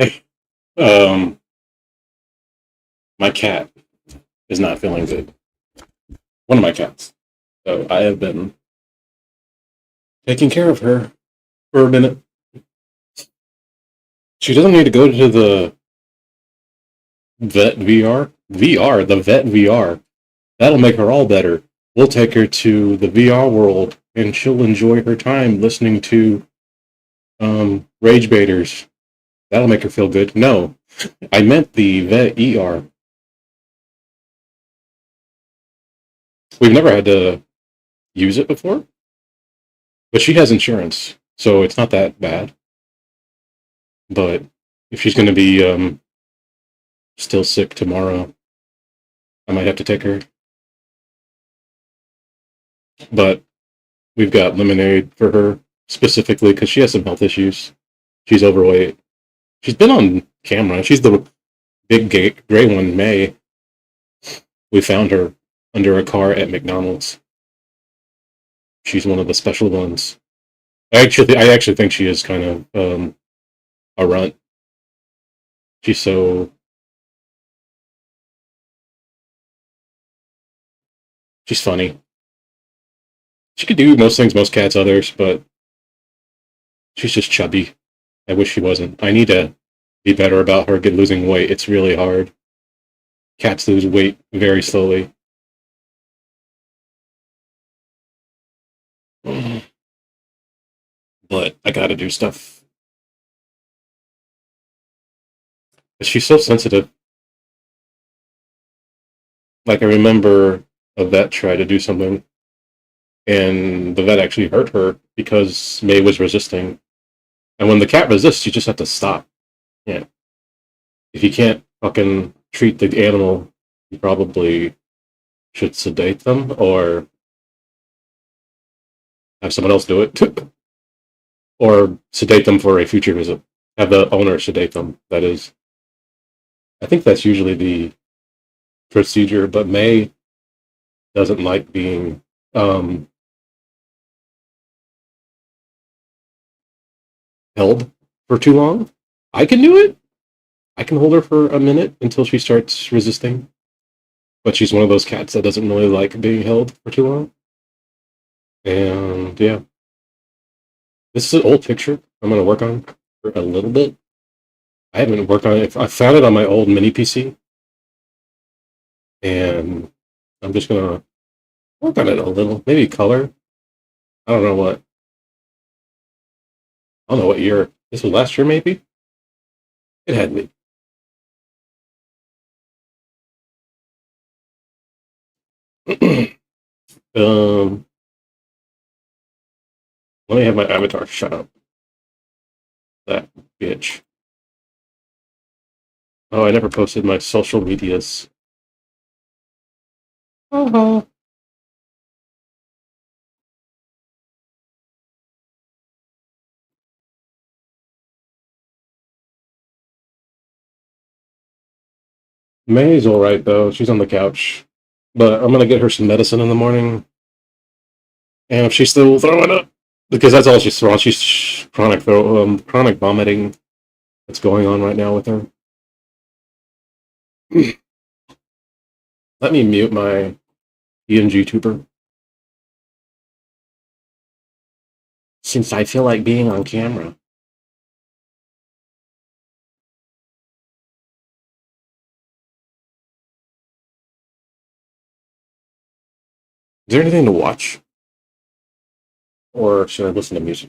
Hey, um, my cat is not feeling good. One of my cats. So I have been taking care of her for a minute. She doesn't need to go to the vet VR. VR, the vet VR. That'll make her all better. We'll take her to the VR world and she'll enjoy her time listening to rage baiters. That'll make her feel good. No, I meant the vet ER. We've never had to use it before, but she has insurance, so it's not that bad. But if she's going to be still sick tomorrow, I might have to take her. But we've got lemonade for her specifically because she has some health issues. She's overweight. She's been on camera. She's the big gray one, May. We found her under a car at McDonald's. She's one of the special ones. I actually think she is kind of a runt. She's so she's funny. She could do most things most cats others, but she's just chubby. I wish she wasn't. I need to be better about her get losing weight. It's really hard. Cats lose weight very slowly. But I gotta do stuff. She's so sensitive. Like I remember a vet tried to do something and the vet actually hurt her because May was resisting. And when the cat resists, you just have to stop. Yeah. If you can't fucking treat the animal, you probably should sedate them or have someone else do it. Or sedate them for a future visit. Have the owner sedate them. That is, I think that's usually the procedure. But May doesn't like being held for too long. I can do it. I can hold her for a minute until she starts resisting. But she's one of those cats that doesn't really like being held for too long. And yeah, this is an old picture I'm going to work on for a little bit. I haven't worked on it. I found it on my old mini PC, and I'm just going to work on it a little. Maybe color. I don't know what. I don't know what year. This was last year, maybe. It had me. um, let me have my avatar. Shut up, that bitch. Oh, I never posted my social medias. Uh-huh. May's all right though. She's on the couch, but I'm gonna get her some medicine in the morning. And if she's still throwing up, because that's all she's throwing, she's chronic vomiting that's going on right now with her. Let me mute my ENG tuber since I feel like being on camera. Is there anything to watch, or should I listen to music?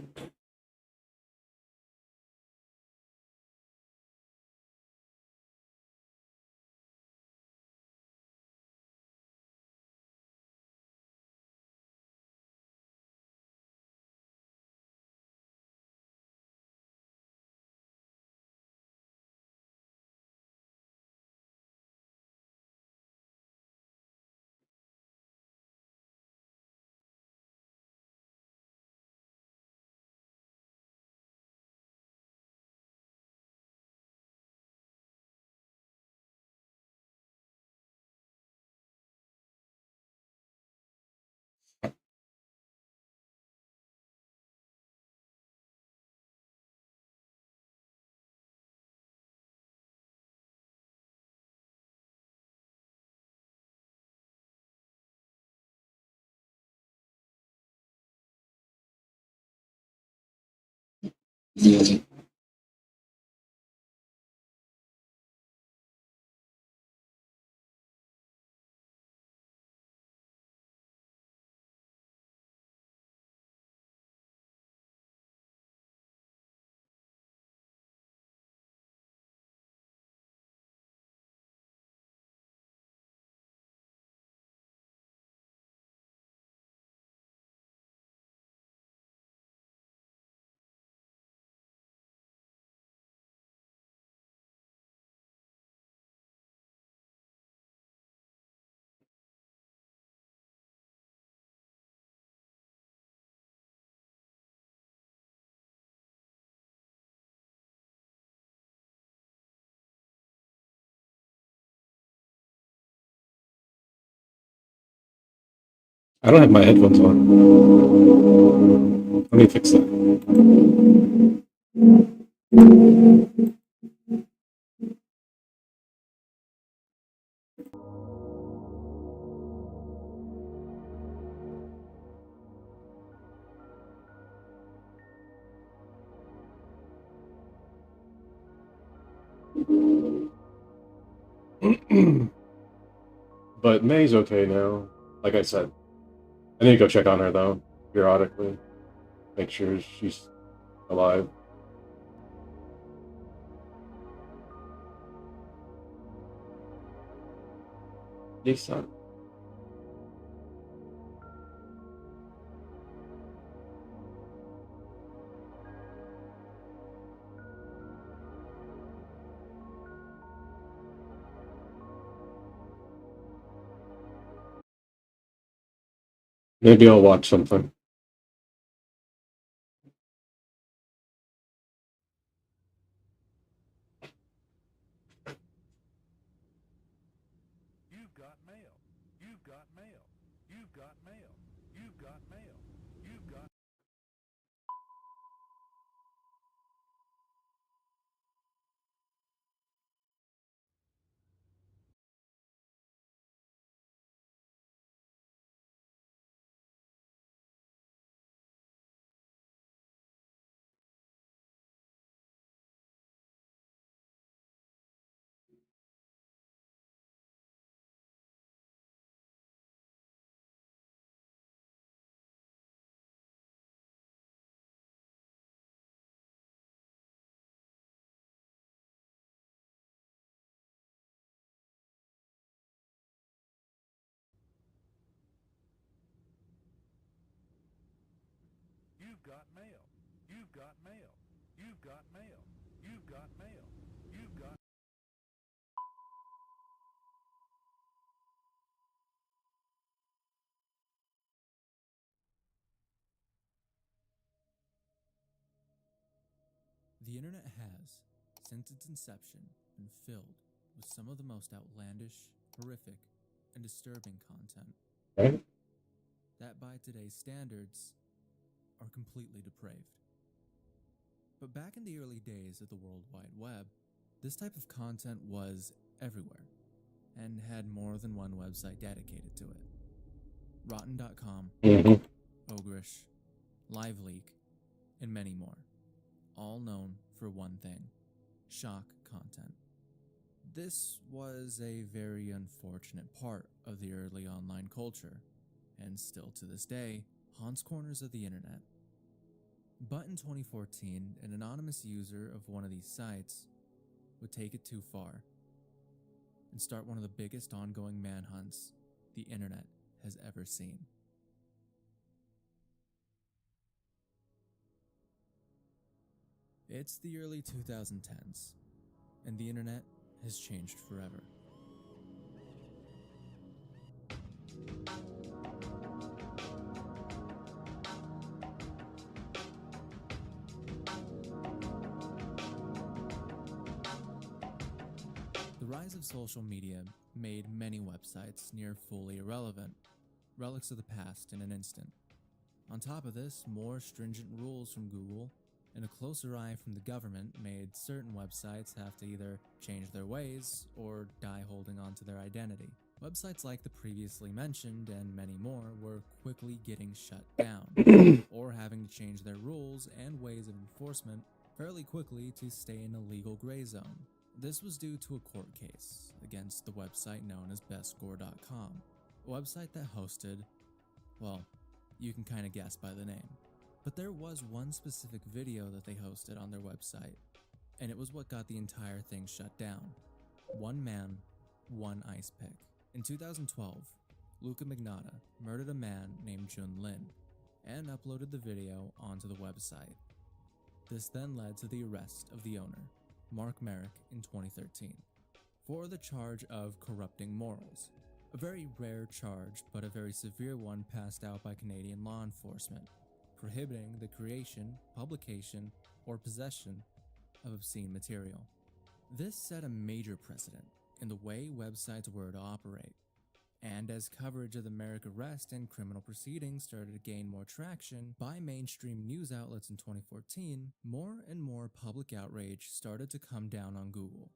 I don't have my headphones on. Let me fix that. But May's okay now. Like I said, I need to go check on her though, periodically. Make sure she's alive. Decent. Maybe I'll watch something. You've got mail. You've got mail. You've got mail. You've got mail. You've got. You've got mail. You've got mail. You've got mail. You've got mail. You've got. The internet has, since its inception, been filled with some of the most outlandish, horrific, and disturbing content Right? that, by today's standards, are completely depraved. But back in the early days of the World Wide Web, this type of content was everywhere and had more than one website dedicated to it. Rotten.com, Mm-hmm. Ogrish, LiveLeak, and many more, all known for one thing: shock content. This was a very unfortunate part of the early online culture, and still to this day, haunts corners of the internet. But in 2014, an anonymous user of one of these sites would take it too far and start one of the biggest ongoing manhunts the internet has ever seen. It's the early 2010s, and the internet has changed forever. The rise of social media made many websites near fully irrelevant, relics of the past in an instant. On top of this, more stringent rules from Google and a closer eye from the government made certain websites have to either change their ways or die holding on to their identity. Websites like the previously mentioned and many more were quickly getting shut down, or having to change their rules and ways of enforcement fairly quickly to stay in a legal gray zone. This was due to a court case against the website known as bestscore.com, a website that hosted, well, you can kind of guess by the name. But there was one specific video that they hosted on their website, and it was what got the entire thing shut down. One man, one ice pick. In 2012, Luca Magnotta murdered a man named Jun Lin and uploaded the video onto the website. This then led to the arrest of the owner, Mark Merrick, in 2013, for the charge of corrupting morals. A very rare charge, but a very severe one passed out by Canadian law enforcement, prohibiting the creation, publication, or possession of obscene material. This set a major precedent in the way websites were to operate, and as coverage of the Merrick arrest and criminal proceedings started to gain more traction by mainstream news outlets in 2014, more and more public outrage started to come down on Google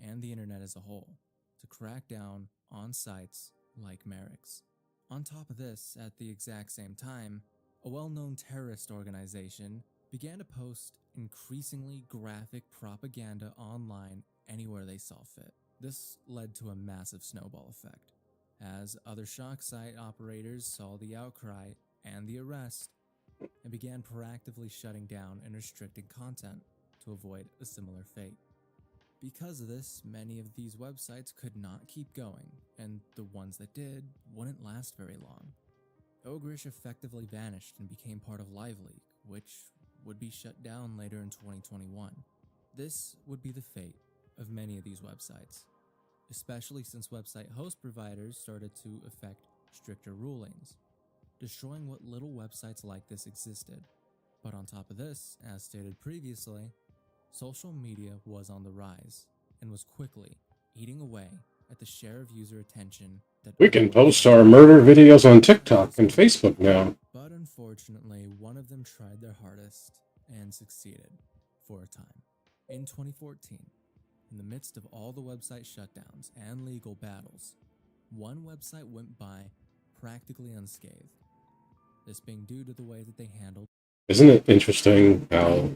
and the internet as a whole to crack down on sites like Merrick's. On top of this, at the exact same time, a well-known terrorist organization began to post increasingly graphic propaganda online anywhere they saw fit. This led to a massive snowball effect, as other shock site operators saw the outcry and the arrest and began proactively shutting down and restricting content to avoid a similar fate. Because of this, many of these websites could not keep going, and the ones that did wouldn't last very long. Ogrish effectively vanished and became part of LiveLeak, which would be shut down later in 2021. This would be the fate of many of these websites, especially since website host providers started to effect stricter rulings, destroying what little websites like this existed. But on top of this, as stated previously, social media was on the rise and was quickly eating away at the share of user attention that We can post our murder videos on TikTok and Facebook now. But unfortunately, one of them tried their hardest and succeeded for a time. In 2014, in the midst of all the website shutdowns and legal battles, one website went by practically unscathed. This being due to the way that they handled. Isn't it interesting how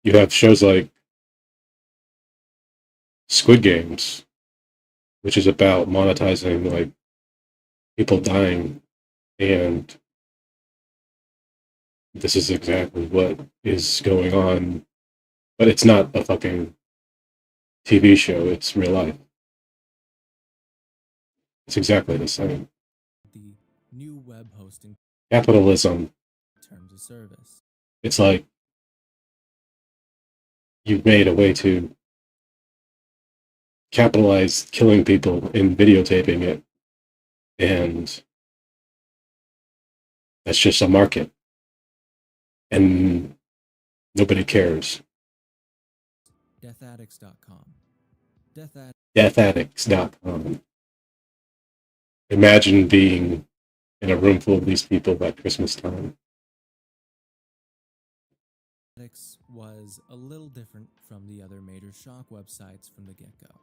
you have shows like Squid Games, which is about monetizing like people dying, and this is exactly what is going on, but it's not a fucking TV show, it's real life. It's exactly the same. The new web hosting Capitalism. terms of service. It's like you've made a way to capitalize killing people in videotaping it, and that's just a market, and nobody cares. DeathAddicts.com. DeathAddicts.com. Imagine being in a room full of these people at Christmas time. Addicts was a little different from the other major shock websites from the get-go.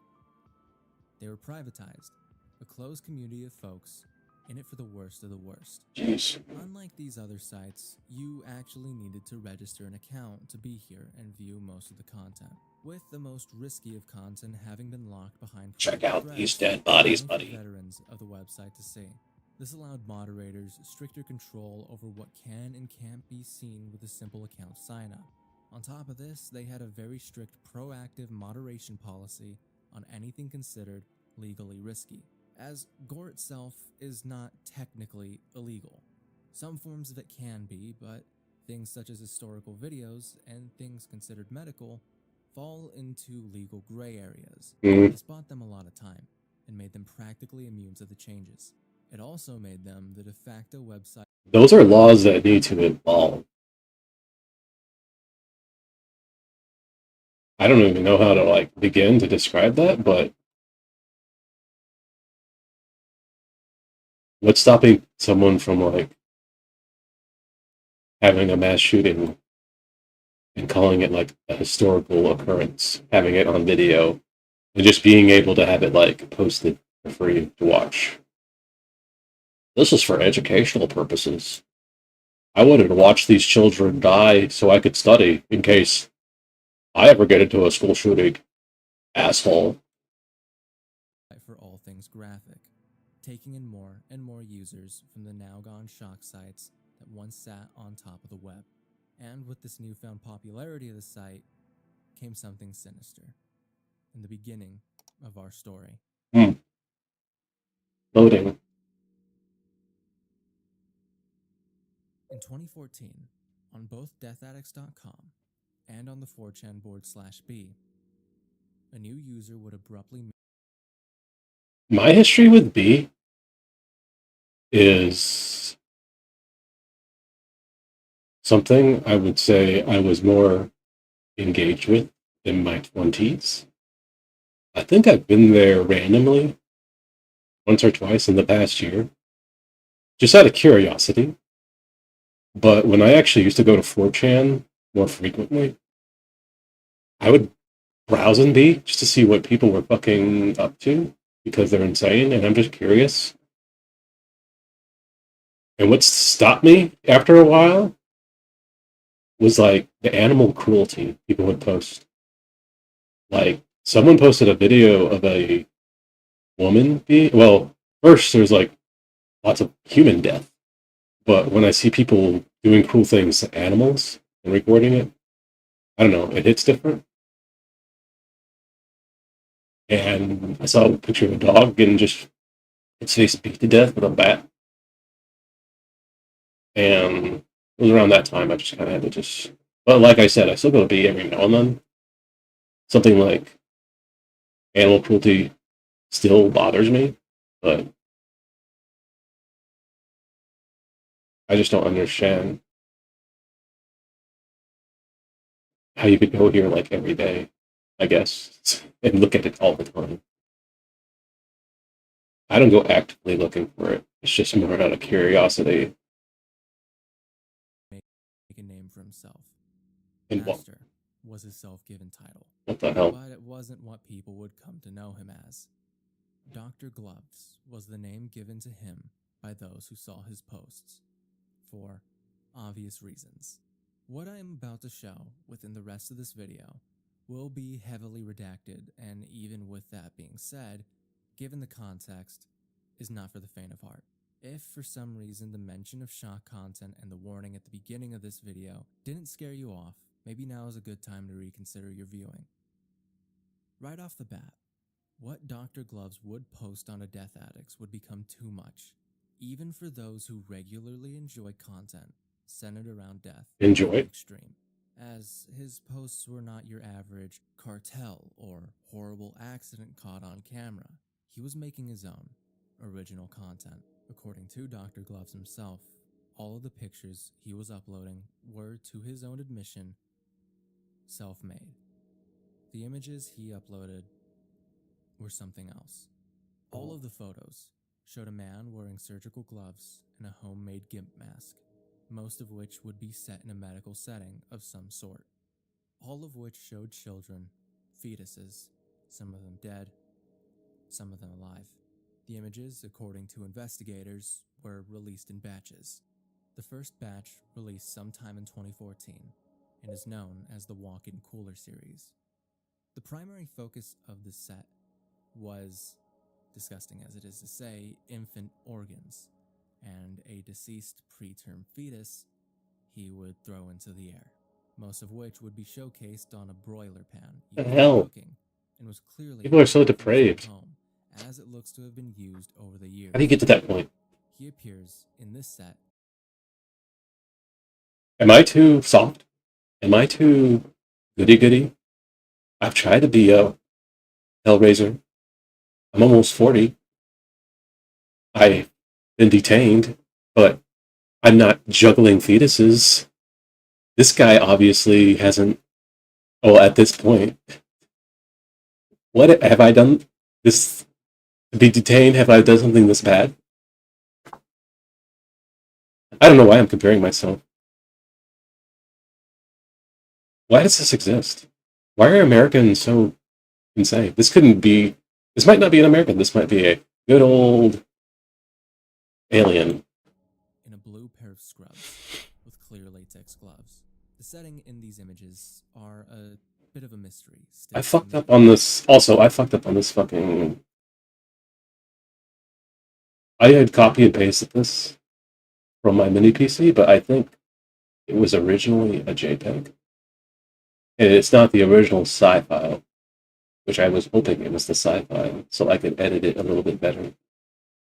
They were privatized, a closed community of folks in it for the worst of the worst. Jeez. Unlike these other sites, you actually needed to register an account to be here and view most of the content, with the most risky of content having been locked behind. Check out threats these dead bodies, for buddy. veterans of the website to see. This allowed moderators stricter control over what can and can't be seen with a simple account sign-up. On top of this, they had a very strict proactive moderation policy on anything considered legally risky, as gore itself is not technically illegal. Some forms of it can be, but things such as historical videos and things considered medical fall into legal gray areas. This bought them a lot of time and made them practically immune to the changes. It also made them the de facto website. Those are laws that need to evolve. I don't even know how to begin to describe that, but what's stopping someone from having a mass shooting and calling it a historical occurrence, having it on video, and just being able to have it posted for free to watch? This is for educational purposes. I wanted to watch these children die so I could study in case I ever get into a school shooting. Asshole. For all things graphic, taking in more and more users from the now gone shock sites that once sat on top of the web. And with this newfound popularity of the site came something sinister. In the beginning of our story. Loading. In 2014, on both deathaddicts.com and on the 4chan board /B, a new user would abruptly. My history with B is something I would say I was more engaged with in my 20s. I think I've been there randomly once or twice in the past year, just out of curiosity. But when I actually used to go to 4chan more frequently, I would browse in B just to see what people were fucking up to because they're insane, and I'm just curious. And what stopped me after a while was like the animal cruelty people would post. Like someone posted a video of a woman first there's like lots of human death. But when I see people doing cruel things to animals and recording it, I don't know, it hits different. And I saw a picture of a dog getting just its face beat to death with a bat. And it was around that time I just kind of had to just... But like I said, I still go to B every now and then. Something like animal cruelty still bothers me, but I just don't understand how you could go here like every day, I guess, and look at it all the time. I don't go actively looking for it. It's just more out of curiosity. Make a name for himself. And Master was his self-given title. What the hell? But it wasn't what people would come to know him as. Dr. Gloves was the name given to him by those who saw his posts, for obvious reasons. What I am about to show within the rest of this video will be heavily redacted, and even with that being said, given the context, is not for the faint of heart. If for some reason the mention of shock content and the warning at the beginning of this video didn't scare you off, maybe now is a good time to reconsider your viewing. Right off the bat, what Dr. Gloves would post on a Death Addicts would become too much, even for those who regularly enjoy content centered around death. Enjoy it. Extreme, as his posts were not your average cartel or horrible accident caught on camera. He was making his own original content. According to Dr. Gloves himself, all of the pictures he was uploading were, to his own admission, self-made. The images he uploaded were something else. All of the photos showed a man wearing surgical gloves and a homemade GIMP mask, most of which would be set in a medical setting of some sort. All of which showed children, fetuses, some of them dead, some of them alive. The images, according to investigators, were released in batches. The first batch released sometime in 2014 and is known as the Walk-In Cooler series. The primary focus of the set was, disgusting as it is to say, infant organs, and a deceased preterm fetus he would throw into the air, most of which would be showcased on a broiler pan The used for hell? cooking, and was clearly People are so not from his depraved. home, as it looks to have been used over the years. How do you get to that point? He appears in this set. Am I too soft? Am I too goody-goody? I've tried to be a Hellraiser. I'm almost 40. I've been detained, but I'm not juggling fetuses. This guy obviously hasn't... Oh, at this point. What have I done? This... To be detained, have I done something this bad? I don't know why I'm comparing myself. Why does this exist? Why are Americans so insane? This couldn't be... This might not be an American. This might be a good old alien. In a blue pair of scrubs, with clear latex gloves. The setting in these images are a bit of a mystery. I Still to fucked me. up on this. Also, I fucked up on this fucking. I had copy and pasted this from my mini PC, but I think it was originally a JPEG. And it's not the original sci file, which I was hoping it was the sci file, so I could edit it a little bit better.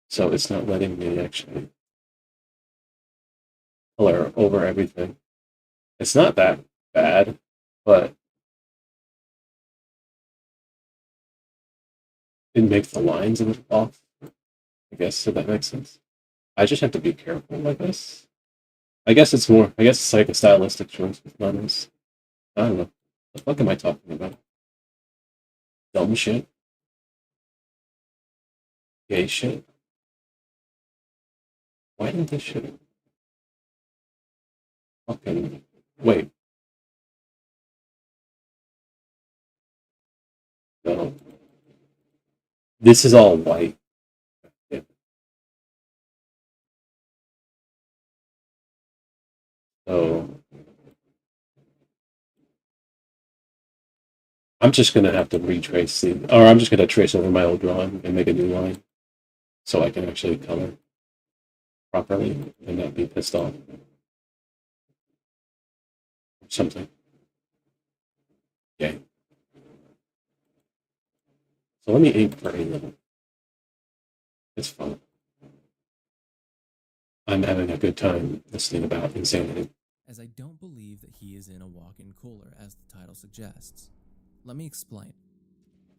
So it's not letting me actually color over everything. It's not that bad, but it makes the lines a little off, I guess, if that makes sense. I just have to be careful, I guess. I guess it's like a stylistic choice with lemons. I don't know. The fuck am I talking about? Dumb shit? Gay shit? Why didn't this shit? Fucking. Wait. No. This is all white. Yeah. So. I'm just gonna have to retrace or I'm just gonna trace over my old drawing and make a new line so I can actually color properly and not be pissed off. Something. Yeah. So let me ink for a little. It's fun. I'm having a good time listening about insanity. As I don't believe that he is in a walk-in cooler, as the title suggests. Let me explain.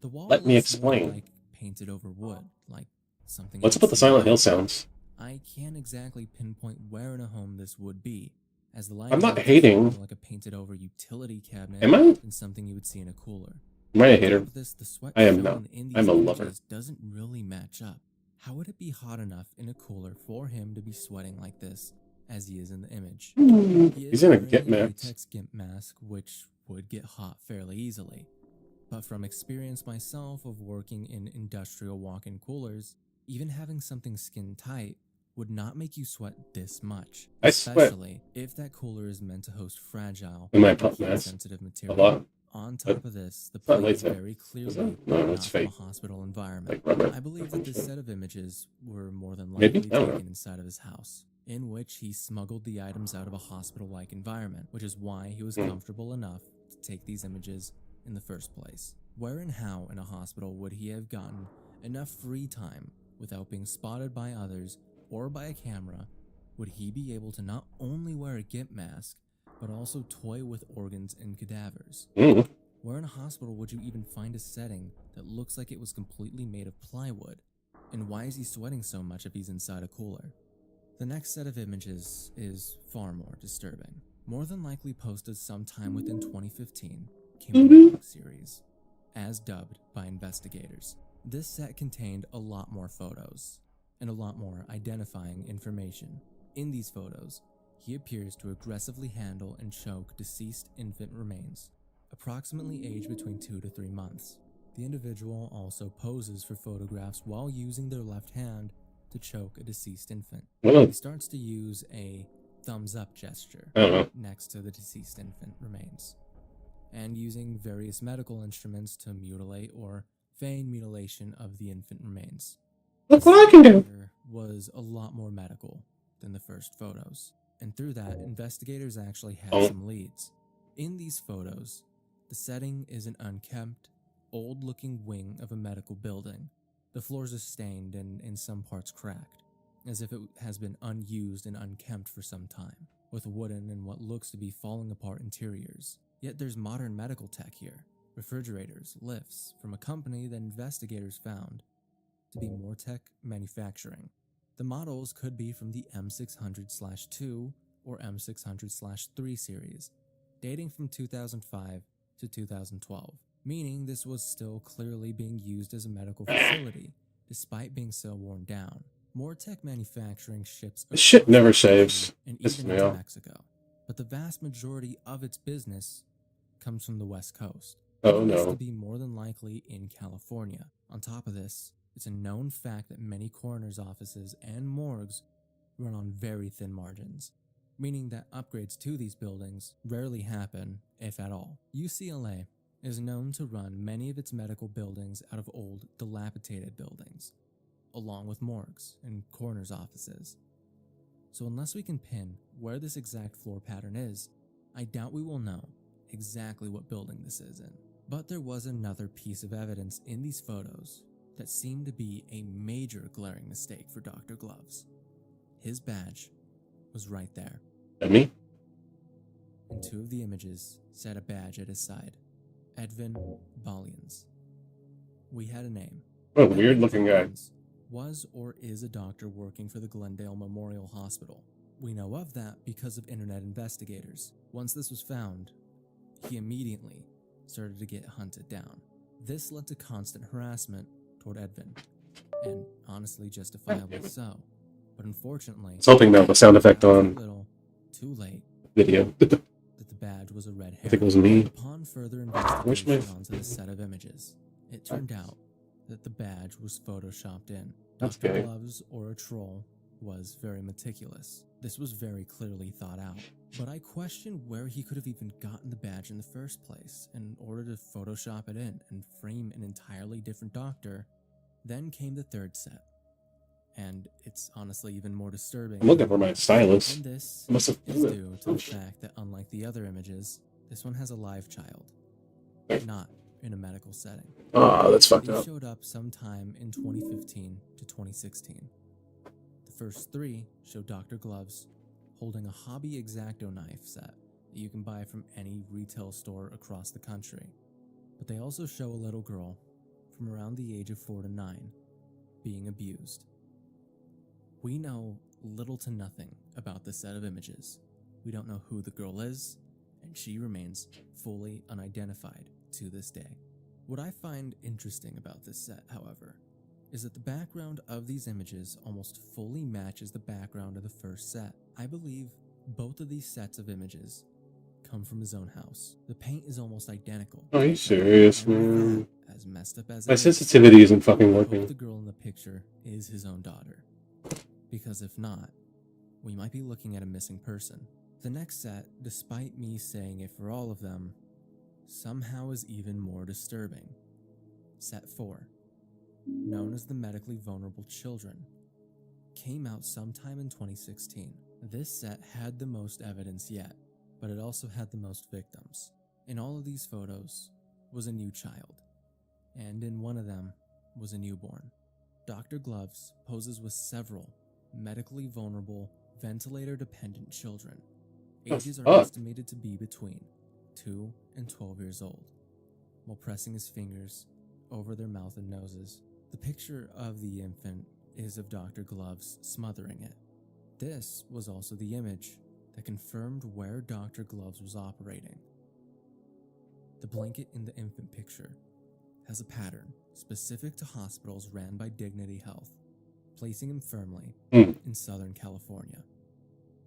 The wall Let me looks more explain. like painted over wood, like something. What's up with the Silent Hill sounds? I can't exactly pinpoint where in a home this would be, as the line I'm not hating. like a painted over utility cabinet Am I? and something you would see in a cooler. Am I a hater? This, the sweat I am film not. in these I'm a images lover. doesn't really match up. How would it be hot enough in a cooler for him to be sweating like this, as he is in the image? He's in a gimp mask. Latex gimp mask, which would get hot fairly easily. But from experience myself of working in industrial walk-in coolers, even having something skin tight would not make you sweat this much. I sweat. Especially if that cooler is meant to host fragile, in my pup mask sensitive a material. lot. On top of this, the not plate is latex. very Is clearly it? No, not it's fake. from a hospital environment. Like rubber. I believe that this set of images were more than Maybe? likely I don't know. taken inside of his house, in which he smuggled the items out of a hospital-like environment, which is why he was comfortable enough to take these images in the first place. Where and how in a hospital would he have gotten enough free time without being spotted by others or by a camera? Would he be able to not only wear a gimp mask, but also toy with organs and cadavers? Where in a hospital would you even find a setting that looks like it was completely made of plywood? And why is he sweating so much if he's inside a cooler? The next set of images is far more disturbing. More than likely posted sometime within 2015, came a vlog series, as dubbed by investigators. This set contained a lot more photos, and a lot more identifying information. In these photos, he appears to aggressively handle and choke deceased infant remains, approximately aged between 2 to 3 months. The individual also poses for photographs while using their left hand to choke a deceased infant. He starts to use a thumbs up gesture next to the deceased infant remains, and using various medical instruments to mutilate or feign mutilation of the infant remains. Look what I can do! Was a lot more medical than the first photos, and through that, investigators actually had some leads. In these photos, the setting is an unkempt, old-looking wing of a medical building. The floors are stained and in some parts cracked, as if it has been unused and unkempt for some time, with wooden and what looks to be falling apart interiors. Yet there's modern medical tech here, refrigerators, lifts, from a company that investigators found to be Mortec Manufacturing. The models could be from the M600/2 or M600/3 series, dating from 2005 to 2012, meaning this was still clearly being used as a medical facility, despite being so worn down. Mortec Manufacturing ships This shit never saves. and This even is into real. Mexico, but the vast majority of its business comes from the West Coast. Oh, It has no. to be more than likely in California. On top of this, it's a known fact that many coroners' offices and morgues run on very thin margins, meaning that upgrades to these buildings rarely happen, if at all. UCLA is known to run many of its medical buildings out of old, dilapidated buildings, along with morgues and coroner's offices. So unless we can pin where this exact floor pattern is, I doubt we will know exactly what building this is in. But there was another piece of evidence in these photos that seemed to be a major glaring mistake for Dr. Gloves. His badge was right there. That me? And two of the images said a badge at his side. Edvin Balians. We had a name. Oh, weird looking guy. Was or is a doctor working for the Glendale Memorial Hospital. We know of that because of internet investigators. Once this was found, he immediately started to get hunted down. This led to constant harassment toward Edvin, and honestly justifiably so. But unfortunately, I was hoping that was a sound effect too on little, too late, video. that the badge was a red herring. I think it was me. Upon further Where's my- investigation onto the set of images, it turned out that the badge was photoshopped in. That's Dr. gay. Gloves, or a troll, was very meticulous. This was very clearly thought out. But I question where he could have even gotten the badge in the first place in order to Photoshop it in and frame an entirely different doctor. Then came the third set. And it's honestly even more disturbing. I'm looking for my stylus. And this I must have is due to the fact that unlike the other images, this one has a live child, not in a medical setting. Oh, that's fucked These up. showed up sometime in 2015 to 2016. The first three show Dr. Gloves holding a hobby X-Acto knife set that you can buy from any retail store across the country. But they also show a little girl from around the age of 4 to 9 being abused. We know little to nothing about this set of images. We don't know who the girl is, and she remains fully unidentified to this day. What I find interesting about this set, however, is that the background of these images almost fully matches the background of the first set. I believe both of these sets of images come from his own house. The paint is almost identical. Are you serious, And man? as messed up as My it is, sensitivity isn't fucking I hope working. the girl in the picture is his own daughter. Because if not, we might be looking at a missing person. The next set, despite me saying it for all of them, somehow is even more disturbing. Set 4, known as the medically vulnerable children, came out sometime in 2016. This set had the most evidence yet, but it also had the most victims. In all of these photos was a new child, and in one of them was a newborn. Dr. Gloves poses with several medically vulnerable, ventilator-dependent children. Ages are estimated to be between 2 and 12 years old, while pressing his fingers over their mouth and noses. The picture of the infant is of Dr. Gloves smothering it. This was also the image that confirmed where Dr. Gloves was operating. The blanket in the infant picture has a pattern specific to hospitals ran by Dignity Health, placing him firmly in Southern California.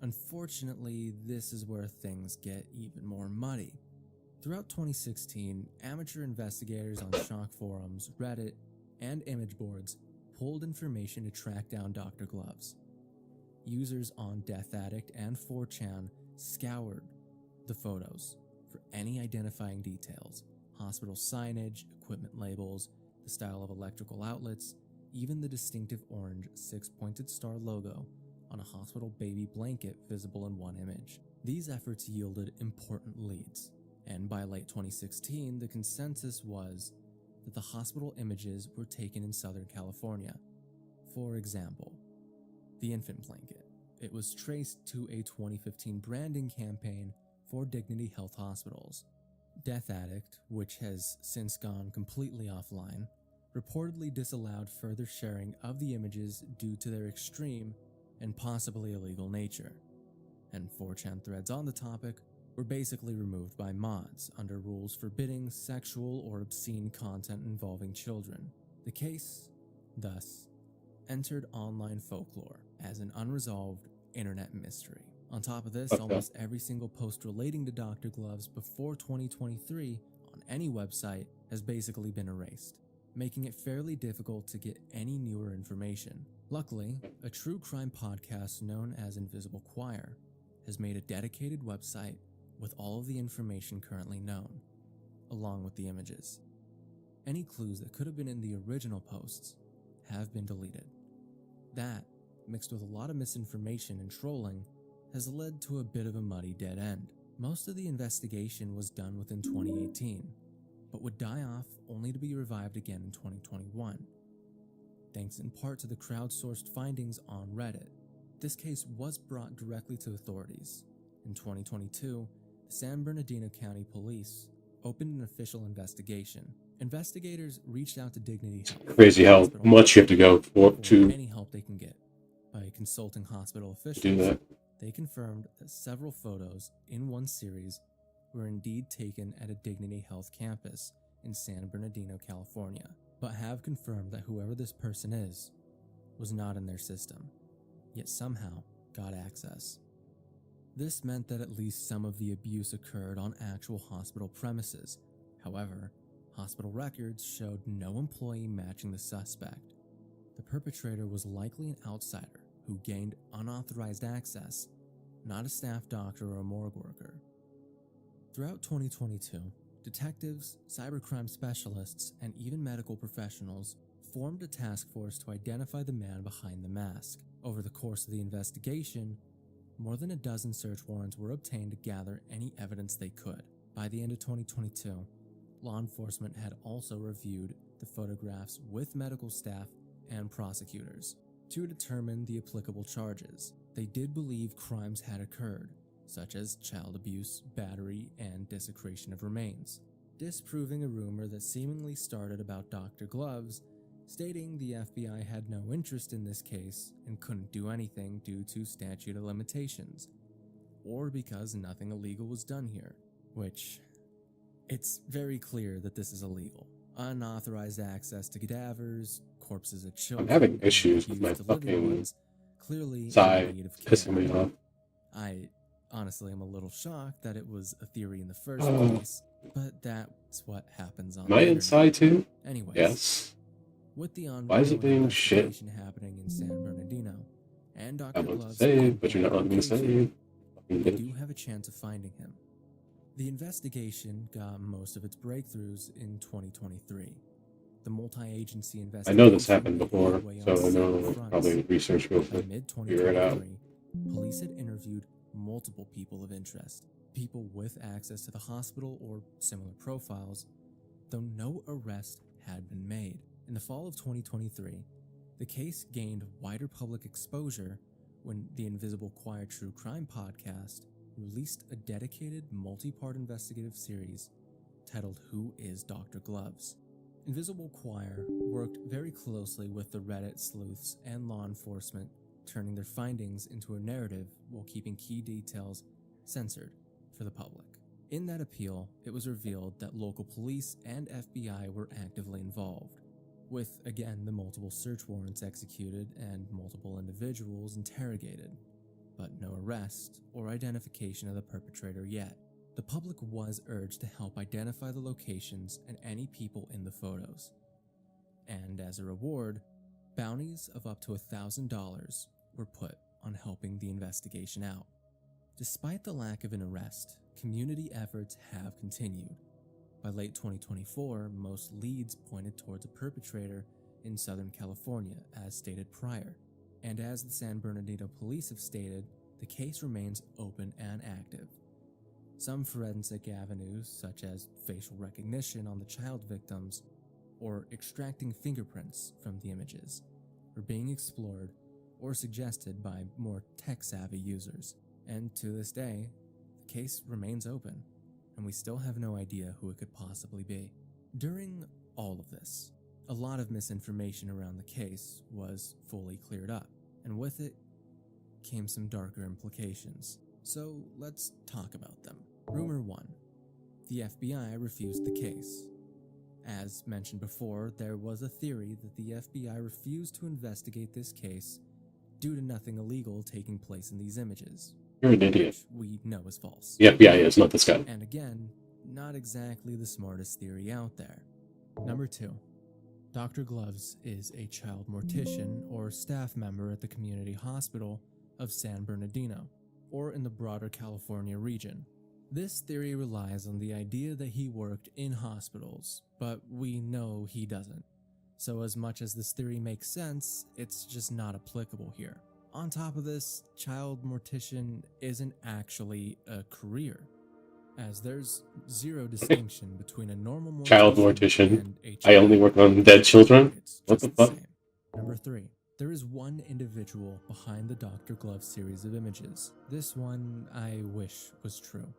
Unfortunately, this is where things get even more muddy. Throughout 2016, amateur investigators on shock forums, Reddit, and image boards pulled information to track down Dr. Gloves. Users on Death Addict and 4chan scoured the photos for any identifying details: hospital signage, equipment labels, the style of electrical outlets, even the distinctive orange 6-pointed star logo on a hospital baby blanket visible in one image. These efforts yielded important leads, and by late 2016, the consensus was that the hospital images were taken in Southern California. For example, the infant blanket. It was traced to a 2015 branding campaign for Dignity Health hospitals. Death Addict, which has since gone completely offline, reportedly disallowed further sharing of the images due to their extreme and possibly illegal nature, and 4chan threads on the topic were basically removed by mods under rules forbidding sexual or obscene content involving children. The case, thus, entered online folklore as an unresolved internet mystery. On top of this, almost every single post relating to Dr. Gloves before 2023 on any website has basically been erased, making it fairly difficult to get any newer information. Luckily, a true crime podcast known as Invisible Choir has made a dedicated website with all of the information currently known, along with the images. Any clues that could have been in the original posts have been deleted. That, mixed with a lot of misinformation and trolling, has led to a bit of a muddy dead end. Most of the investigation was done within 2018, but would die off only to be revived again in 2021, thanks in part to the crowdsourced findings on Reddit. This case was brought directly to authorities. In 2022, the San Bernardino County Police opened an official investigation. Investigators reached out to Dignity Health. Crazy how much you have to go for to any help they can get. By consulting hospital officials, do that. they confirmed that several photos in one series were indeed taken at a Dignity Health campus in San Bernardino, California, but have confirmed that whoever this person is was not in their system, yet somehow got access. This meant that at least some of the abuse occurred on actual hospital premises. However, hospital records showed no employee matching the suspect. The perpetrator was likely an outsider who gained unauthorized access, not a staff doctor or a morgue worker. Throughout 2022, detectives, cybercrime specialists, and even medical professionals formed a task force to identify the man behind the mask. Over the course of the investigation, more than a dozen search warrants were obtained to gather any evidence they could. By the end of 2022, law enforcement had also reviewed the photographs with medical staff and prosecutors to determine the applicable charges. They did believe crimes had occurred, such as child abuse, battery, and desecration of remains, disproving a rumor that seemingly started about Dr. Gloves, stating the FBI had no interest in this case and couldn't do anything due to statute of limitations, or because nothing illegal was done here, which it's very clear that this is illegal. Unauthorized access to cadavers, corpses of children, I'm having issues with my abused living fucking ones, clearly side in need of care. pissing me off. I honestly am a little shocked that it was a theory in the first place, but that's what happens on Am I the internet. inside too? Anyways, Yes. with the Why is it ongoing being shit? investigation happening in San Bernardino, and Dr. I want to Glove's say, but you're not letting me location, say. Fucking we bitch. do have a chance of finding him. The investigation got most of its breakthroughs in 2023. The multi-agency I investigation know this happened made before, headway so on I know several fronts. probably research will By figure it out. mid-2023, police had interviewed multiple people of interest, people with access to the hospital or similar profiles, though no arrest had been made. In the fall of 2023, the case gained wider public exposure when the Invisible Choir True Crime podcast released a dedicated multi-part investigative series titled Who is Dr. Gloves? Invisible Choir worked very closely with the Reddit sleuths and law enforcement, turning their findings into a narrative while keeping key details censored for the public. In that appeal, it was revealed that local police and FBI were actively involved, with, again, the multiple search warrants executed and multiple individuals interrogated, but no arrest or identification of the perpetrator yet. The public was urged to help identify the locations and any people in the photos. And as a reward, bounties of up to $1,000 were put on helping the investigation out. Despite the lack of an arrest, community efforts have continued. By late 2024, most leads pointed towards a perpetrator in Southern California, as stated prior. And as the San Bernardino police have stated, the case remains open and active. Some forensic avenues, such as facial recognition on the child victims or extracting fingerprints from the images, are being explored or suggested by more tech-savvy users. And to this day, the case remains open, and we still have no idea who it could possibly be. During all of this, a lot of misinformation around the case was fully cleared up, and with it came some darker implications. So let's talk about them. Rumor 1. The FBI refused the case. As mentioned before, there was a theory that the FBI refused to investigate this case due to nothing illegal taking place in these images. You're an idiot. Which we know is false. The FBI is, not this guy. And again, not exactly the smartest theory out there. Number 2. Dr. Gloves is a child mortician or staff member at the community hospital of San Bernardino, or in the broader California region. This theory relies on the idea that he worked in hospitals, but we know he doesn't. So as much as this theory makes sense, it's just not applicable here. On top of this, child mortician isn't actually a career, as there's zero distinction between a normal mortician Child mortician. and a I only work on dead children. It's What just the fuck? same. Number 3. There is one individual behind the Dr. Glove series of images. This one I wish was true.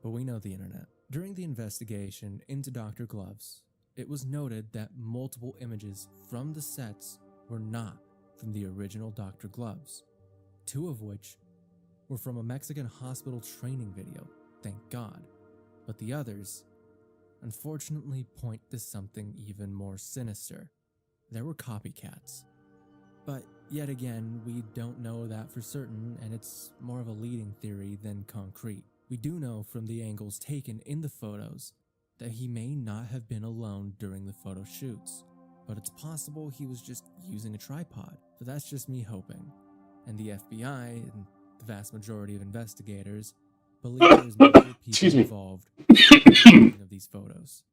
But we know the internet. During the investigation into Dr. Gloves, it was noted that multiple images from the sets were not from the original Dr. Gloves, 2 of which were from a Mexican hospital training video, thank God, but the others, unfortunately, point to something even more sinister. There were copycats. But yet again, we don't know that for certain, and it's more of a leading theory than concrete. We do know from the angles taken in the photos that he may not have been alone during the photo shoots, but it's possible he was just using a tripod. But that's just me hoping. And the FBI and the vast majority of investigators believe there's multiple Excuse people me. involved in the taking of these photos.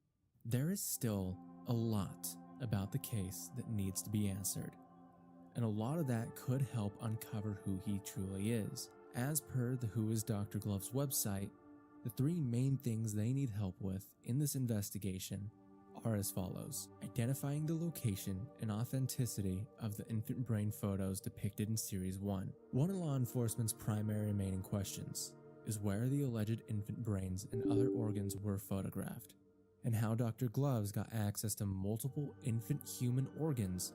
There is still a lot about the case that needs to be answered, and a lot of that could help uncover who he truly is. As per the Who is Dr. Glove's website, the 3 main things they need help with in this investigation are as follows: identifying the location and authenticity of the infant brain photos depicted in Series 1. One of law enforcement's primary remaining questions is where the alleged infant brains and other organs were photographed, and how Dr. Gloves got access to multiple infant human organs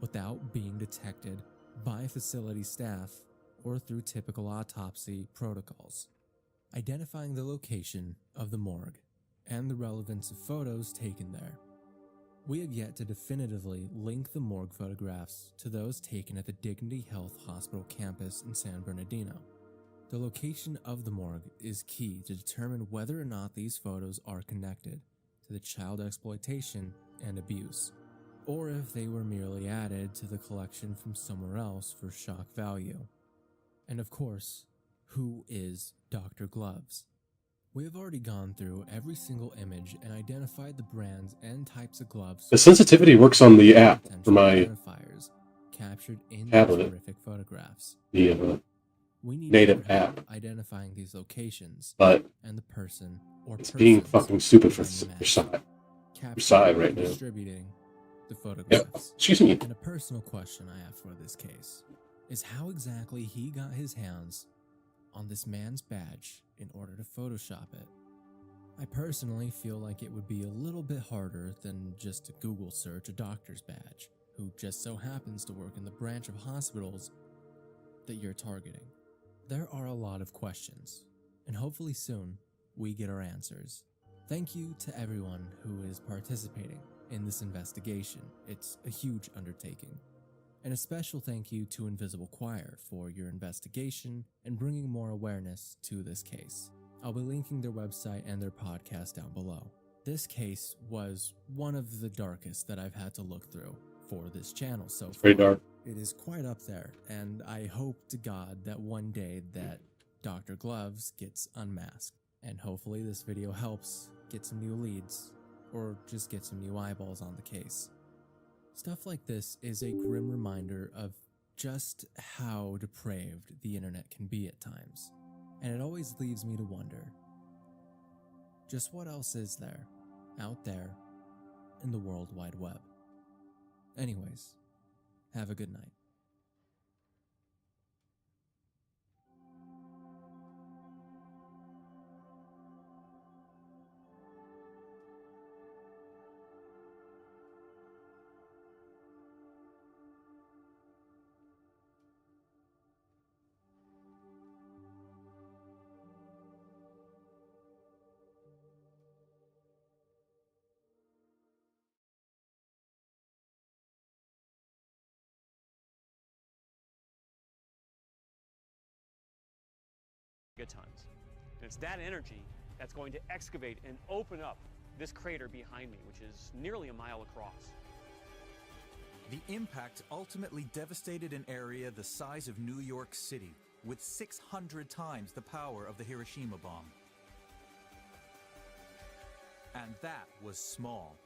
without being detected by facility staff or through typical autopsy protocols. Identifying the location of the morgue and the relevance of photos taken there. We have yet to definitively link the morgue photographs to those taken at the Dignity Health Hospital campus in San Bernardino. The location of the morgue is key to determine whether or not these photos are connected to the child exploitation and abuse, or if they were merely added to the collection from somewhere else for shock value. And of course, who is Dr. Gloves? We have already gone through every single image and identified the brands and types of gloves. The sensitivity works on the app for my identifiers captured in the tablet. horrific photographs. The We need native more help app, identifying these locations but and the person or it's being persons fucking stupid for behind the Psy. mask, capturing Psy and right now. distributing the Yep. photographs. Excuse me. And a personal question I have for this case is how exactly he got his hands on this man's badge in order to Photoshop it. I personally feel like it would be a little bit harder than just to Google search a doctor's badge, who just so happens to work in the branch of hospitals that you're targeting. There are a lot of questions, and hopefully soon we get our answers. Thank you to everyone who is participating in this investigation. It's a huge undertaking. And a special thank you to Invisible Choir for your investigation and bringing more awareness to this case. I'll be linking their website and their podcast down below. This case was one of the darkest that I've had to look through for this channel so far. Pretty dark. It is quite up there, and I hope to God that one day that Dr. Gloves gets unmasked. And hopefully this video helps get some new leads, or just get some new eyeballs on the case. Stuff like this is a grim reminder of just how depraved the internet can be at times. And it always leaves me to wonder, just what else is there, out there, in the World Wide Web? Anyways, have a good night. Tons. And it's that energy that's going to excavate and open up this crater behind me, which is nearly a mile across. The impact ultimately devastated an area the size of New York City. with 600 times the power of the Hiroshima bomb. And that was small.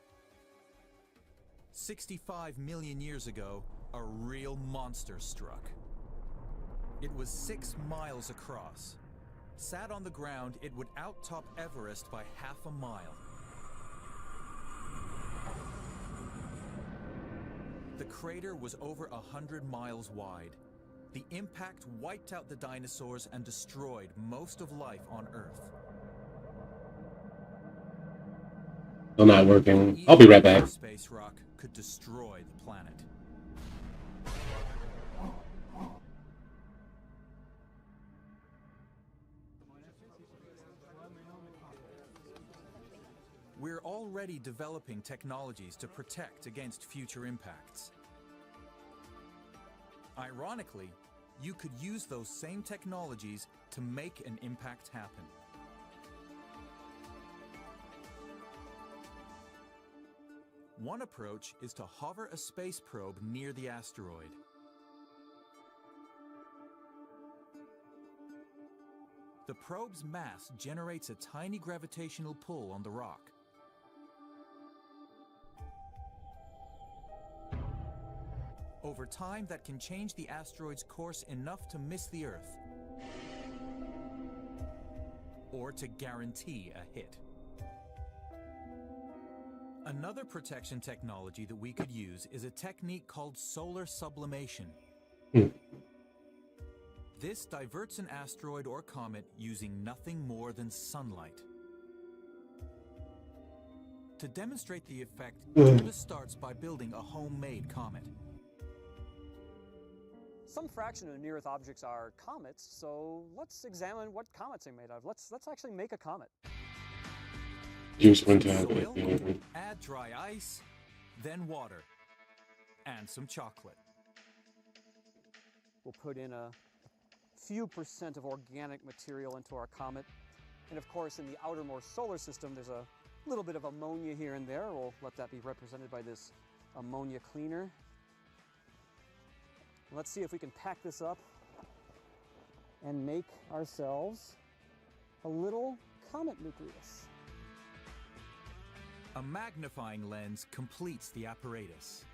65 million years ago, a real monster struck. It was 6 miles across. Sat on the ground, it would outtop Everest by half a mile. The crater was over 100 miles wide. The impact wiped out the dinosaurs and destroyed most of life on Earth. Still not working. I'll be right back. Space rock could destroy the planet. We're already developing technologies to protect against future impacts. Ironically, you could use those same technologies to make an impact happen. One approach is to hover a space probe near the asteroid. The probe's mass generates a tiny gravitational pull on the rock. Over time, that can change the asteroid's course enough to miss the Earth, or to guarantee a hit. Another protection technology that we could use is a technique called solar sublimation. This diverts an asteroid or comet using nothing more than sunlight. To demonstrate the effect, Judas starts by building a homemade comet. Some fraction of near-Earth objects are comets, so let's examine what comets are made of. Let's actually make a comet. Juice went to Soil, add dry ice, then water, and some chocolate. We'll put in a few percent of organic material into our comet. And of course, in the outermost solar system, there's a little bit of ammonia here and there. We'll let that be represented by this ammonia cleaner. Let's see if we can pack this up and make ourselves a little comet nucleus. A magnifying lens completes the apparatus.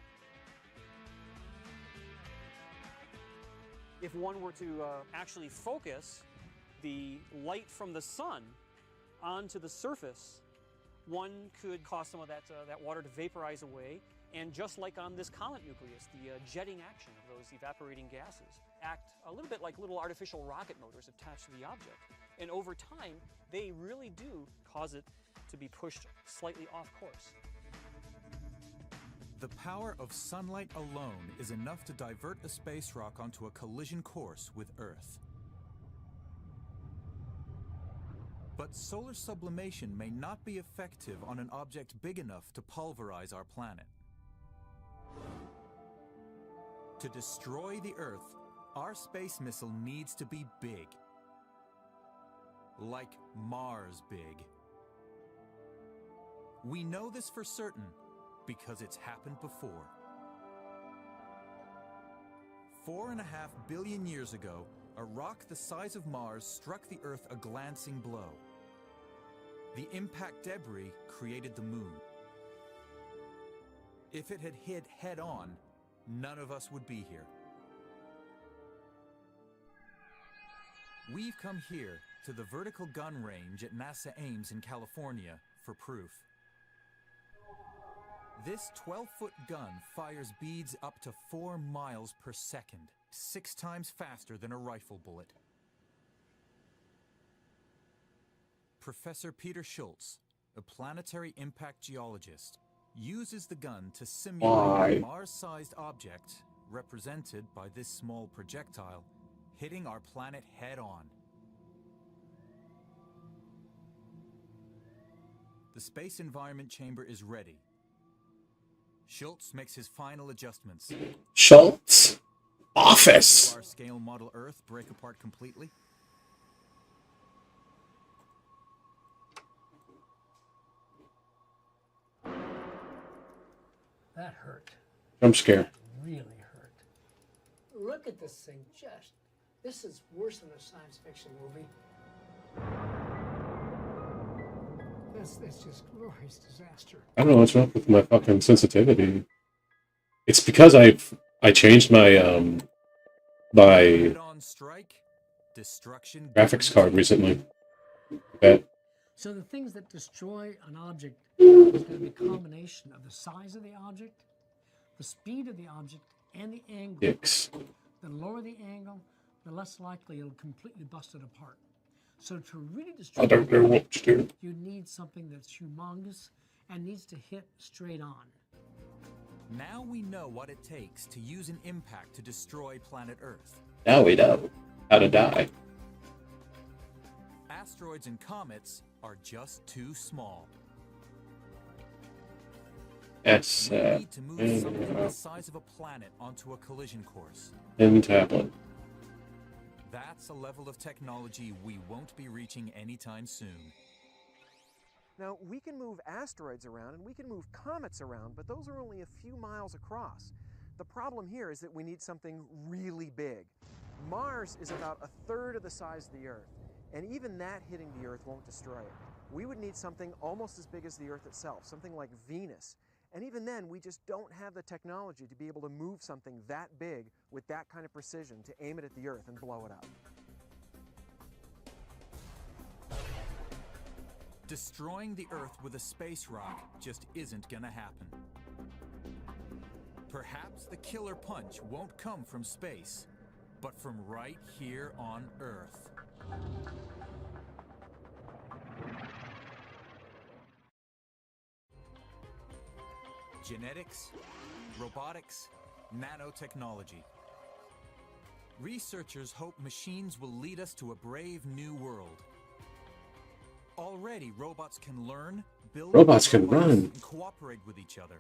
If one were to actually focus the light from the sun onto the surface, one could cause some of that water to vaporize away. And just like on this comet nucleus, the jetting action of those evaporating gases act a little bit like little artificial rocket motors attached to the object. And over time, they really do cause it to be pushed slightly off course. The power of sunlight alone is enough to divert a space rock onto a collision course with Earth. But solar sublimation may not be effective on an object big enough to pulverize our planet. To destroy the Earth, our space missile needs to be big. Like Mars big. We know this for certain because it's happened before. 4.5 billion years ago, a rock the size of Mars struck the Earth a glancing blow. The impact debris created the moon. If it had hit head-on, none of us would be here. We've come here to the vertical gun range at NASA Ames in California for proof. This 12-foot gun fires beads up to 4 miles per second, 6 times faster than a rifle bullet. Professor Peter Schultz, a planetary impact geologist, uses the gun to simulate a Mars-sized object, represented by this small projectile, hitting our planet head-on. The Space Environment Chamber is ready. Schultz makes his final adjustments. Schultz office. Will our scale model Earth break apart completely? That hurt. Jump scare. Really hurt. Look at this thing just This is worse than a science fiction movie. That's just glorious disaster. I don't know what's wrong with my fucking sensitivity. It's because I changed my my Head-on strike, destruction graphics card recently. That So the things that destroy an object is going to be a combination of the size of the object, the speed of the object, and the angle. dicks. The lower the angle, the less likely it'll completely bust it apart. So to really destroy I don't know what to do. you need something that's humongous and needs to hit straight on. Now we know what it takes to use an impact to destroy planet Earth. Now we know how to die. Asteroids and comets are just too small. That's We need to move something the size of a planet onto a collision course. in tablet. That's a level of technology we won't be reaching anytime soon. Now, we can move asteroids around and we can move comets around, but those are only a few miles across. The problem here is that we need something really big. Mars is about a third of the size of the Earth, and even that hitting the Earth won't destroy it. We would need something almost as big as the Earth itself, something like Venus. And even then, we just don't have the technology to be able to move something that big with that kind of precision to aim it at the Earth and blow it up. Destroying the Earth with a space rock just isn't gonna happen. Perhaps the killer punch won't come from space, but from right here on Earth. Genetics, robotics, nanotechnology. Researchers hope machines will lead us to a brave new world. Already, robots can learn, build Robots can robots, run. and cooperate with each other.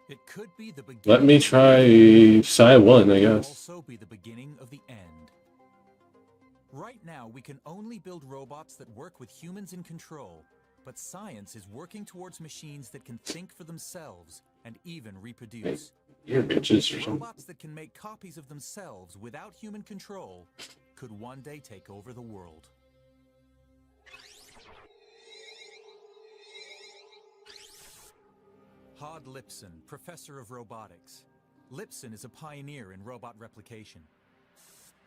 It could be the beginning. Let me try Psi 1, I It could guess. also be the beginning of the end. Right now, we can only build robots that work with humans in control, but science is working towards machines that can think for themselves and even reproduce. Ear bitches or something. Robots that can make copies of themselves without human control could one day take over the world. Hod Lipson, professor of robotics. Lipson is a pioneer in robot replication.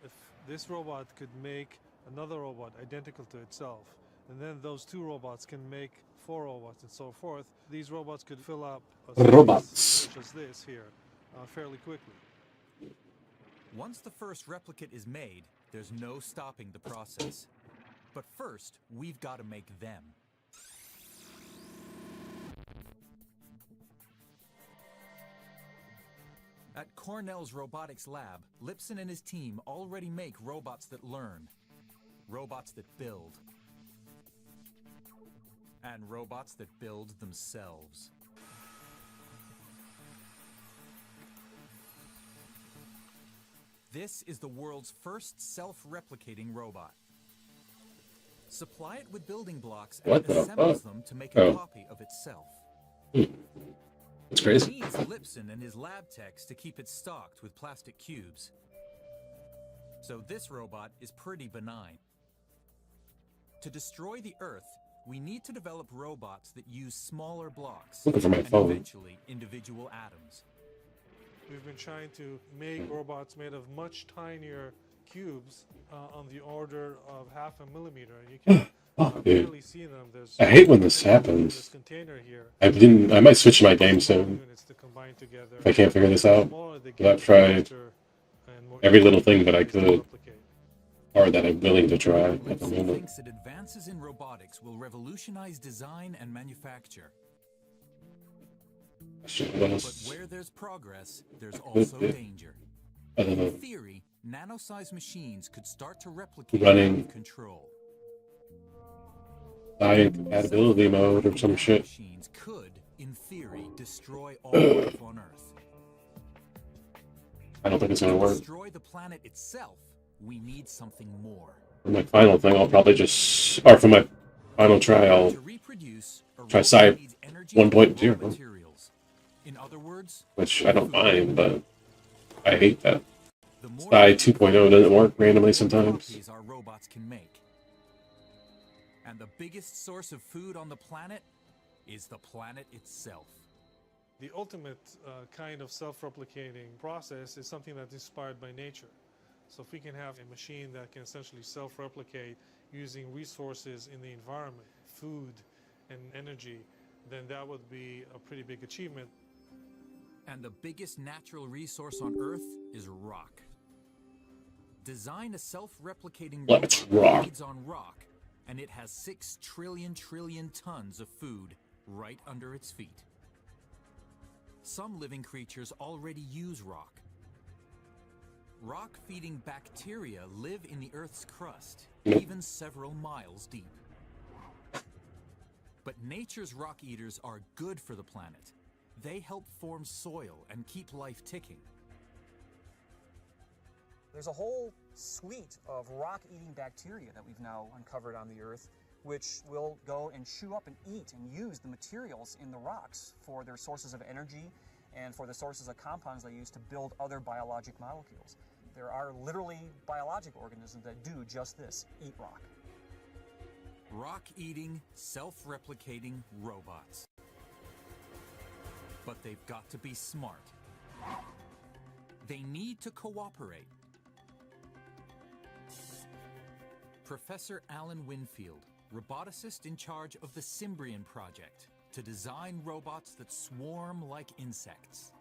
If this robot could make another robot identical to itself, and then those two robots can make 4 robots and so forth, these robots could fill up a space Robots. such as this here fairly quickly. Once the first replicate is made, there's no stopping the process. But first, we've got to make them. At Cornell's robotics lab, Lipson and his team already make robots that learn, robots that build, and robots that build themselves. This is the world's first self-replicating robot. Supply it with building blocks and What it the assembles fuck? them to make a Oh. copy of itself. That's It crazy. needs Lipson and his lab techs to keep it stocked with plastic cubes. So this robot is pretty benign. To destroy the Earth, we need to develop robots that use smaller blocks Looking for my and phone. eventually individual atoms. We've been trying to make robots made of much tinier cubes on the order of 0.5 millimeter, and you can Fuck, dude. barely see them. There's I hate when this this happens. container here. I might switch my game soon Units to combine together. if I can't figure this out. Smaller they I've get, tried faster and more every easy little thing that I to could, replicate. or that I'm willing to try at the Lipson moment. thinks that advances in robotics will revolutionize design and manufacture. Shit, what But else? where there's progress, there's also danger. I don't In know. theory, nano-sized machines could start to replicate Running. out of control. Die compatibility mode or some shit. Machines could, in theory, destroy all life on Earth. I don't think it's gonna To work. destroy the planet itself, we need something more. For my final thing, I'll probably just, or for my final try, I'll To reproduce, a try robot Psi needs energy 1.0. and raw materials. In other words, which I don't mind, but I hate that. the more Sty 2.0 doesn't work randomly sometimes. copies our robots can make. And the biggest source of food on the planet is the planet itself. The ultimate kind of self-replicating process is something that's inspired by nature. So if we can have a machine that can essentially self-replicate using resources in the environment, food and energy, then that would be a pretty big achievement. And the biggest natural resource on Earth is rock. Design a self-replicating Let's robot rock. that feeds on rock, and it has 6 trillion tons of food right under its feet. Some living creatures already use rock. Rock-feeding bacteria live in the Earth's crust, even several miles deep. But nature's rock eaters are good for the planet. They help form soil and keep life ticking. There's a whole suite of rock-eating bacteria that we've now uncovered on the Earth, which will go and chew up and eat and use the materials in the rocks for their sources of energy and for the sources of compounds they use to build other biologic molecules. There are literally biologic organisms that do just this, eat rock. Rock-eating, self-replicating robots. But they've got to be smart. They need to cooperate. Professor Alan Winfield, roboticist in charge of the Symbrian project, to design robots that swarm like insects.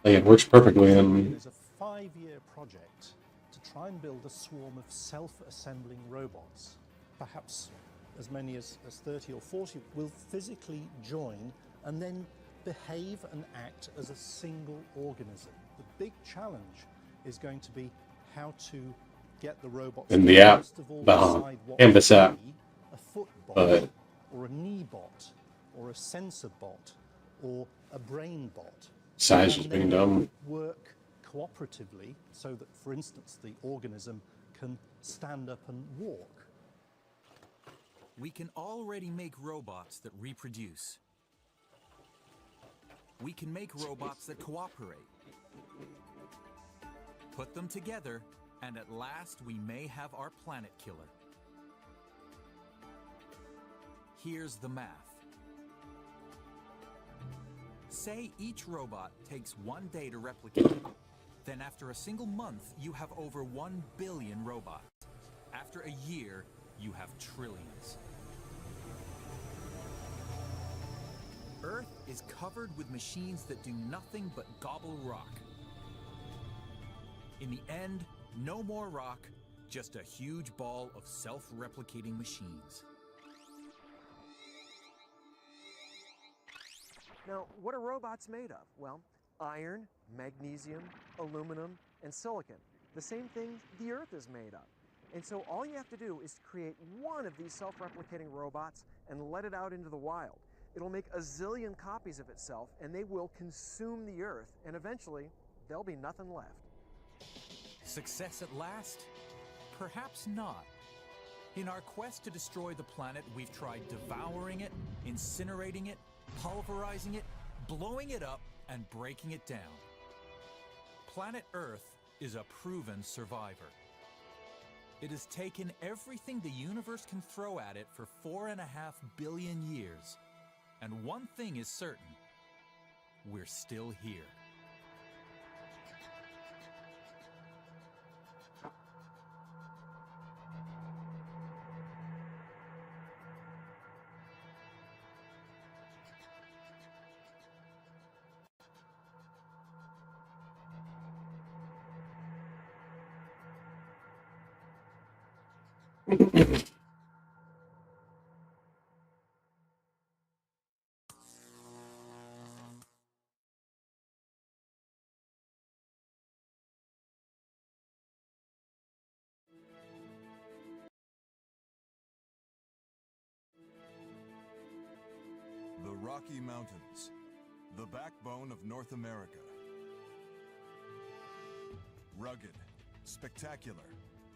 Like, it works perfectly in There's a 5-year project to try and build a swarm of self-assembling robots. Perhaps as many as 30 or 40 will physically join and then behave and act as a single organism. The big challenge is going to be how to get the robots in to the app, first of all the decide what Canvas to app. be, a foot bot But or a knee bot or a sensor bot or a brain bot. size was And being then dumb. work cooperatively so that, for instance, the organism can stand up and walk. We can already make robots that reproduce. We can make robots that cooperate. Put them together, and at last we may have our planet killer. Here's the math. Say each robot takes 1 day to replicate. Then after a single month, you have over 1 billion robots. After a year, you have trillions. Earth is covered with machines that do nothing but gobble rock. In the end, no more rock, just a huge ball of self-replicating machines. Now, what are robots made of? Well, iron, magnesium, aluminum, and silicon. The same thing the Earth is made of. And so all you have to do is create one of these self-replicating robots and let it out into the wild. It'll make a zillion copies of itself, and they will consume the Earth, and eventually there'll be nothing left. Success at last? Perhaps not. In our quest to destroy the planet, we've tried devouring it, incinerating it, pulverizing it, blowing it up, and breaking it down. Planet Earth is a proven survivor. It has taken everything the universe can throw at it for 4.5 billion years. And one thing is certain, we're still here. The Rocky Mountains, the backbone of North America. Rugged, spectacular,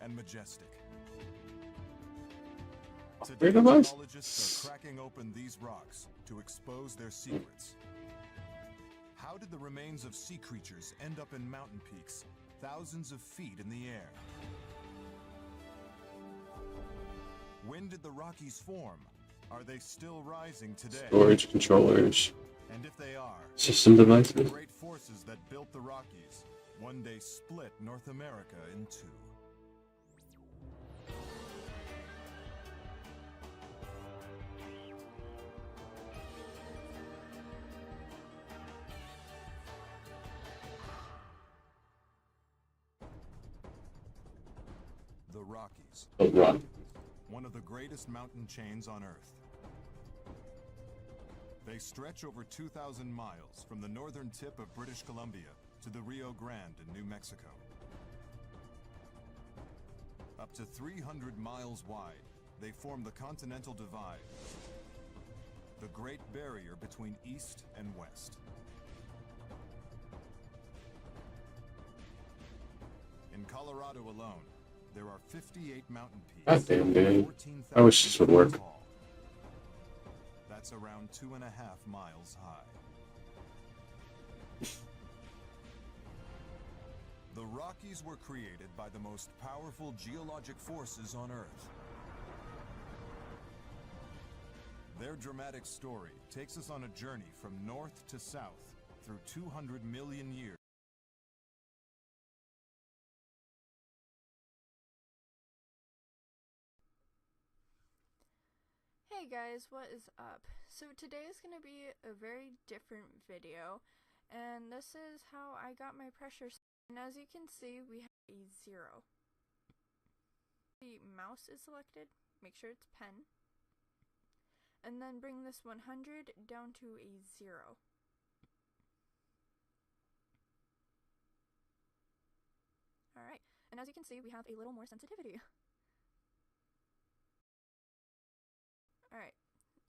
and majestic. Today, geologists are cracking open these rocks to expose their secrets. How did the remains of sea creatures end up in mountain peaks thousands of feet in the air. When did the Rockies form? Are they still rising today? Storage controllers. And if they are, System the devices. great forces that built the Rockies one day split North America in two. The Rockies, Oh, rock. one of the greatest mountain chains on Earth. They stretch over 2,000 miles from the northern tip of British Columbia to the Rio Grande in New Mexico. Up to 300 miles wide, they form the Continental Divide, the Great Barrier between East and West. In Colorado alone, there are 58 mountain peaks. Goddamn, dude. 14,000 I wish this would work. tall. That's around 2.5 miles high. The Rockies were created by the most powerful geologic forces on Earth. Their dramatic story takes us on a journey from north to south through 200 million years. Hey guys, what is up? So today is going to be a very different video, and this is how I got my pressure. And as you can see, we have a 0. The mouse is selected, make sure it's pen, and then bring this 100 down to a 0. Alright, and as you can see, we have a little more sensitivity. Alright,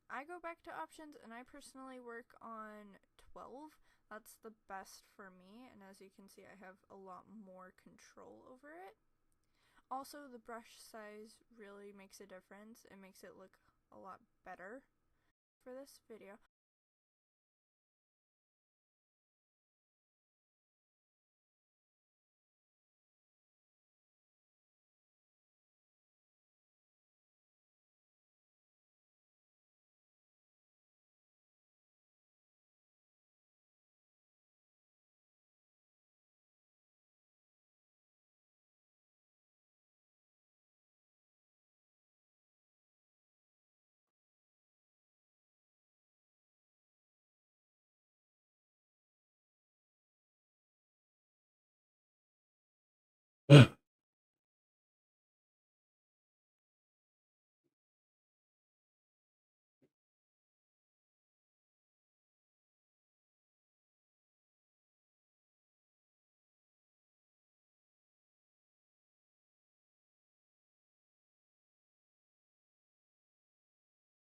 I go back to options and I personally work on 12. That's the best for me, and as you can see, I have a lot more control over it. Also, the brush size really makes a difference. It makes it look a lot better for this video.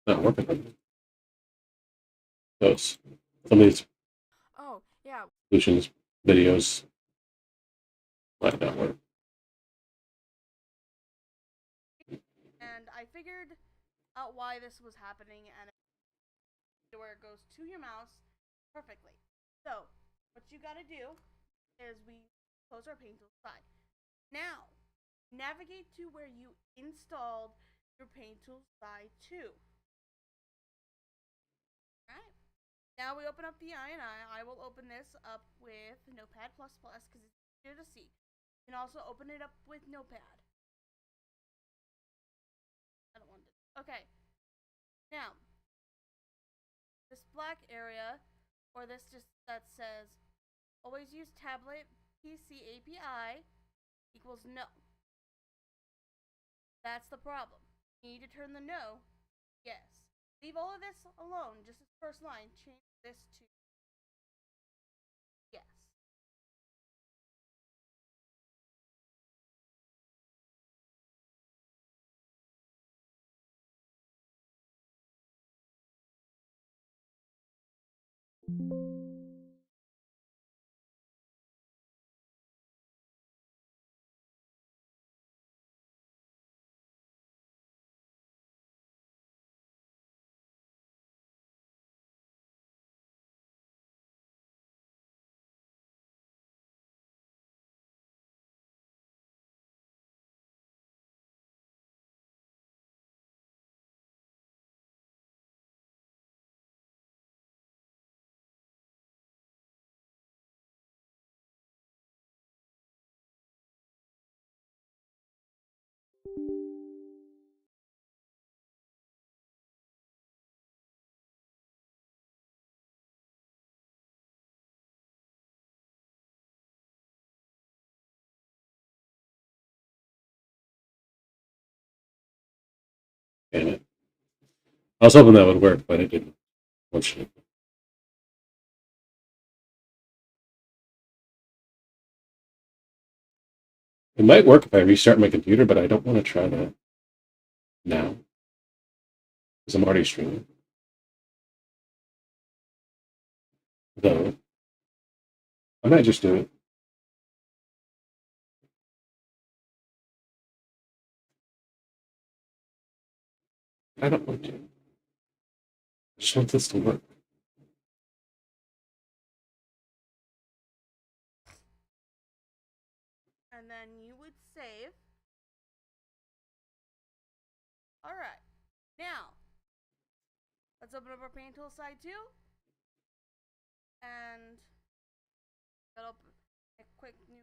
Not working. Those. Some of these Oh, yeah. solutions videos might not work. And I figured out why this was happening, and where it goes to your mouse perfectly. So, what you gotta do is we close our paint tool side. Now, navigate to where you installed your paint tool side 2. Alright. Now we open up the INI. I will open this up with Notepad++ because it's easier to see. You can also open it up with Notepad. I don't want to. Okay. Now, this black area, or this just that says, always use tablet PC API equals no. That's the problem. You need to turn the no, yes. Leave all of this alone, just this first line. Change this to yes. Damn it. I was hoping that would work, but it didn't. Unfortunately. It might work if I restart my computer, but I don't want to try that now. Because I'm already streaming. Though, I might just do it. I don't want to. I just want this to work. And then you would save. Alright. Now, let's open up our paint tool side 2. And that'll open a quick new.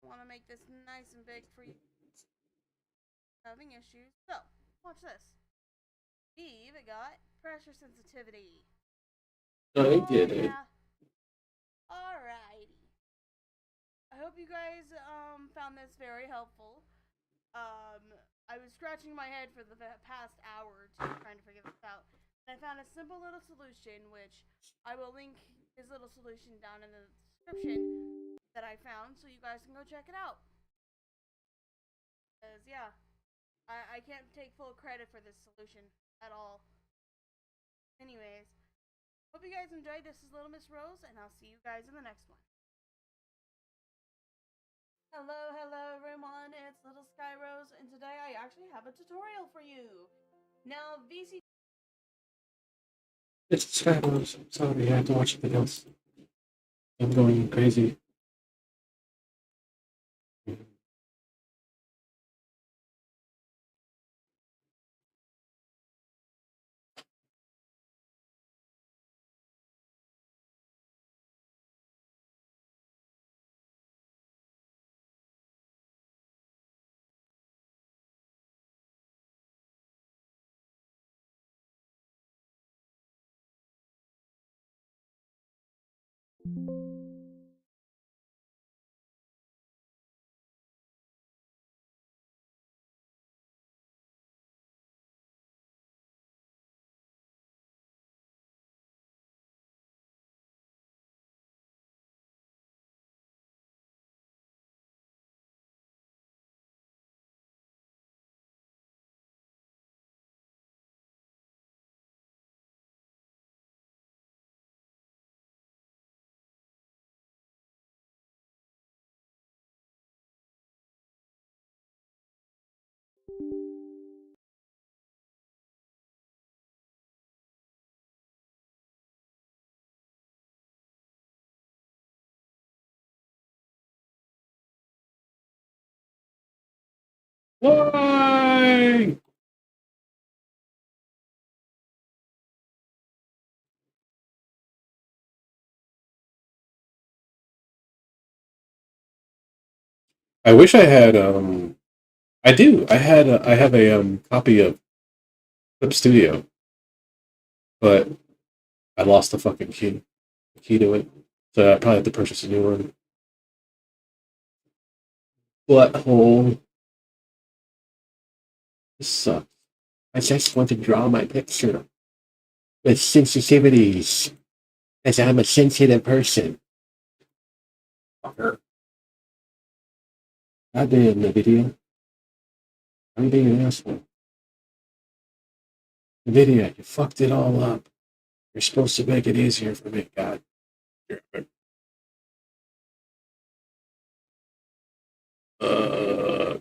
I want to make this nice and big for you. Having issues. So, watch this. Steve got pressure sensitivity. I did it. Yeah. Alrighty. I hope you guys found this very helpful. I was scratching my head for the past hour or two trying to figure this out. And I found a simple little solution, which I will link his little solution down in the description that I found, so you guys can go check it out. Because, yeah, I can't take full credit for this solution at all. Anyways, hope you guys enjoyed. This is Little Miss Rose, and I'll see you guys in the next one. Hello everyone, it's Little Sky Rose, and today I actually have a tutorial for you. Now, VC... It's Skywars. I'm sorry, I have to watch something else. I'm going crazy. Why? I wish I had I do. I have a copy of Clip Studio, but I lost the fucking key to it. So I probably have to purchase a new one. Butthole. This sucks. I just want to draw my picture with sensitivities, as I'm a sensitive person. Fucker. God damn the video. I'm being an asshole. The video, you fucked it all up. You're supposed to make it easier for me, God. Uh,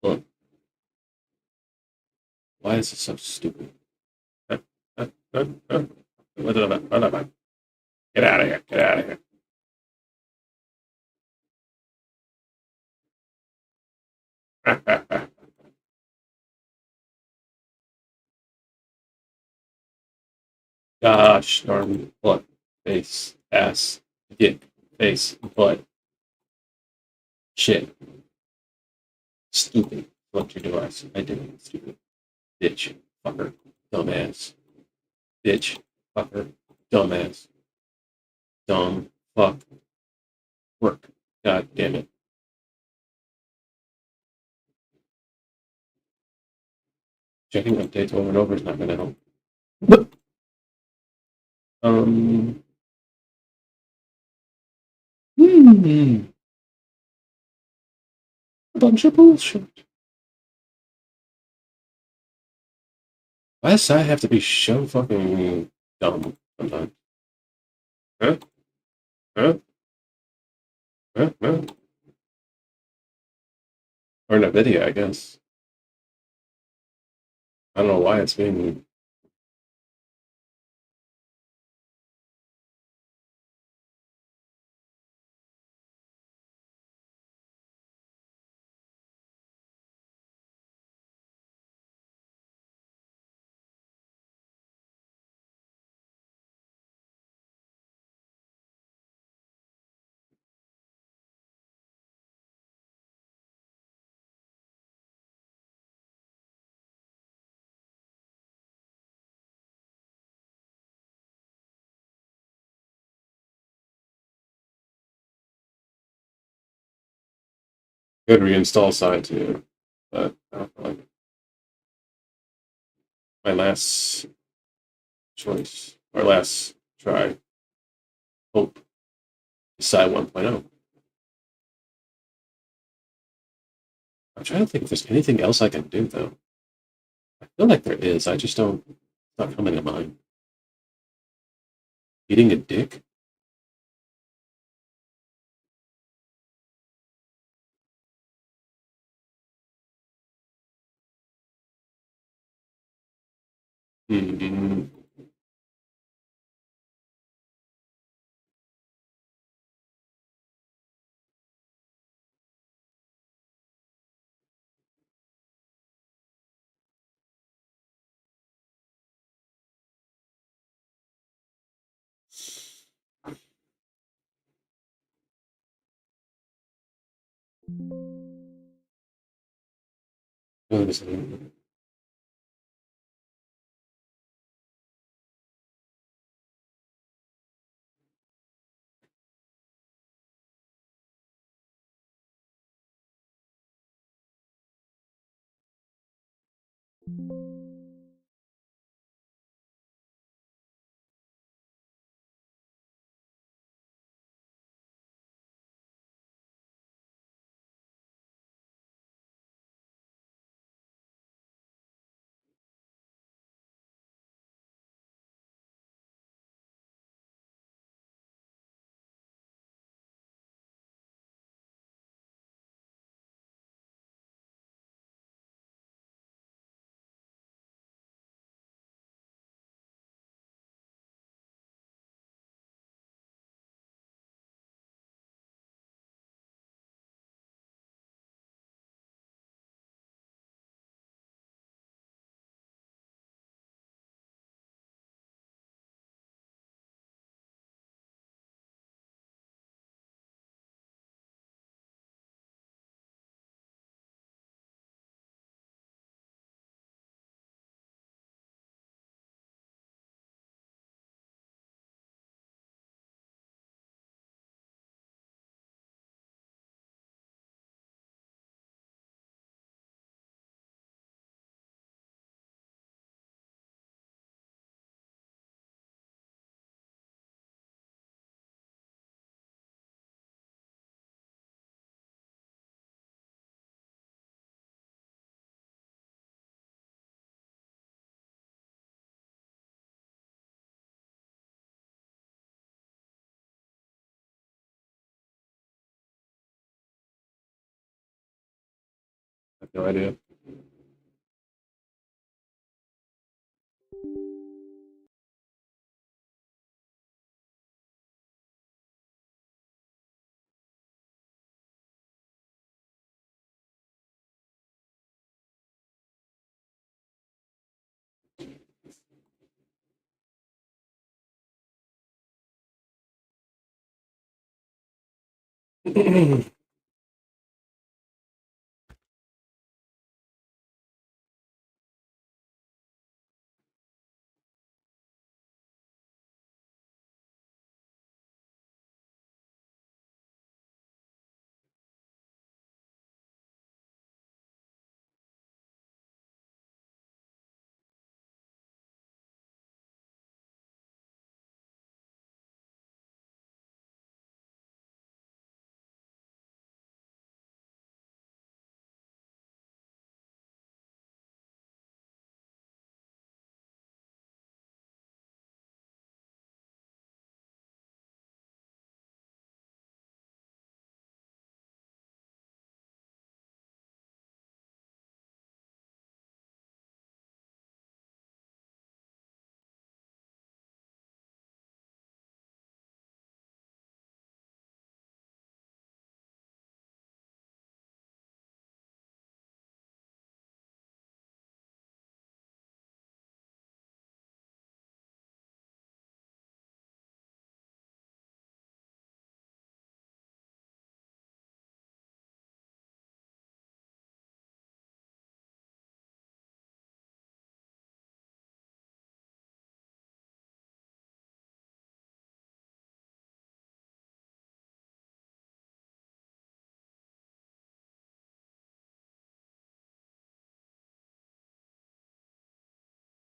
Look. Why is it so stupid? Get out of here. Get out of here. Gosh darn butt, face, ass, dick, face, butt, shit. Stupid. Select your device. I did. Stupid. Bitch. Fucker. Dumbass. Bitch. Fucker. Dumbass. Dumb. Fuck. Work. God damn it. Checking updates over and over is not going to help. Hmm. A bunch of bullshit. Why does I have to be so fucking dumb sometimes? Huh? Huh? Huh? Huh? Or in a video, I guess. I don't know why it's being. Good reinstall side too, but I don't feel like it. My last choice, or last try, hope, is side 1.0. I'm trying to think if there's anything else I can do though. I feel like there is. I just don't. It's not coming to mind. Eating a dick? Hmm. What is it? I have no idea.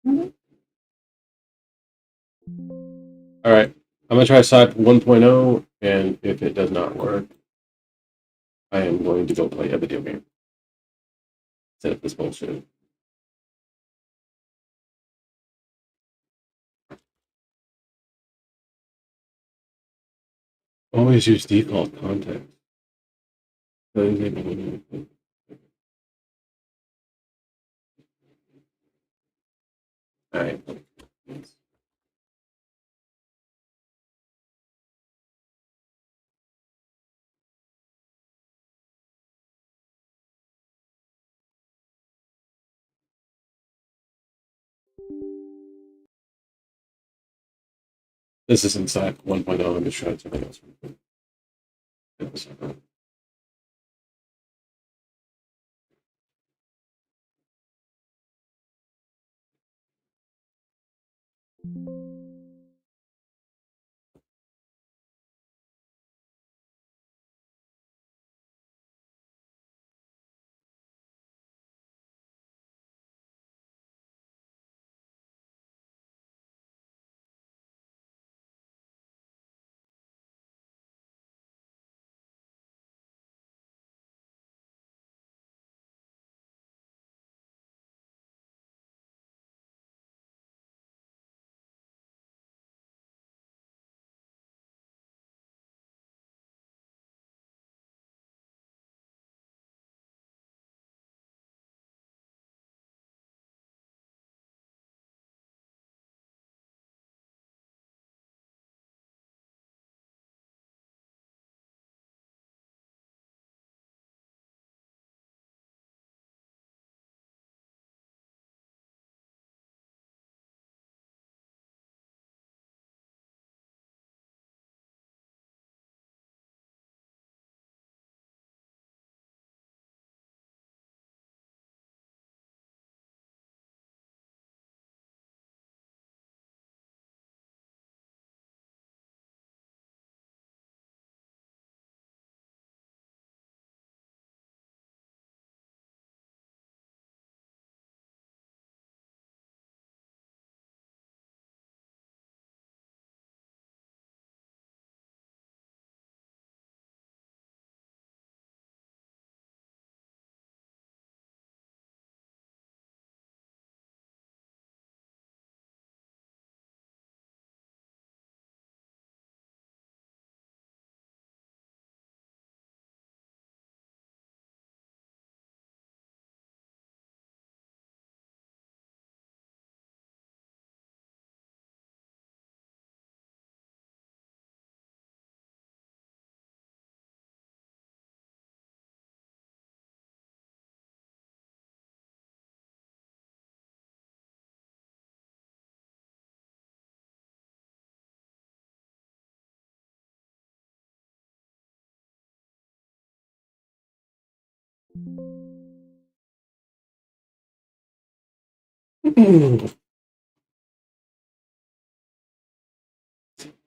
All right, I'm gonna try Side 1.0, and if it does not work, I am going to go play a video game instead of this bullshit. Always use default context. All right. This is inside 1.0. I'm just trying something else.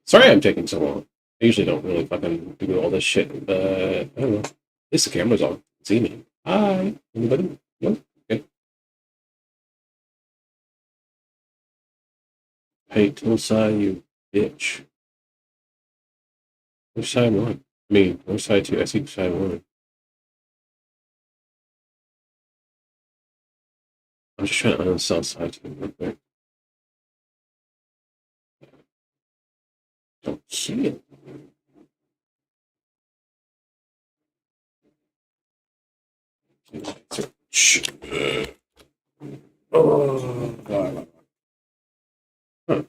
Sorry I'm taking so long. I usually don't really fucking do all this shit, but I don't know. At least the camera's on. See me. Hi. Anybody? No? Okay. Hey, Tilsai, you bitch. Where's side one? I mean, where's side two? I see side one. I'm just trying to uninstall side two real quick. Don't see it. Search. Oh, God. Huh.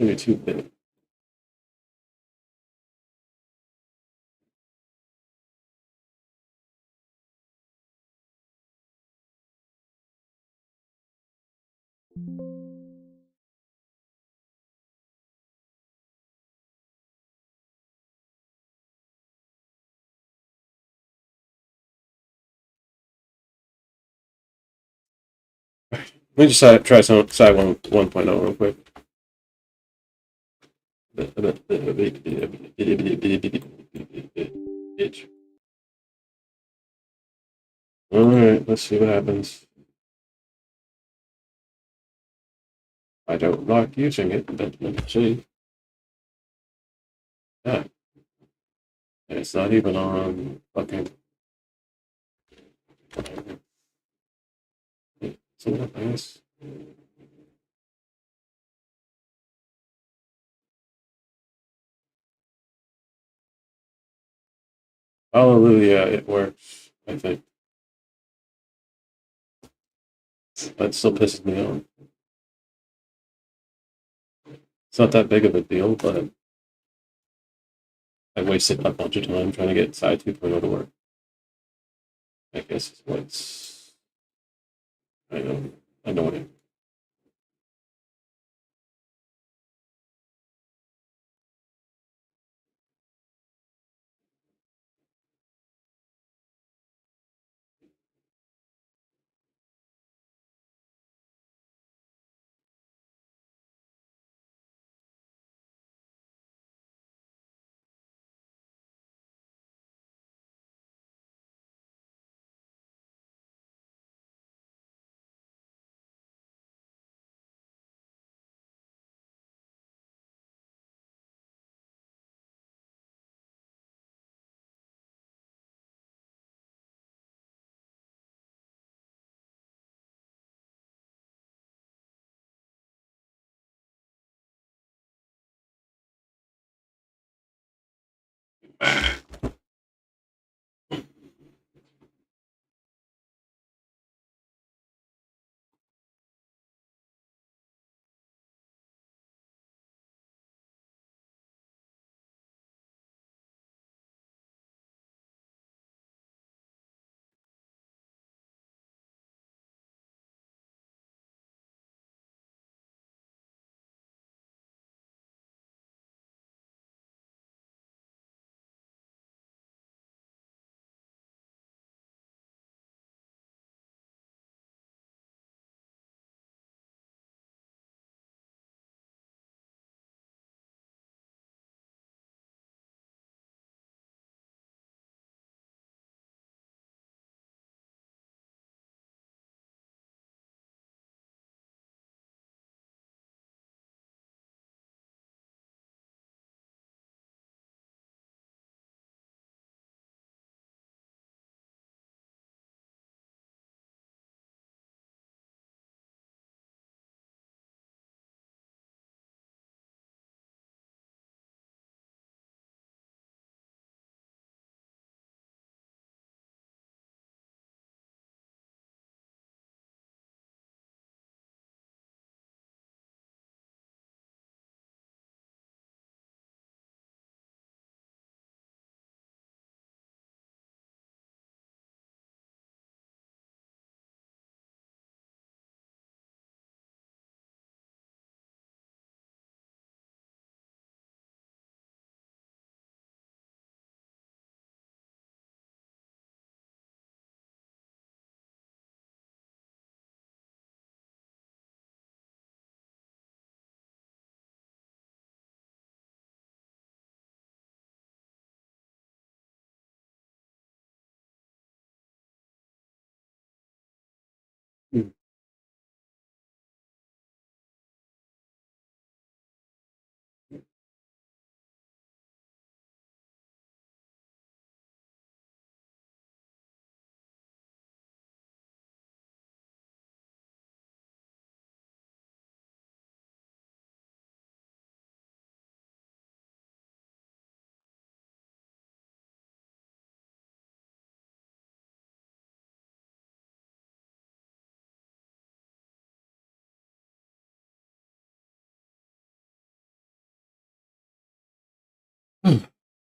32-bit. Let me just try some side 1.0 real quick. Alright, let's see what happens. I don't like using it, but let's see. Yeah. And it's not even on fucking. So what else? Hallelujah, it works, I think. That still pisses me off. It's not that big of a deal, but I wasted a bunch of time trying to get side 2.0 to work. I guess it's what's annoying.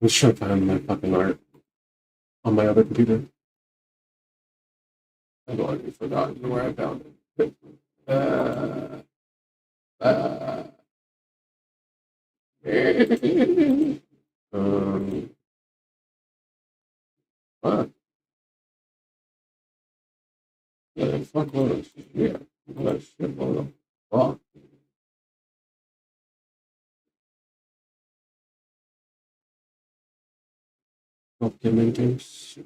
I'm just trying to find my fucking art on my other computer. I've already forgotten where I found it. Fuck. Yeah, fuck load of shit. What a shitload of fuck. Documentaries.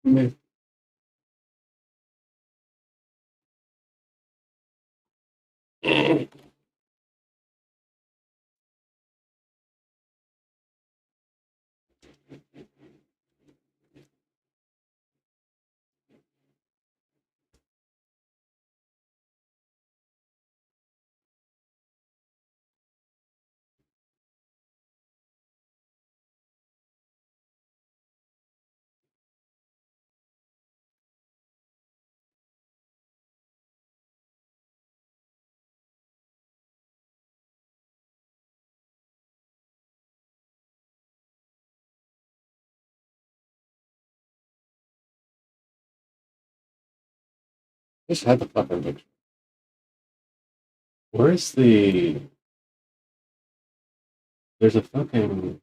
Maybe. Just had the fucking picture. Where's the... There's a fucking...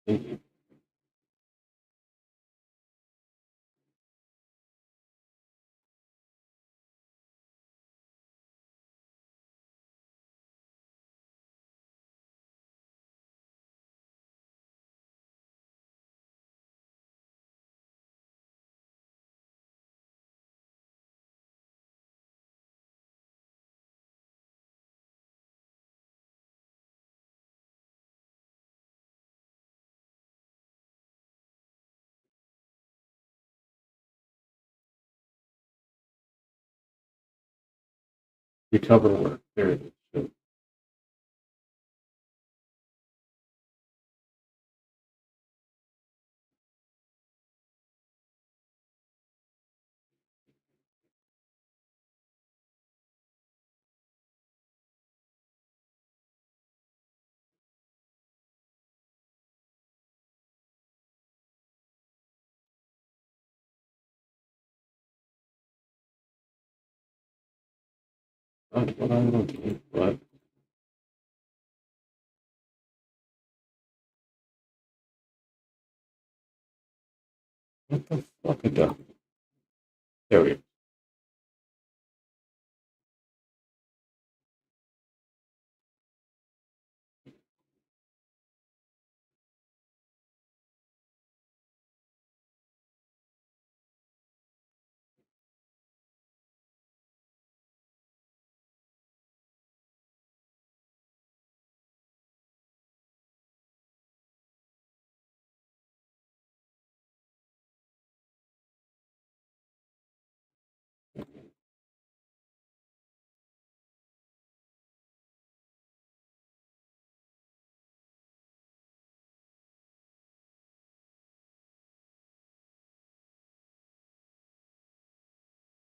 Thank you. Recover work. There it is. So, not what I want to do, but... What the fuck is that? There we go.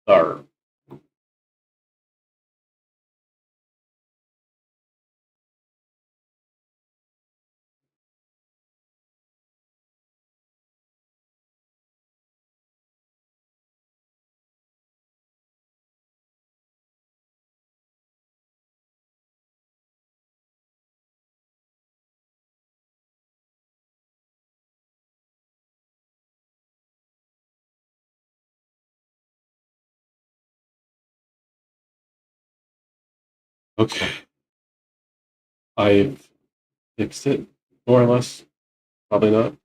Or okay. I've fixed it, more or less. Probably not.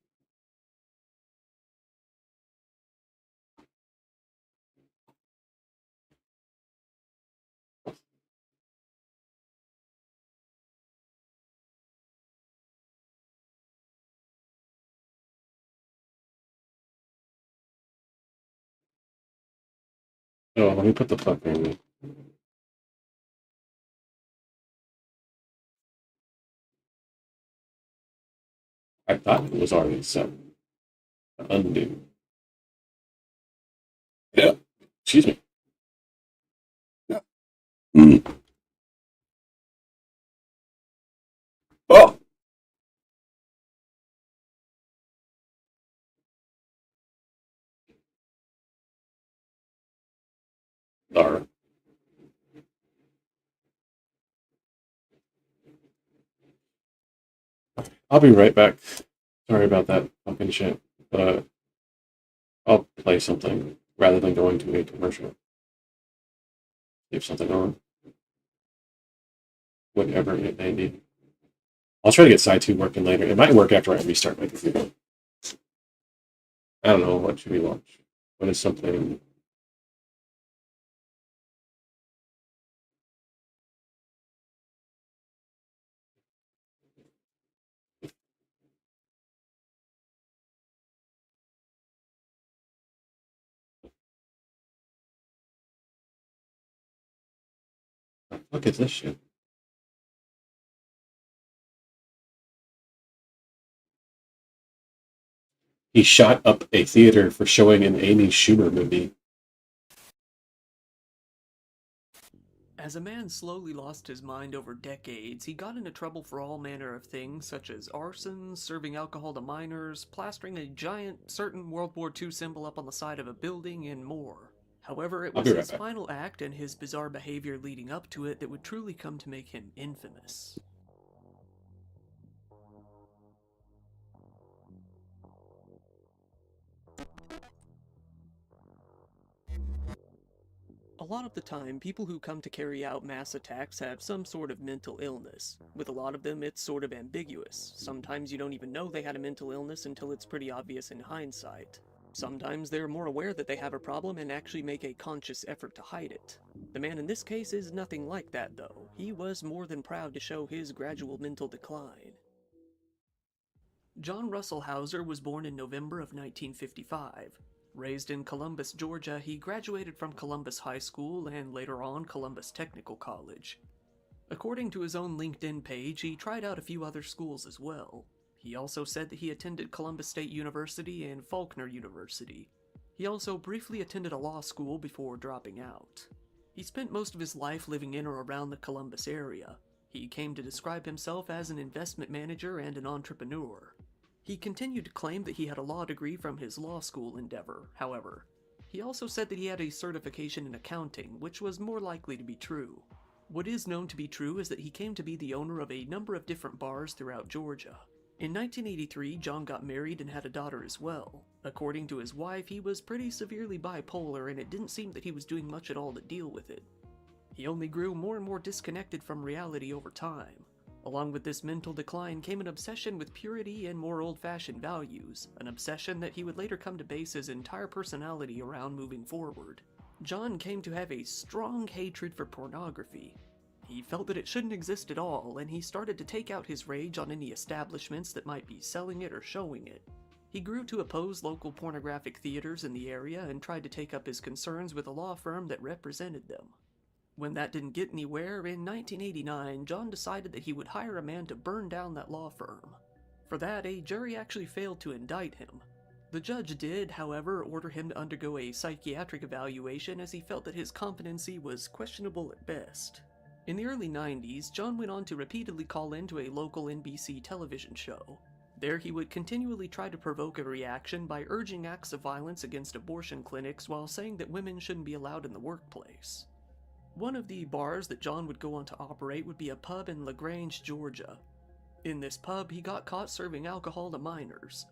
Oh, let me put the plug in. I thought it was already set. Undo. Yeah. Excuse me. Yeah. Mm. Oh! Darn. I'll be right back. Sorry about that fucking shit. But I'll play something rather than going to a commercial. Leave something on. Whatever it may be. I'll try to get side 2 working later. It might work after I restart my computer. I don't know. What should we watch? What is something... Look at this shit. He shot up a theater for showing an Amy Schumer movie. As a man slowly lost his mind over decades, he got into trouble for all manner of things such as arson, serving alcohol to minors, plastering a giant certain World War II symbol up on the side of a building, and more. However, it was his final act and his bizarre behavior leading up to it that would truly come to make him infamous. A lot of the time, people who come to carry out mass attacks have some sort of mental illness. With a lot of them, it's sort of ambiguous. Sometimes you don't even know they had a mental illness until it's pretty obvious in hindsight. Sometimes they're more aware that they have a problem and actually make a conscious effort to hide it. The man in this case is nothing like that, though. He was more than proud to show his gradual mental decline. John Russell Hauser was born in November of 1955. Raised in Columbus, Georgia, he graduated from Columbus High School and later on Columbus Technical College. According to his own LinkedIn page, he tried out a few other schools as well. He also said that he attended Columbus State University and Faulkner University. He also briefly attended a law school before dropping out. He spent most of his life living in or around the Columbus area. He came to describe himself as an investment manager and an entrepreneur. He continued to claim that he had a law degree from his law school endeavor, however. He also said that he had a certification in accounting, which was more likely to be true. What is known to be true is that he came to be the owner of a number of different bars throughout Georgia. In 1983, John got married and had a daughter as well. According to his wife, he was pretty severely bipolar and it didn't seem that he was doing much at all to deal with it. He only grew more and more disconnected from reality over time. Along with this mental decline came an obsession with purity and more old-fashioned values, an obsession that he would later come to base his entire personality around moving forward. John came to have a strong hatred for pornography. He felt that it shouldn't exist at all, and he started to take out his rage on any establishments that might be selling it or showing it. He grew to oppose local pornographic theaters in the area and tried to take up his concerns with a law firm that represented them. When that didn't get anywhere, in 1989, John decided that he would hire a man to burn down that law firm. For that, a jury actually failed to indict him. The judge did, however, order him to undergo a psychiatric evaluation as he felt that his competency was questionable at best. In the early 90s, John went on to repeatedly call into a local NBC television show. There he would continually try to provoke a reaction by urging acts of violence against abortion clinics while saying that women shouldn't be allowed in the workplace. One of the bars that John would go on to operate would be a pub in LaGrange, Georgia. In this pub, he got caught serving alcohol to minors.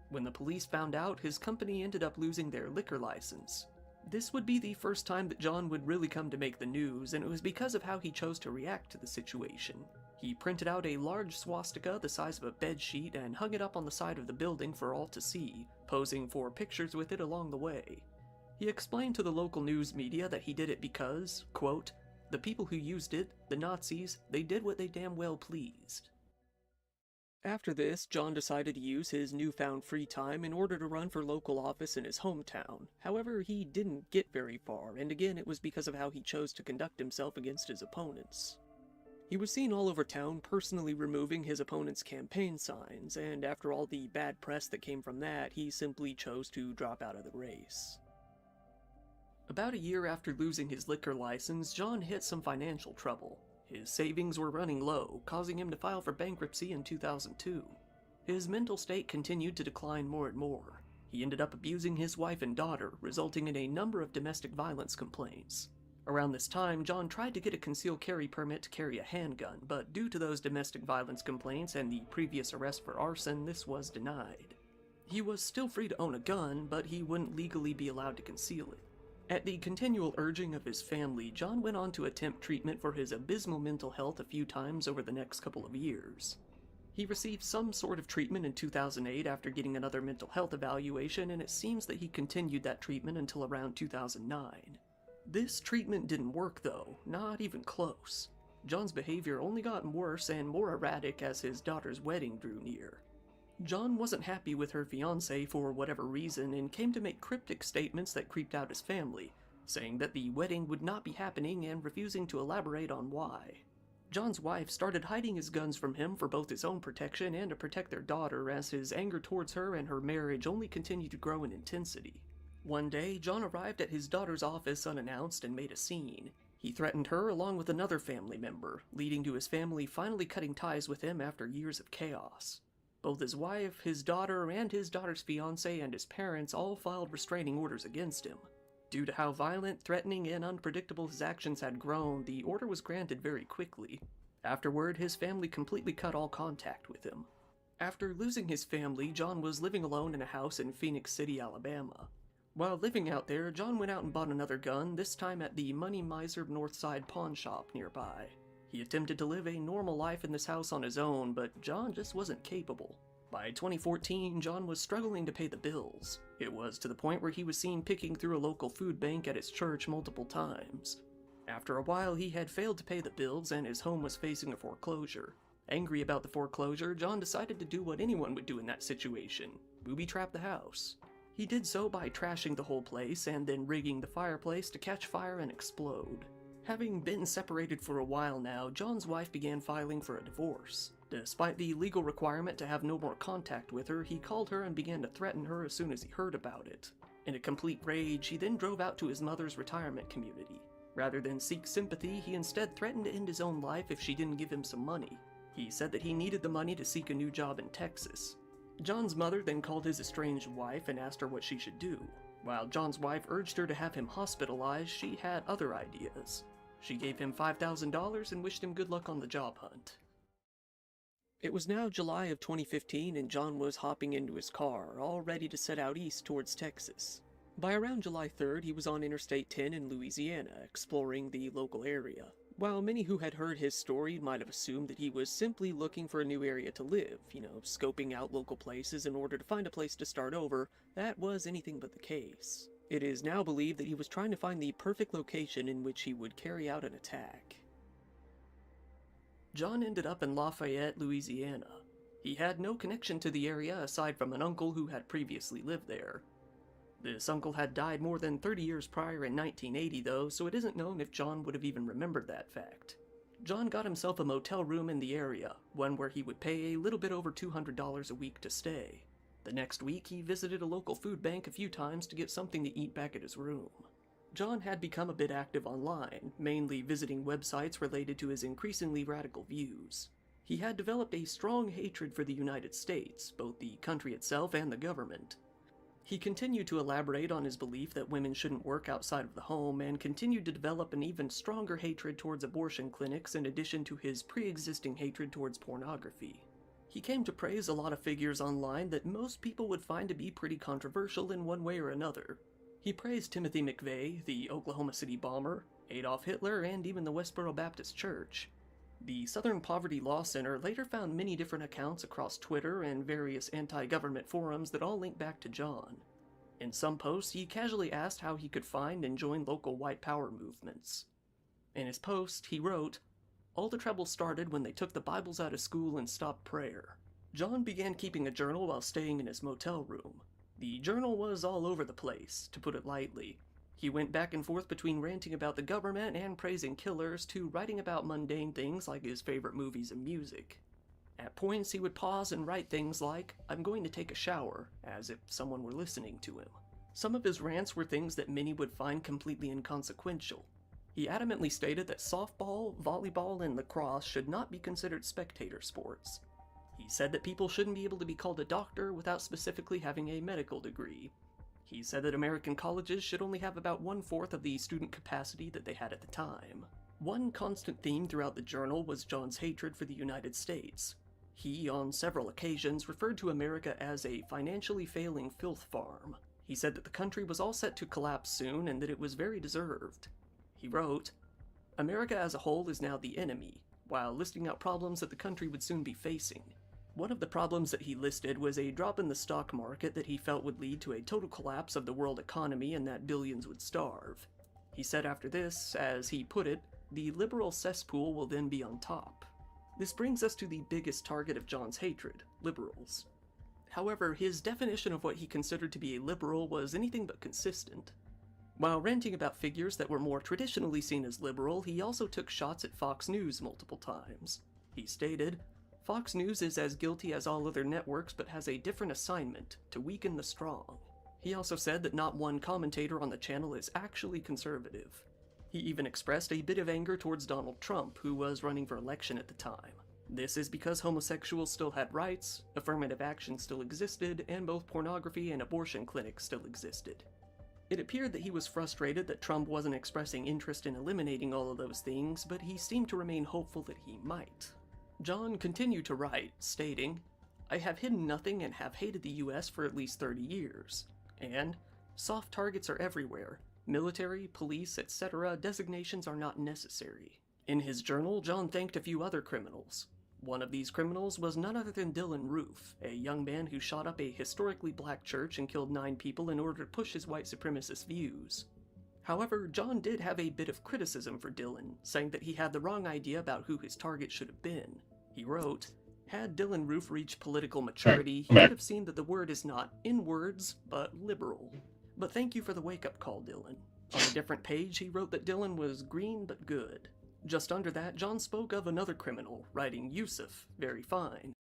When the police found out, his company ended up losing their liquor license. This would be the first time that John would really come to make the news, and it was because of how he chose to react to the situation. He printed out a large swastika the size of a bedsheet and hung it up on the side of the building for all to see, posing for pictures with it along the way. He explained to the local news media that he did it because, quote, "The people who used it, the Nazis, they did what they damn well pleased." After this, John decided to use his newfound free time in order to run for local office in his hometown. However, he didn't get very far, and again it was because of how he chose to conduct himself against his opponents. He was seen all over town personally removing his opponent's campaign signs, and after all the bad press that came from that, he simply chose to drop out of the race. About a year after losing his liquor license, John hit some financial trouble. His savings were running low, causing him to file for bankruptcy in 2002. His mental state continued to decline more and more. He ended up abusing his wife and daughter, resulting in a number of domestic violence complaints. Around this time, John tried to get a concealed carry permit to carry a handgun, but due to those domestic violence complaints and the previous arrest for arson, this was denied. He was still free to own a gun, but he wouldn't legally be allowed to conceal it. At the continual urging of his family, John went on to attempt treatment for his abysmal mental health a few times over the next couple of years. He received some sort of treatment in 2008 after getting another mental health evaluation, and it seems that he continued that treatment until around 2009. This treatment didn't work though, not even close. John's behavior only got worse and more erratic as his daughter's wedding drew near. John wasn't happy with her fiancé for whatever reason and came to make cryptic statements that creeped out his family, saying that the wedding would not be happening and refusing to elaborate on why. John's wife started hiding his guns from him for both his own protection and to protect their daughter, as his anger towards her and her marriage only continued to grow in intensity. One day, John arrived at his daughter's office unannounced and made a scene. He threatened her along with another family member, leading to his family finally cutting ties with him after years of chaos. Both his wife, his daughter, and his daughter's fiancé and his parents all filed restraining orders against him. Due to how violent, threatening, and unpredictable his actions had grown, the order was granted very quickly. Afterward, his family completely cut all contact with him. After losing his family, John was living alone in a house in Phoenix City, Alabama. While living out there, John went out and bought another gun, this time at the Money Miser Northside pawn shop nearby. He attempted to live a normal life in this house on his own, but John just wasn't capable. By 2014, John was struggling to pay the bills. It was to the point where he was seen picking through a local food bank at his church multiple times. After a while, he had failed to pay the bills and his home was facing a foreclosure. Angry about the foreclosure, John decided to do what anyone would do in that situation: booby-trap the house. He did so by trashing the whole place and then rigging the fireplace to catch fire and explode. Having been separated for a while now, John's wife began filing for a divorce. Despite the legal requirement to have no more contact with her, he called her and began to threaten her as soon as he heard about it. In a complete rage, he then drove out to his mother's retirement community. Rather than seek sympathy, he instead threatened to end his own life if she didn't give him some money. He said that he needed the money to seek a new job in Texas. John's mother then called his estranged wife and asked her what she should do. While John's wife urged her to have him hospitalized, she had other ideas. She gave him $5,000 and wished him good luck on the job hunt. It was now July of 2015 and John was hopping into his car, all ready to set out east towards Texas. By around July 3rd, he was on Interstate 10 in Louisiana, exploring the local area. While many who had heard his story might have assumed that he was simply looking for a new area to live, scoping out local places in order to find a place to start over, that was anything but the case. It is now believed that he was trying to find the perfect location in which he would carry out an attack. John ended up in Lafayette, Louisiana. He had no connection to the area aside from an uncle who had previously lived there. This uncle had died more than 30 years prior in 1980 though, so it isn't known if John would have even remembered that fact. John got himself a motel room in the area, one where he would pay a little bit over $200 a week to stay. The next week, he visited a local food bank a few times to get something to eat back at his room. John had become a bit active online, mainly visiting websites related to his increasingly radical views. He had developed a strong hatred for the United States, both the country itself and the government. He continued to elaborate on his belief that women shouldn't work outside of the home, and continued to develop an even stronger hatred towards abortion clinics in addition to his pre-existing hatred towards pornography. He came to praise a lot of figures online that most people would find to be pretty controversial in one way or another. He praised Timothy McVeigh, the Oklahoma City bomber, Adolf Hitler, and even the Westboro Baptist Church. The Southern Poverty Law Center later found many different accounts across Twitter and various anti-government forums that all link back to John. In some posts, he casually asked how he could find and join local white power movements. In his post, he wrote, "All the trouble started when they took the Bibles out of school and stopped prayer." John began keeping a journal while staying in his motel room. The journal was all over the place, to put it lightly. He went back and forth between ranting about the government and praising killers to writing about mundane things like his favorite movies and music. At points, he would pause and write things like, "I'm going to take a shower," as if someone were listening to him. Some of his rants were things that many would find completely inconsequential. He adamantly stated that softball, volleyball, and lacrosse should not be considered spectator sports. He said that people shouldn't be able to be called a doctor without specifically having a medical degree. He said that American colleges should only have about 1/4 of the student capacity that they had at the time. One constant theme throughout the journal was John's hatred for the United States. He, on several occasions, referred to America as a financially failing filth farm. He said that the country was all set to collapse soon and that it was very deserved. He wrote, "America as a whole is now the enemy," while listing out problems that the country would soon be facing. One of the problems that he listed was a drop in the stock market that he felt would lead to a total collapse of the world economy and that billions would starve. He said after this, as he put it, "The liberal cesspool will then be on top." This brings us to the biggest target of John's hatred, liberals. However, his definition of what he considered to be a liberal was anything but consistent. While ranting about figures that were more traditionally seen as liberal, he also took shots at Fox News multiple times. He stated, "Fox News is as guilty as all other networks but has a different assignment, to weaken the strong." He also said that not one commentator on the channel is actually conservative. He even expressed a bit of anger towards Donald Trump, who was running for election at the time. This is because homosexuals still had rights, affirmative action still existed, and both pornography and abortion clinics still existed. It appeared that he was frustrated that Trump wasn't expressing interest in eliminating all of those things, but he seemed to remain hopeful that he might. John continued to write, stating, "I have hidden nothing and have hated the US for at least 30 years. And soft targets are everywhere. Military, police, etc. designations are not necessary." In his journal, John thanked a few other criminals. One of these criminals was none other than Dylan Roof, a young man who shot up a historically black church and killed 9 people in order to push his white supremacist views. However, John did have a bit of criticism for Dylan, saying that he had the wrong idea about who his target should have been. He wrote, "Had Dylan Roof reached political maturity, he would have seen that the word is not in words, but liberal. But thank you for the wake-up call, Dylan." On a different page, he wrote that Dylan was green but good. Just under that, John spoke of another criminal, writing Yusuf, very fine.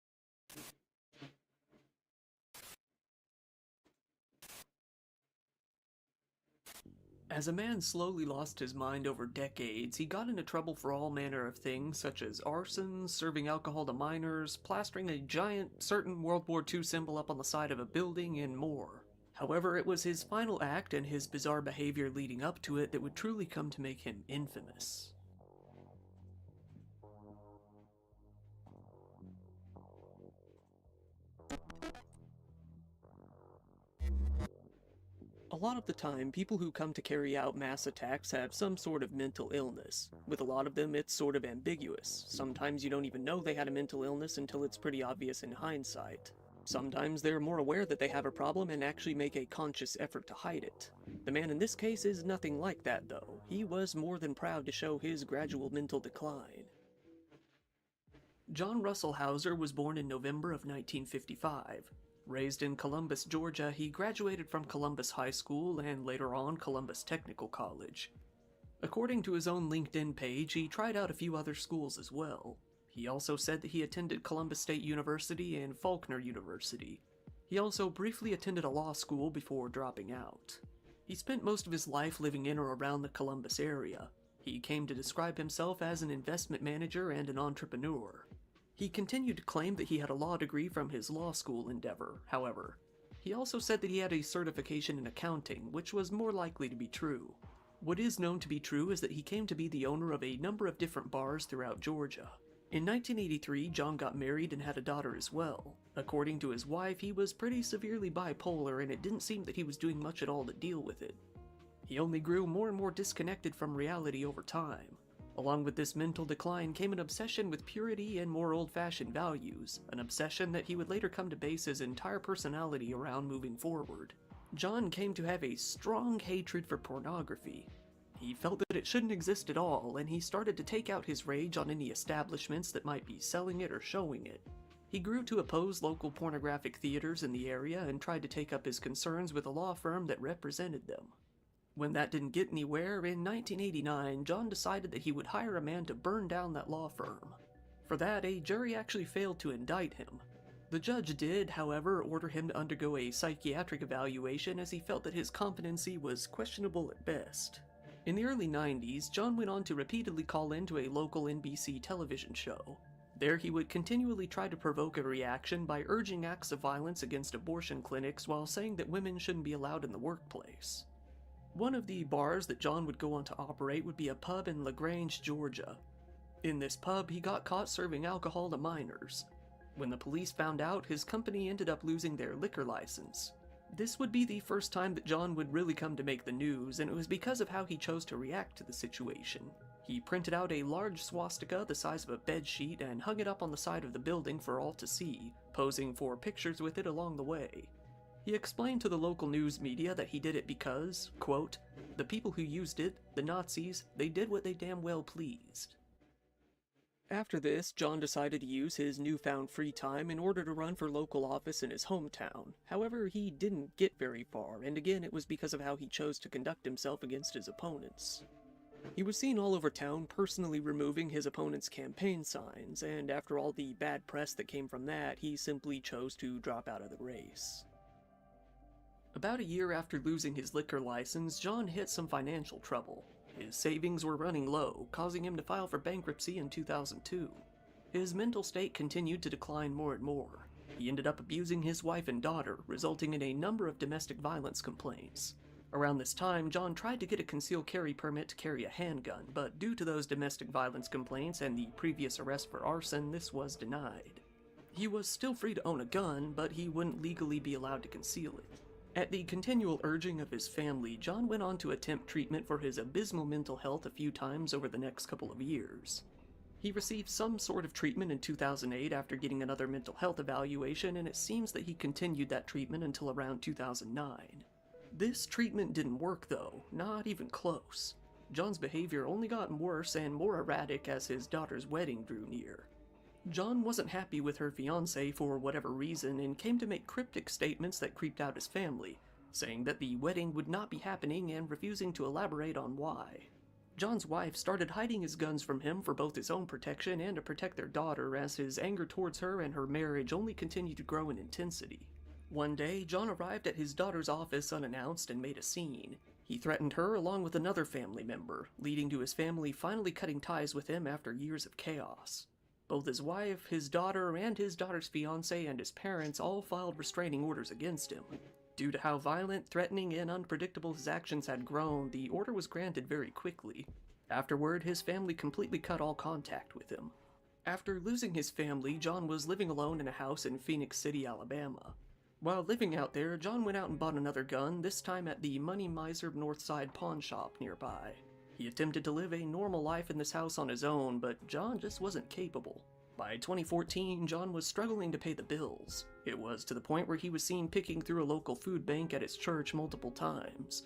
As a man slowly lost his mind over decades, he got into trouble for all manner of things such as arson, serving alcohol to minors, plastering a giant certain World War II symbol up on the side of a building, and more. However, it was his final act and his bizarre behavior leading up to it that would truly come to make him infamous. A lot of the time, people who come to carry out mass attacks have some sort of mental illness. With a lot of them, it's sort of ambiguous. Sometimes you don't even know they had a mental illness until it's pretty obvious in hindsight. Sometimes they're more aware that they have a problem and actually make a conscious effort to hide it. The man in this case is nothing like that, though. He was more than proud to show his gradual mental decline. John Russell Hauser was born in November of 1955. Raised in Columbus, Georgia, he graduated from Columbus High School and later on Columbus Technical College. According to his own LinkedIn page, he tried out a few other schools as well. He also said that he attended Columbus State University and Faulkner University. He also briefly attended a law school before dropping out. He spent most of his life living in or around the Columbus area. He came to describe himself as an investment manager and an entrepreneur. He continued to claim that he had a law degree from his law school endeavor, however. He also said that he had a certification in accounting, which was more likely to be true. What is known to be true is that he came to be the owner of a number of different bars throughout Georgia. In 1983, John got married and had a daughter as well. According to his wife, he was pretty severely bipolar, and it didn't seem that he was doing much at all to deal with it. He only grew more and more disconnected from reality over time. Along with this mental decline came an obsession with purity and more old-fashioned values, an obsession that he would later come to base his entire personality around moving forward. John came to have a strong hatred for pornography. He felt that it shouldn't exist at all, and he started to take out his rage on any establishments that might be selling it or showing it. He grew to oppose local pornographic theaters in the area and tried to take up his concerns with a law firm that represented them. When that didn't get anywhere, in 1989, John decided that he would hire a man to burn down that law firm. For that, a jury actually failed to indict him. The judge did, however, order him to undergo a psychiatric evaluation as he felt that his competency was questionable at best. In the early 90s, John went on to repeatedly call into a local NBC television show. There he would continually try to provoke a reaction by urging acts of violence against abortion clinics while saying that women shouldn't be allowed in the workplace. One of the bars that John would go on to operate would be a pub in LaGrange, Georgia. In this pub, he got caught serving alcohol to minors. When the police found out, his company ended up losing their liquor license. This would be the first time that John would really come to make the news, and it was because of how he chose to react to the situation. He printed out a large swastika the size of a bedsheet and hung it up on the side of the building for all to see, posing for pictures with it along the way. He explained to the local news media that he did it because, quote, "The people who used it, the Nazis, they did what they damn well pleased." After this, John decided to use his newfound free time in order to run for local office in his hometown. However, he didn't get very far, and again it was because of how he chose to conduct himself against his opponents. He was seen all over town personally removing his opponent's campaign signs, and after all the bad press that came from that, he simply chose to drop out of the race. About a year after losing his liquor license, John hit some financial trouble. His savings were running low, causing him to file for bankruptcy in 2002. His mental state continued to decline more and more. He ended up abusing his wife and daughter, resulting in a number of domestic violence complaints. Around this time, John tried to get a concealed carry permit to carry a handgun, but due to those domestic violence complaints and the previous arrest for arson, this was denied. He was still free to own a gun, but he wouldn't legally be allowed to conceal it. At the continual urging of his family, John went on to attempt treatment for his abysmal mental health a few times over the next couple of years. He received some sort of treatment in 2008 after getting another mental health evaluation, and it seems that he continued that treatment until around 2009. This treatment didn't work though, not even close. John's behavior only got worse and more erratic as his daughter's wedding drew near. John wasn't happy with her fiancé for whatever reason and came to make cryptic statements that creeped out his family, saying that the wedding would not be happening and refusing to elaborate on why. John's wife started hiding his guns from him for both his own protection and to protect their daughter, as his anger towards her and her marriage only continued to grow in intensity. One day, John arrived at his daughter's office unannounced and made a scene. He threatened her along with another family member, leading to his family finally cutting ties with him after years of chaos. Both his wife, his daughter, and his daughter's fiancé and his parents all filed restraining orders against him. Due to how violent, threatening, and unpredictable his actions had grown, the order was granted very quickly. Afterward, his family completely cut all contact with him. After losing his family, John was living alone in a house in Phoenix City, Alabama. While living out there, John went out and bought another gun, this time at the Money Miser Northside pawn shop nearby. He attempted to live a normal life in this house on his own, but John just wasn't capable. By 2014, John was struggling to pay the bills. It was to the point where he was seen picking through a local food bank at his church multiple times.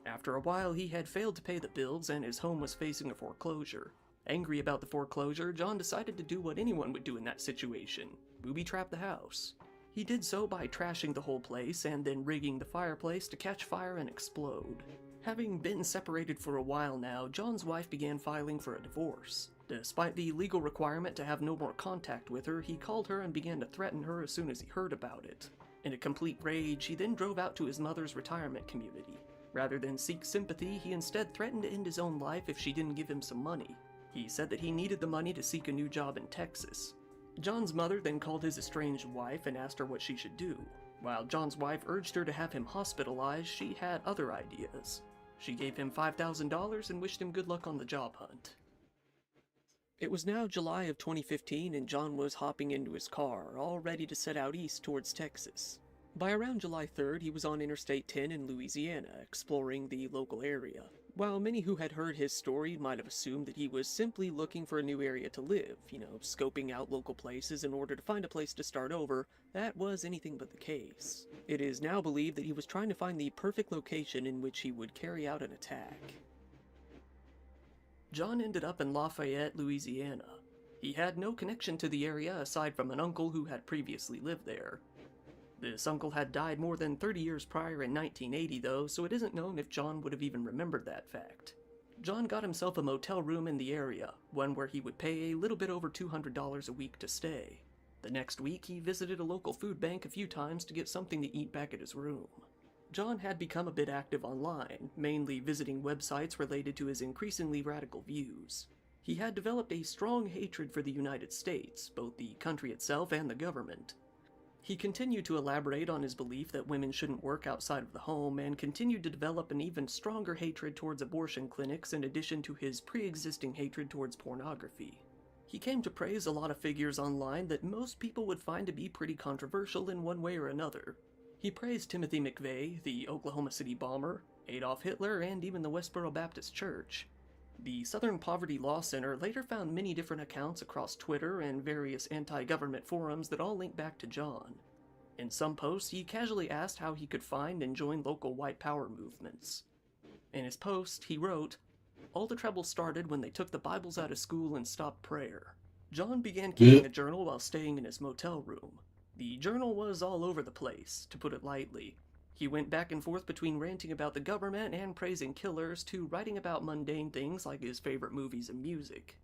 After a while, he had failed to pay the bills and his home was facing a foreclosure. Angry about the foreclosure, John decided to do what anyone would do in that situation: booby-trap the house. He did so by trashing the whole place and then rigging the fireplace to catch fire and explode. Having been separated for a while now, John's wife began filing for a divorce. Despite the legal requirement to have no more contact with her, he called her and began to threaten her as soon as he heard about it. In a complete rage, he then drove out to his mother's retirement community. Rather than seek sympathy, he instead threatened to end his own life if she didn't give him some money. He said that he needed the money to seek a new job in Texas. John's mother then called his estranged wife and asked her what she should do. While John's wife urged her to have him hospitalized, she had other ideas. She gave him $5,000 and wished him good luck on the job hunt. It was now July of 2015 and John was hopping into his car, all ready to set out east towards Texas. By around July 3rd, he was on Interstate 10 in Louisiana, exploring the local area. While many who had heard his story might have assumed that he was simply looking for a new area to live, scoping out local places in order to find a place to start over, that was anything but the case. It is now believed that he was trying to find the perfect location in which he would carry out an attack. John ended up in Lafayette, Louisiana. He had no connection to the area aside from an uncle who had previously lived there. This uncle had died more than 30 years prior in 1980 though, so it isn't known if John would have even remembered that fact. John got himself a motel room in the area, one where he would pay a little bit over $200 a week to stay. The next week, he visited a local food bank a few times to get something to eat back at his room. John had become a bit active online, mainly visiting websites related to his increasingly radical views. He had developed a strong hatred for the United States, both the country itself and the government. He continued to elaborate on his belief that women shouldn't work outside of the home and continued to develop an even stronger hatred towards abortion clinics in addition to his pre-existing hatred towards pornography. He came to praise a lot of figures online that most people would find to be pretty controversial in one way or another. He praised Timothy McVeigh, the Oklahoma City bomber, Adolf Hitler, and even the Westboro Baptist Church. The Southern Poverty Law Center later found many different accounts across Twitter and various anti-government forums that all link back to John. In some posts, he casually asked how he could find and join local white power movements. In his post, he wrote, "All the trouble started when they took the Bibles out of school and stopped prayer." John began keeping a journal while staying in his motel room. The journal was all over the place, to put it lightly. He went back and forth between ranting about the government and praising killers to writing about mundane things like his favorite movies and music.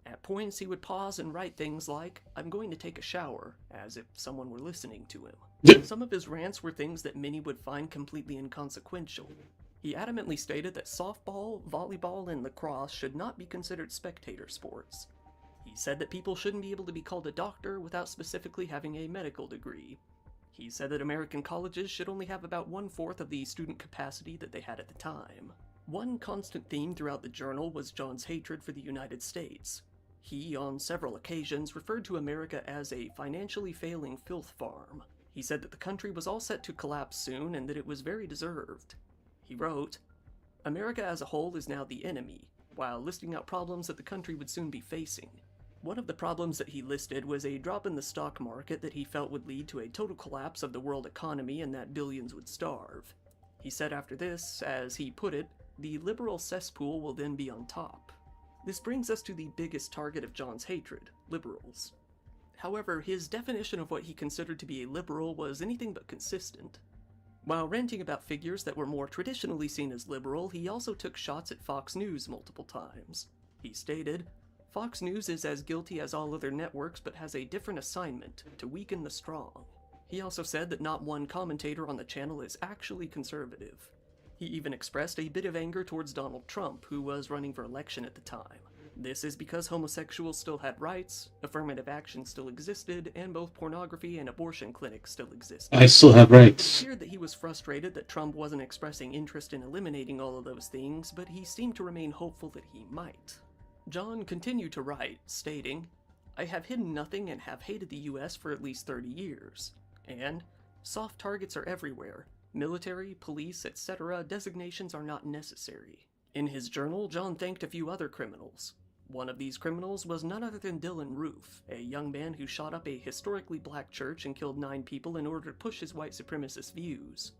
At points, he would pause and write things like, "I'm going to take a shower," as if someone were listening to him. Some of his rants were things that many would find completely inconsequential. He adamantly stated that softball, volleyball, and lacrosse should not be considered spectator sports. He said that people shouldn't be able to be called a doctor without specifically having a medical degree. He said that American colleges should only have about 1/4 of the student capacity that they had at the time. One constant theme throughout the journal was John's hatred for the United States. He, on several occasions, referred to America as a financially failing filth farm. He said that the country was all set to collapse soon and that it was very deserved. He wrote, "America as a whole is now the enemy," while listing out problems that the country would soon be facing. One of the problems that he listed was a drop in the stock market that he felt would lead to a total collapse of the world economy and that billions would starve. He said after this, as he put it, "The liberal cesspool will then be on top." This brings us to the biggest target of John's hatred, liberals. However, his definition of what he considered to be a liberal was anything but consistent. While ranting about figures that were more traditionally seen as liberal, he also took shots at Fox News multiple times. He stated, "Fox News is as guilty as all other networks but has a different assignment, to weaken the strong." He also said that not one commentator on the channel is actually conservative. He even expressed a bit of anger towards Donald Trump, who was running for election at the time. This is because homosexuals still had rights, affirmative action still existed, and both pornography and abortion clinics still existed. I still have rights. It appeared that he was frustrated that Trump wasn't expressing interest in eliminating all of those things, but he seemed to remain hopeful that he might. John continued to write, stating, "I have hidden nothing and have hated the US for at least 30 years. And soft targets are everywhere. Military, police, etc. designations are not necessary." In his journal, John thanked a few other criminals. One of these criminals was none other than Dylan Roof, a young man who shot up a historically black church and killed 9 people in order to push his white supremacist views.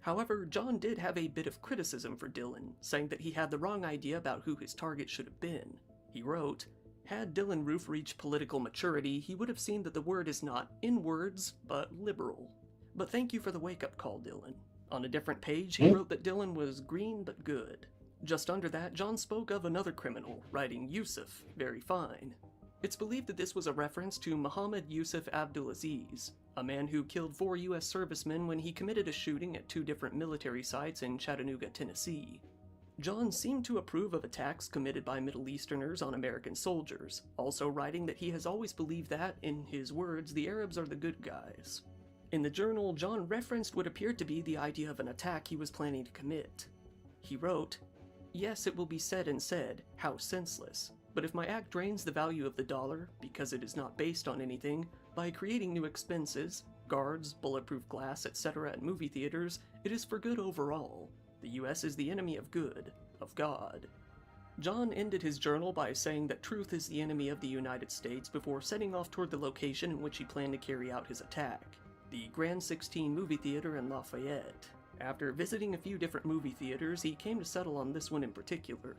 However, John did have a bit of criticism for Dylan, saying that he had the wrong idea about who his target should have been. He wrote, "Had Dylan Roof reached political maturity, he would have seen that the word is not in words, but liberal. But thank you for the wake-up call, Dylan." On a different page, he wrote that Dylan was green but good. Just under that, John spoke of another criminal, writing Yusuf, very fine. It's believed that this was a reference to Muhammad Yusuf Abdulaziz, a man who killed 4 U.S. servicemen when he committed a shooting at 2 different military sites in Chattanooga, Tennessee. John seemed to approve of attacks committed by Middle Easterners on American soldiers, also writing that he has always believed that, in his words, the Arabs are the good guys. In the journal, John referenced what appeared to be the idea of an attack he was planning to commit. He wrote, "Yes, it will be said and said, how senseless. But if my act drains the value of the dollar, because it is not based on anything, by creating new expenses, guards, bulletproof glass, etc. at movie theaters, it is for good overall. The US is the enemy of good, of God." John ended his journal by saying that truth is the enemy of the United States before setting off toward the location in which he planned to carry out his attack, the Grand 16 movie theater in Lafayette. After visiting a few different movie theaters, he came to settle on this one in particular.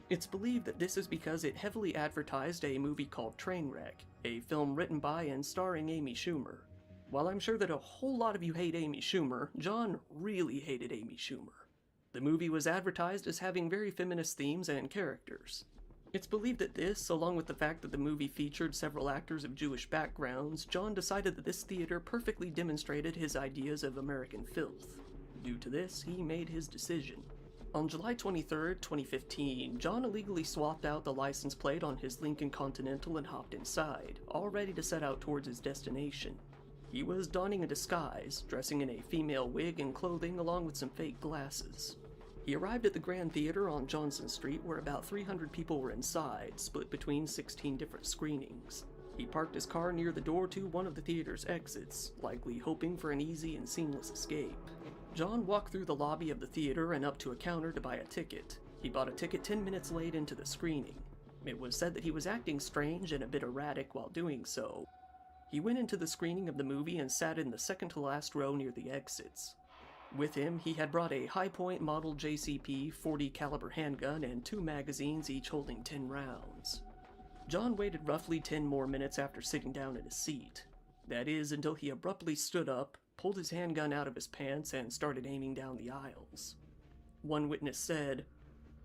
It's believed that this is because it heavily advertised a movie called Trainwreck, a film written by and starring Amy Schumer. While I'm sure that a whole lot of you hate Amy Schumer, John really hated Amy Schumer. The movie was advertised as having very feminist themes and characters. It's believed that this, along with the fact that the movie featured several actors of Jewish backgrounds, John decided that this theater perfectly demonstrated his ideas of American filth. Due to this, he made his decision. On July 23, 2015, John illegally swapped out the license plate on his Lincoln Continental and hopped inside, all ready to set out towards his destination. He was donning a disguise, dressing in a female wig and clothing along with some fake glasses. He arrived at the Grand Theater on Johnson Street where about 300 people were inside, split between 16 different screenings. He parked his car near the door to one of the theater's exits, likely hoping for an easy and seamless escape. John walked through the lobby of the theater and up to a counter to buy a ticket. He bought a ticket 10 minutes late into the screening. It was said that he was acting strange and a bit erratic while doing so. He went into the screening of the movie and sat in the second to last row near the exits. With him, he had brought a Hi-Point model JCP 40 caliber handgun and 2 magazines, each holding 10 rounds. John waited roughly 10 more minutes after sitting down in his seat. That is, until he abruptly stood up, pulled his handgun out of his pants, and started aiming down the aisles. One witness said,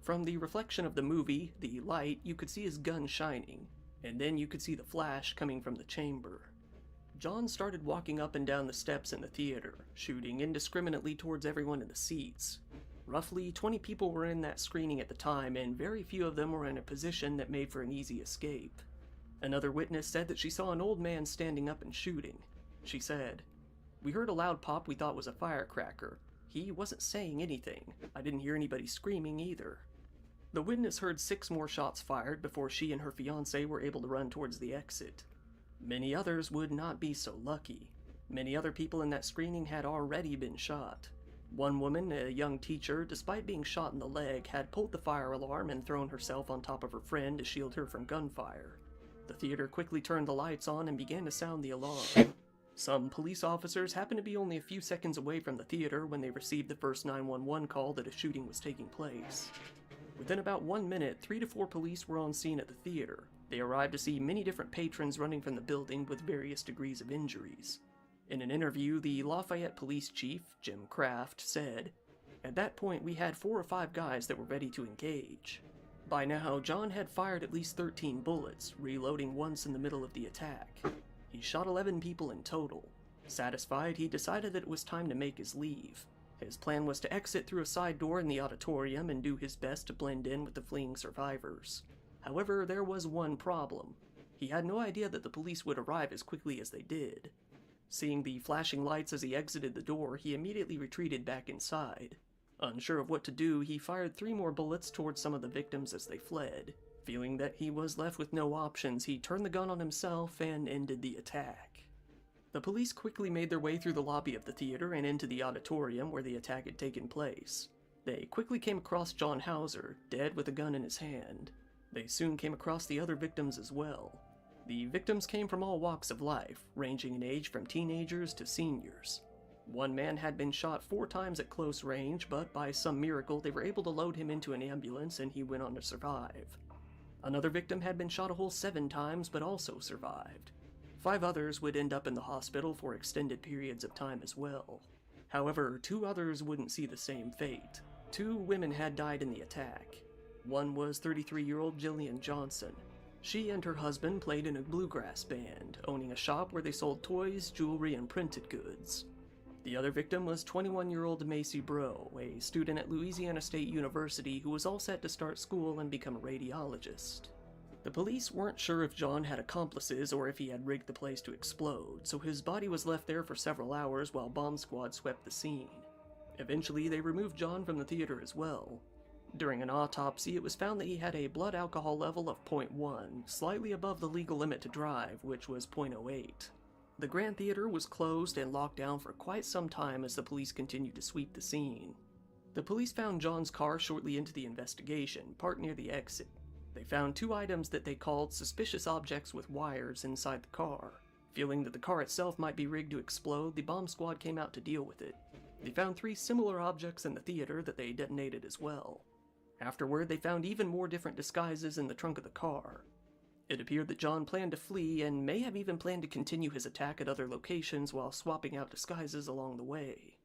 "From the reflection of the movie, the light, you could see his gun shining, and then you could see the flash coming from the chamber." John started walking up and down the steps in the theater, shooting indiscriminately towards everyone in the seats. Roughly 20 people were in that screening at the time, and very few of them were in a position that made for an easy escape. Another witness said that she saw an old man standing up and shooting. She said, "We heard a loud pop we thought was a firecracker. He wasn't saying anything. I didn't hear anybody screaming either." The witness heard 6 more shots fired before she and her fiancé were able to run towards the exit. Many others would not be so lucky. Many other people in that screening had already been shot. One woman, a young teacher, despite being shot in the leg, had pulled the fire alarm and thrown herself on top of her friend to shield her from gunfire. The theater quickly turned the lights on and began to sound the alarm. Some police officers happened to be only a few seconds away from the theater when they received the first 911 call that a shooting was taking place. Within about 1 minute, 3 to 4 police were on scene at the theater. They arrived to see many different patrons running from the building with various degrees of injuries. In an interview, the Lafayette police chief, Jim Kraft, said, "At that point we had 4 or 5 guys that were ready to engage." By now, John had fired at least 13 bullets, reloading once in the middle of the attack. He shot 11 people in total. Satisfied, he decided that it was time to make his leave. His plan was to exit through a side door in the auditorium and do his best to blend in with the fleeing survivors. However, there was one problem. He had no idea that the police would arrive as quickly as they did. Seeing the flashing lights as he exited the door, he immediately retreated back inside. Unsure of what to do, he fired 3 more bullets towards some of the victims as they fled. Feeling that he was left with no options, he turned the gun on himself and ended the attack. The police quickly made their way through the lobby of the theater and into the auditorium where the attack had taken place. They quickly came across John Hauser, dead with a gun in his hand. They soon came across the other victims as well. The victims came from all walks of life, ranging in age from teenagers to seniors. One man had been shot 4 times at close range, but by some miracle they were able to load him into an ambulance and he went on to survive. Another victim had been shot a whole 7 times, but also survived. 5 others would end up in the hospital for extended periods of time as well. However, 2 others wouldn't see the same fate. 2 women had died in the attack. One was 33-year-old Jillian Johnson. She and her husband played in a bluegrass band, owning a shop where they sold toys, jewelry, and printed goods. The other victim was 21-year-old Macy Bro, a student at Louisiana State University who was all set to start school and become a radiologist. The police weren't sure if John had accomplices or if he had rigged the place to explode, so his body was left there for several hours while bomb squad swept the scene. Eventually, they removed John from the theater as well. During an autopsy, it was found that he had a blood alcohol level of 0.1, slightly above the legal limit to drive, which was 0.08. The Grand Theater was closed and locked down for quite some time as the police continued to sweep the scene. The police found John's car shortly into the investigation, parked near the exit. They found 2 items that they called suspicious objects with wires inside the car. Feeling that the car itself might be rigged to explode, the bomb squad came out to deal with it. They found 3 similar objects in the theater that they detonated as well. Afterward, they found even more different disguises in the trunk of the car. It appeared that John planned to flee and may have even planned to continue his attack at other locations while swapping out disguises along the way.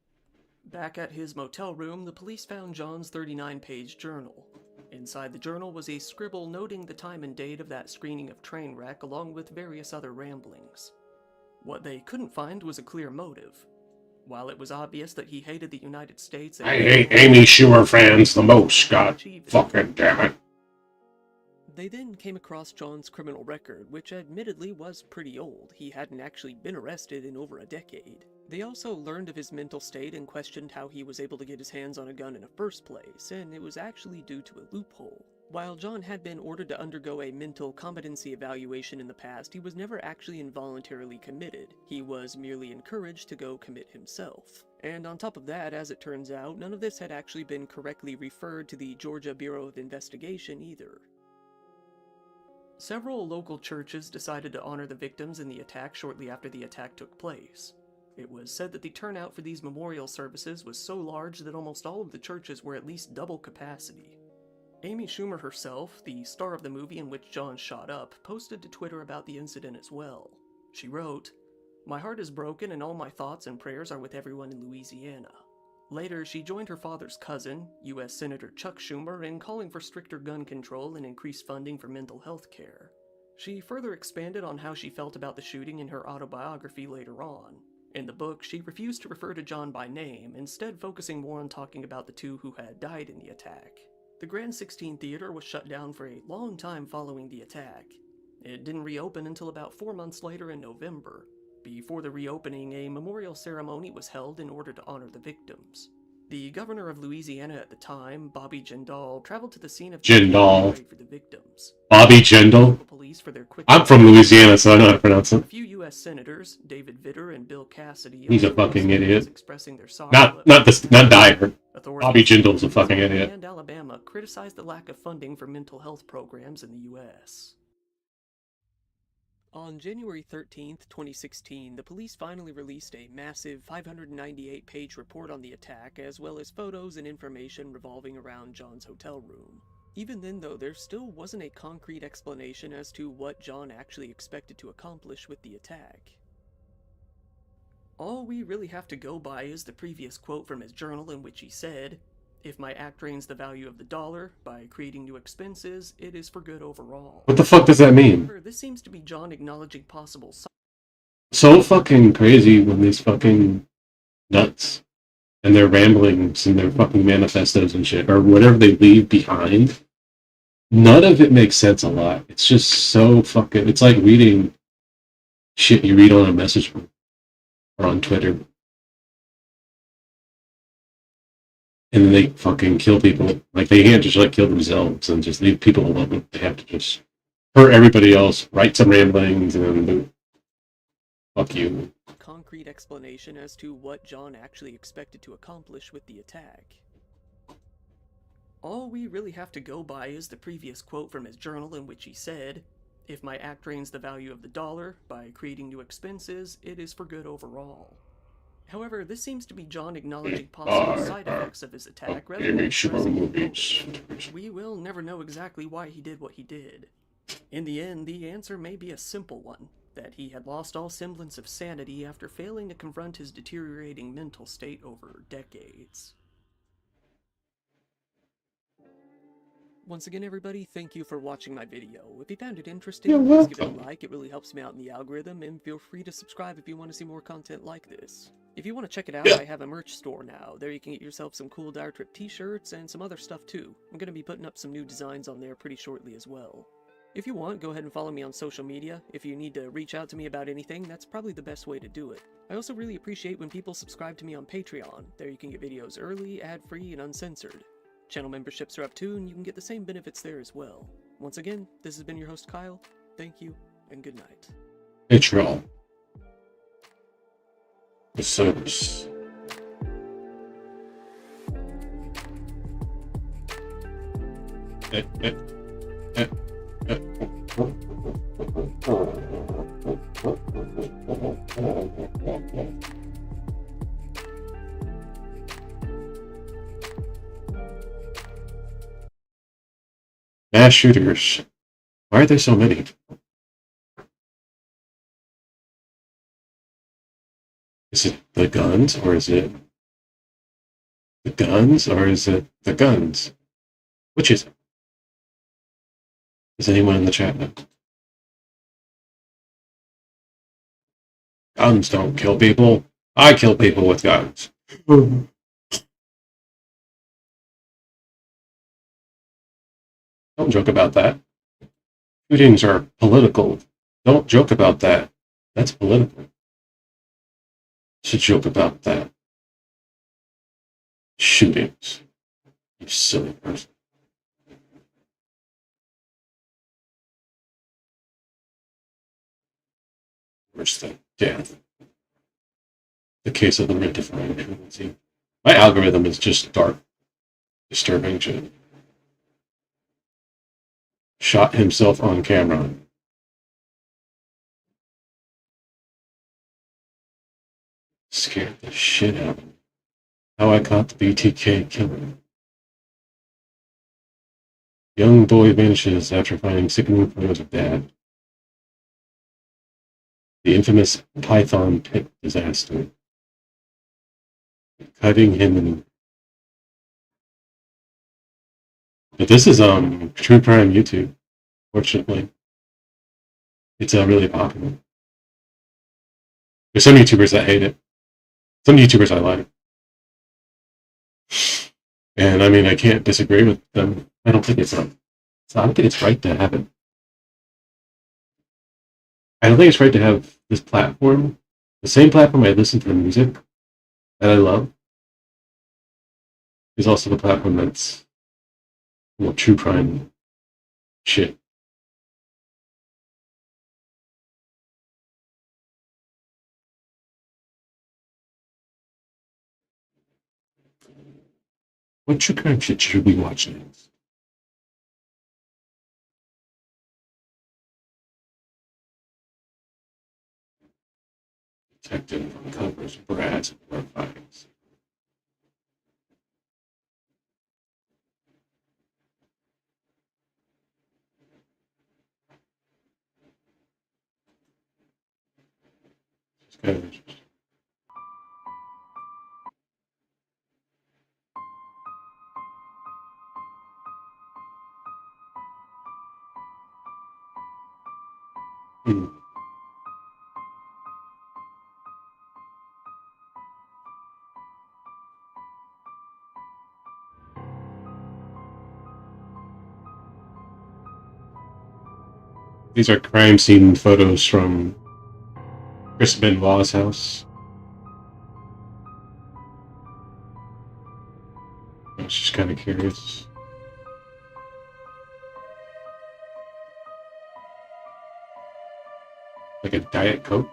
Back at his motel room, the police found John's 39-page journal. Inside the journal was a scribble noting the time and date of that screening of Trainwreck along with various other ramblings. What they couldn't find was a clear motive. While it was obvious that he hated the United States... I hate Amy Schumer fans the most, God fucking damn it. They then came across John's criminal record, which admittedly was pretty old. He hadn't actually been arrested in over a decade. They also learned of his mental state and questioned how he was able to get his hands on a gun in the first place, and it was actually due to a loophole. While John had been ordered to undergo a mental competency evaluation in the past, he was never actually involuntarily committed. He was merely encouraged to go commit himself. And on top of that, as it turns out, none of this had actually been correctly referred to the Georgia Bureau of Investigation either. Several local churches decided to honor the victims in the attack shortly after the attack took place. It was said that the turnout for these memorial services was so large that almost all of the churches were at least double capacity. Amy Schumer herself, the star of the movie in which John shot up, posted to Twitter about the incident as well. She wrote, "My heart is broken and all my thoughts and prayers are with everyone in Louisiana." Later, she joined her father's cousin, U.S. Senator Chuck Schumer, in calling for stricter gun control and increased funding for mental health care. She further expanded on how she felt about the shooting in her autobiography later on. In the book, she refused to refer to John by name, instead focusing more on talking about the 2 who had died in the attack. The Grand 16 Theater was shut down for a long time following the attack. It didn't reopen until about 4 months later in November. Before the reopening, a memorial ceremony was held in order to honor the victims. The governor of Louisiana at the time, Bobby Jindal, traveled to the scene of Jindal. for the victims. Bobby Jindal? I'm from Louisiana, so I know how to pronounce it. A few U.S. senators, David Vitter and Bill Cassidy, He's a fucking idiot. expressing their Not Dyer. Bobby Jindal's a fucking idiot. And Alabama criticized the lack of funding for mental health programs in the U.S. On January 13th, 2016, the police finally released a massive 598-page report on the attack, as well as photos and information revolving around John's hotel room. Even then, though, there still wasn't a concrete explanation as to what John actually expected to accomplish with the attack. All we really have to go by is the previous quote from his journal in which he said, "If my act drains the value of the dollar by creating new expenses, it is for good overall." What the fuck does that mean? This seems to be John acknowledging possible So fucking crazy when these fucking nuts and their ramblings and their fucking manifestos and shit, or whatever they leave behind, none of it makes sense a lot. It's just so fucking... It's like reading shit you read on a message board or on Twitter. And then they fucking kill people. Like, they can't just, like, kill themselves and just leave people alone. They have to just hurt everybody else, write some ramblings, and then fuck you. concrete explanation as to what John actually expected to accomplish with the attack. All we really have to go by is the previous quote from his journal in which he said, "If my act drains the value of the dollar by creating new expenses, it is for good overall." However, this seems to be John acknowledging possible side effects of his attack rather than addressing it. We will never know exactly why he did what he did. In the end, the answer may be a simple one, that he had lost all semblance of sanity after failing to confront his deteriorating mental state over decades. Once again, everybody, thank you for watching my video. If you found it interesting, You're please give it welcome. a like, it really helps me out in the algorithm, and feel free to subscribe if you want to see more content like this. If you want to check it out, Yeah. I have a merch store now. There you can get yourself some cool Dire Trip t-shirts and some other stuff too. I'm going to be putting up some new designs on there pretty shortly as well. If you want, go ahead and follow me on social media. If you need to reach out to me about anything, that's probably the best way to do it. I also really appreciate when people subscribe to me on Patreon. There you can get videos early, ad-free, and uncensored. Channel memberships are up too, and you can get the same benefits there as well. Once again, this has been your host Kyle. Thank you, and good night. Patreon. The service. Mass shooters. Why are there so many? Is it the guns, or is it the guns, or is it the guns? Which is it? Does anyone in the chat know? Guns don't kill people. I kill people with guns. Don't joke about that. Shootings are political. Don't joke about that. That's political. Should joke about that. Shootings. You silly person. Worse than death. The case of the redefined truancy. My algorithm is just dark, disturbing shit. Shot himself on camera. Scared the shit out of me. How I caught the BTK killer. Young boy vanishes after finding sickening photos of dad. The infamous Python pit disaster. Cutting him in. But this is true crime YouTube, fortunately. It's really popular. There's some YouTubers that hate it. Some YouTubers I like. And I mean, I can't disagree with them. I don't think it's right. I don't think it's right to have it. I don't think it's right to have this platform, the same platform I listen to the music that I love, is also the platform that's true crime shit. What true crime shit should we watch next? Detective uncovers Brad's war files. It's kind of interesting. These are crime scene photos from Chris Benoit's house. I was just kind of curious. Like a Diet Coke?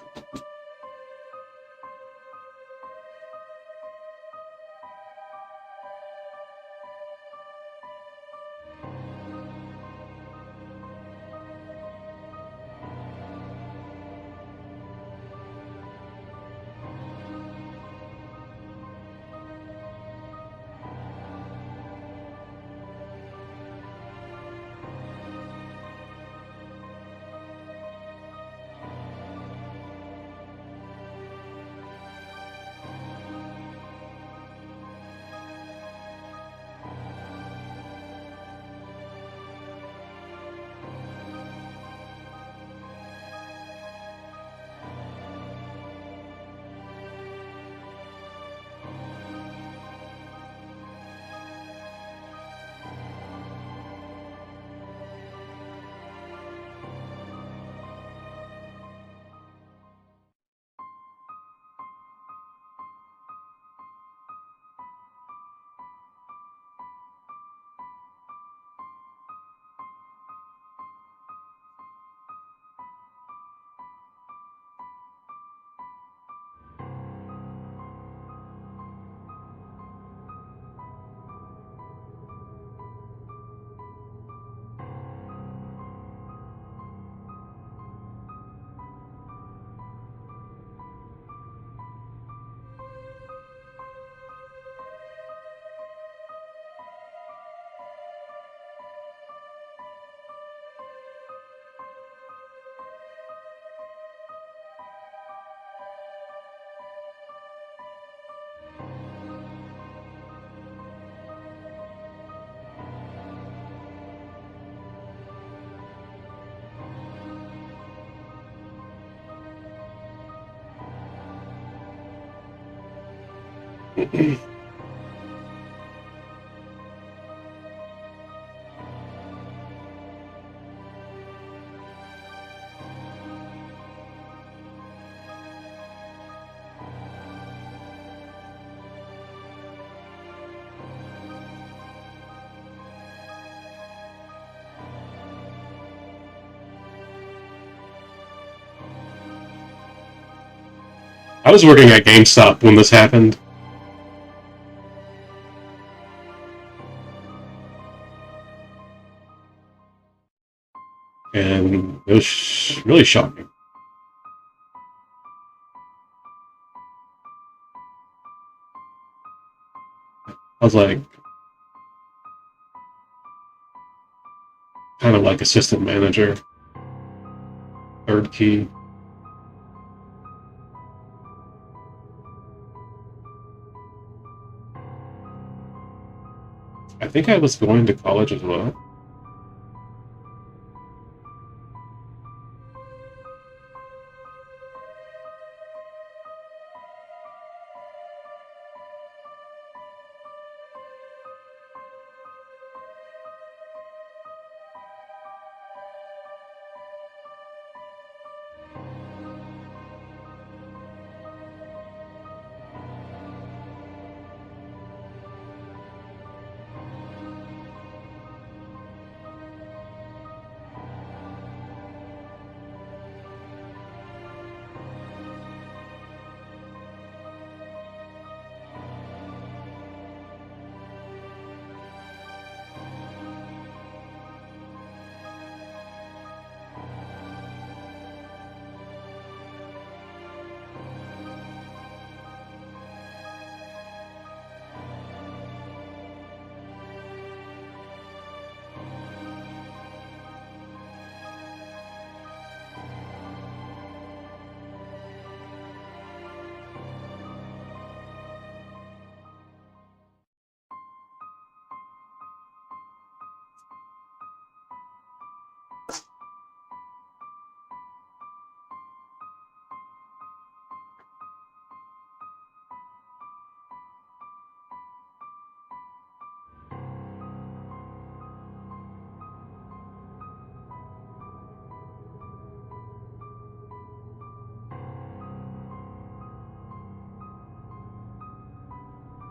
I was working at GameStop when this happened. And it was really shocking. I was like, kind of like assistant manager, third key. I think I was going to college as well.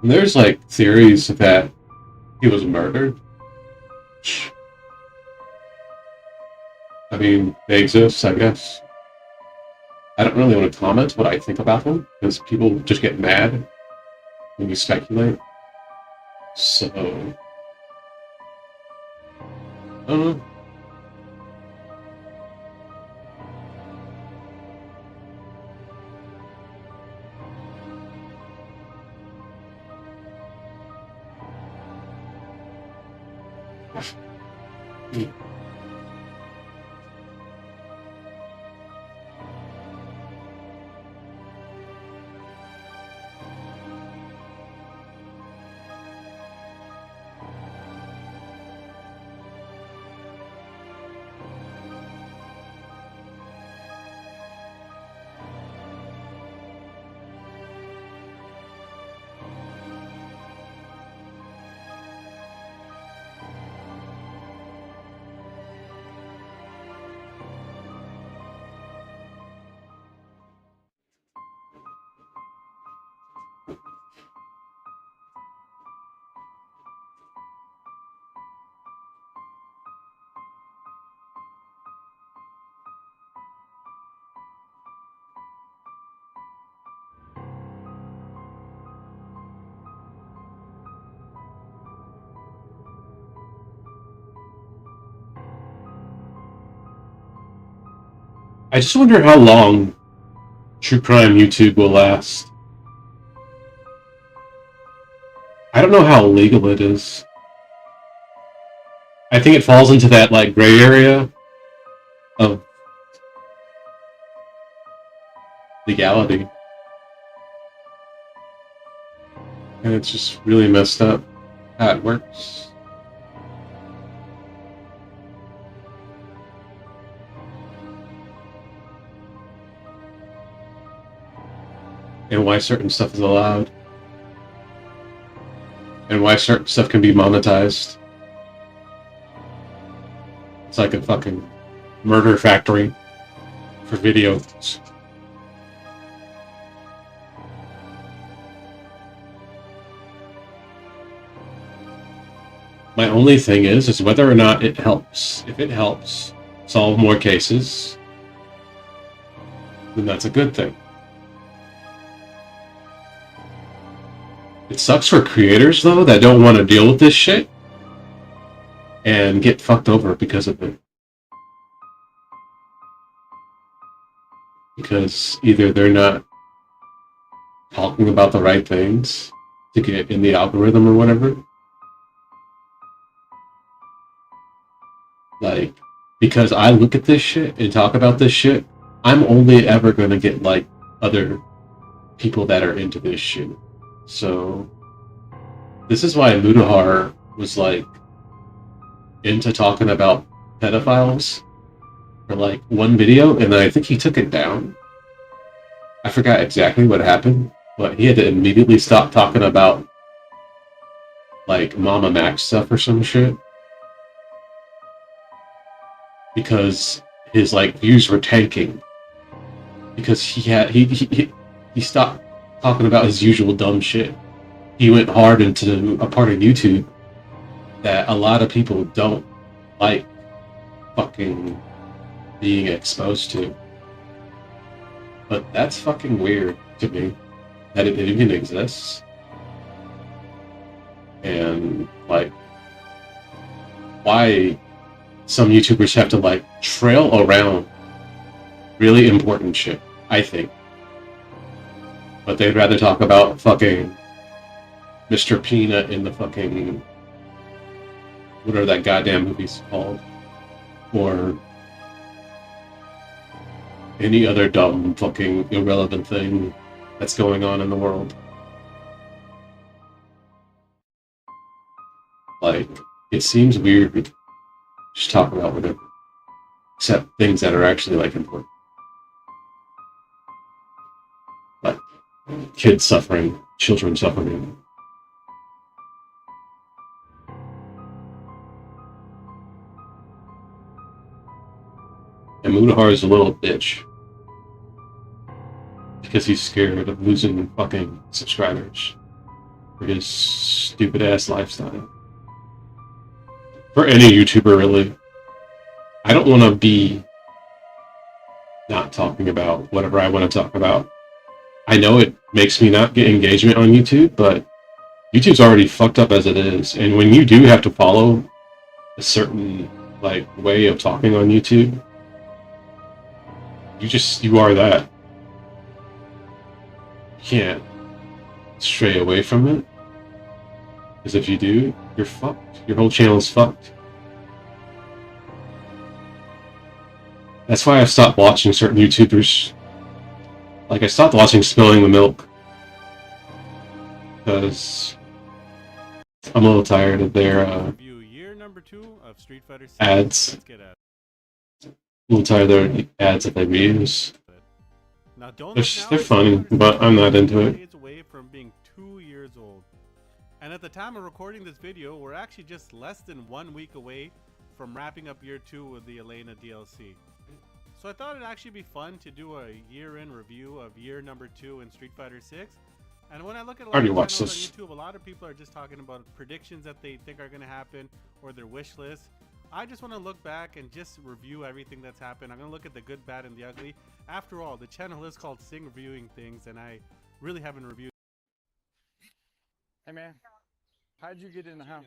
And there's like theories that he was murdered. I mean, they exist, I guess. I don't really want to comment what I think about them, because people just get mad when you speculate. So, I don't know. I just wonder how long true crime YouTube will last. I don't know how legal it is. I think it falls into that like gray area of legality. And it's just really messed up how it works. And why certain stuff is allowed. and why certain stuff can be monetized. It's like a fucking murder factory for videos. My only thing is whether or not it helps. If it helps solve more cases, then that's a good thing. It sucks for creators, though, that don't want to deal with this shit and get fucked over because of it. Because either they're not talking about the right things to get in the algorithm or whatever. Like, because I look at this shit and talk about this shit, I'm only ever going to get, like, other people that are into this shit. So, this is why Mudahar was, like, into talking about pedophiles for, like, one video, and then I think he took it down. I forgot exactly what happened, but he had to immediately stop talking about, like, Mama Mac stuff or some shit. Because his, like, views were tanking. Because he stopped talking about his usual dumb shit. He went hard into a part of YouTube that a lot of people don't like fucking being exposed to. But that's fucking weird to me that it even exists. And, like, why some YouTubers have to, like, trail around really important shit, I think. But they'd rather talk about fucking Mr. Peanut in the fucking whatever that goddamn movie's called, or any other dumb fucking irrelevant thing that's going on in the world. Like, it seems weird to just talk about whatever, except things that are actually, like, important. Like kids suffering, children suffering. And Mudahar is a little bitch. Because he's scared of losing fucking subscribers for his stupid ass lifestyle. For any YouTuber, really. I don't want to be not talking about whatever I want to talk about. I know it makes me not get engagement on YouTube, but YouTube's already fucked up as it is. And when you do have to follow a certain, like, way of talking on YouTube, you are that. You can't stray away from it. Because if you do, you're fucked. Your whole channel's fucked. That's why I've stopped watching certain YouTubers. Like, I stopped watching Spilling the Milk. Because I'm a little tired of their ads. A little tired of their ads that they reuse. They're funny, but I'm not into it. Away from being 2 years old. And at the time of recording this video, we're actually just less than 1 week away from wrapping up year 2 with the Elena DLC. So I thought it'd actually be fun to do a year-in review of year number 2 in Street Fighter 6. And when I look at a lot of channels on YouTube, a lot of people are just talking about predictions that they think are going to happen or their wish list. I just want to look back and just review everything that's happened. I'm going to look at the good, bad, and the ugly. After all, the channel is called Sing Reviewing Things, and I really haven't reviewed. Hey man, how'd you get in the house?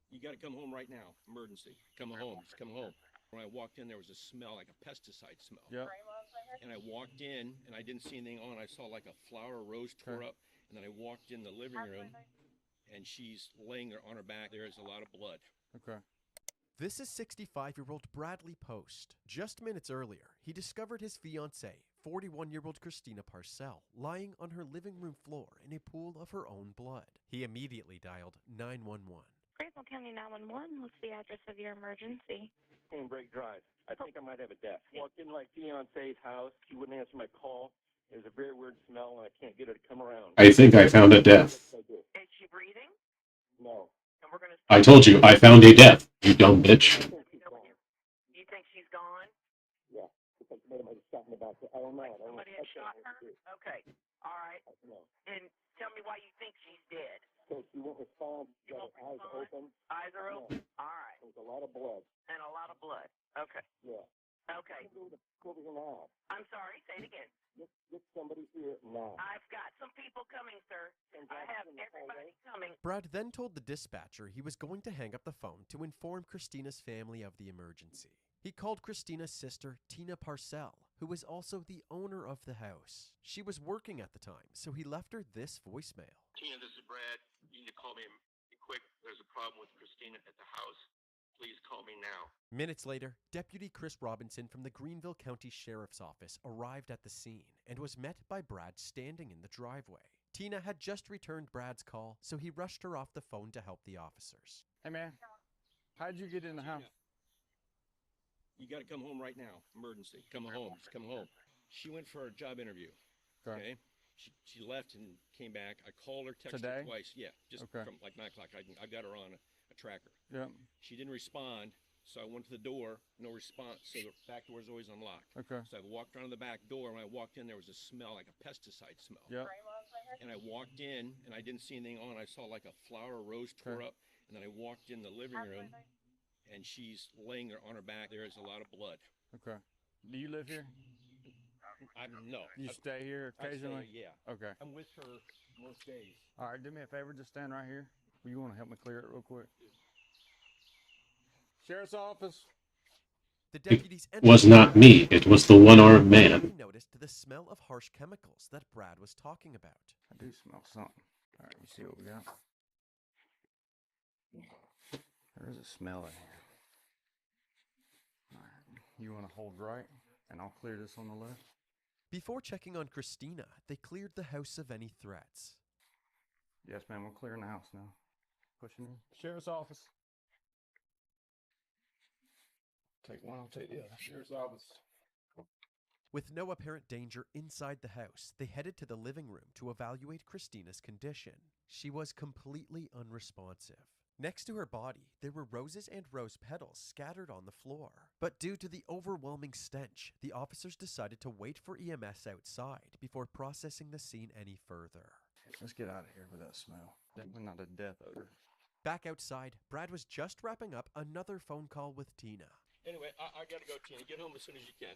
You got to come home right now. Emergency. Come home. Just come home. When I walked in, there was a smell, like a pesticide smell. Yep. And I walked in, and I didn't see anything on. I saw like a flower rose tore up, and then I walked in the living room, and she's laying there on her back. There's a lot of blood. Okay. This is 65-year-old Bradley Post. Just minutes earlier, he discovered his fiancée, 41-year-old Christina Parcell, lying on her living room floor in a pool of her own blood. He immediately dialed 911. Graceville County 911, what's the address of your emergency? Break Drive. I think I might have a death. Walked in my fiance's house. She wouldn't answer my call. It was a very weird smell, and I can't get her to come around. I think I found a death. Is she breathing? No. And we're gonna. I told you, I found a death, you dumb bitch. You think she's gone? Yeah. It's like somebody might have shot in the back. I don't know. Like somebody had shot her? Okay. All right. No. And tell me why you think she's dead. So she won't respond. You Got won't her eyes respond? open. Eyes are open? All right. There's a lot of blood. And a lot of blood. Okay. Yeah. Okay. Go over here now. I'm sorry. Say it again. Get somebody here now. I've got some people coming, sir. I have everybody coming. Brad then told the dispatcher he was going to hang up the phone to inform Christina's family of the emergency. He called Christina's sister, Tina Parcell, who was also the owner of the house. She was working at the time, so he left her this voicemail. Tina, this is Brad. You need to call me quick. There's a problem with Christina at the house. Please call me now. Minutes later, Deputy Chris Robinson from the Greenville County Sheriff's Office arrived at the scene and was met by Brad standing in the driveway. Tina had just returned Brad's call, so he rushed her off the phone to help the officers. Hey, man. How'd you get in the house? You got to come home right now. Emergency. Come home. Just come home. She went for a job interview. Okay. She left and came back. I called her, texted her twice. Yeah, just from like 9 o'clock. I got her on a tracker. Yeah. She didn't respond, so I went to the door. No response. So the back door is always unlocked. Okay. So I walked around the back door. When I walked in, there was a smell like a pesticide smell. Yeah. And I walked in, and I didn't see anything on. I saw like a flower rose tore up, and then I walked in the living room, and she's laying there on her back. There is a lot of blood. Okay. Do you live here? No. You stay here occasionally? Yeah. Okay. I'm with her most days. All right, do me a favor, just stand right here. You want to help me clear it real quick? Sheriff's office. The deputies It was not me, it was the one-armed man. They noticed the smell of harsh chemicals that Brad was talking about. I do smell something. All right, you see what we got? There's a smell in here. All right, you want to hold right, and I'll clear this on the left. Before checking on Christina, they cleared the house of any threats. Yes, ma'am, we're clearing the house now. Pushing in. Sheriff's office. Take one, I'll take the other. Sheriff's office. With no apparent danger inside the house, they headed to the living room to evaluate Christina's condition. She was completely unresponsive. Next to her body, there were roses and rose petals scattered on the floor. But due to the overwhelming stench, the officers decided to wait for EMS outside before processing the scene any further. Let's get out of here with that smell. Definitely not a death odor. Back outside, Brad was just wrapping up another phone call with Tina. Anyway, I got to go, Tina. Get home as soon as you can.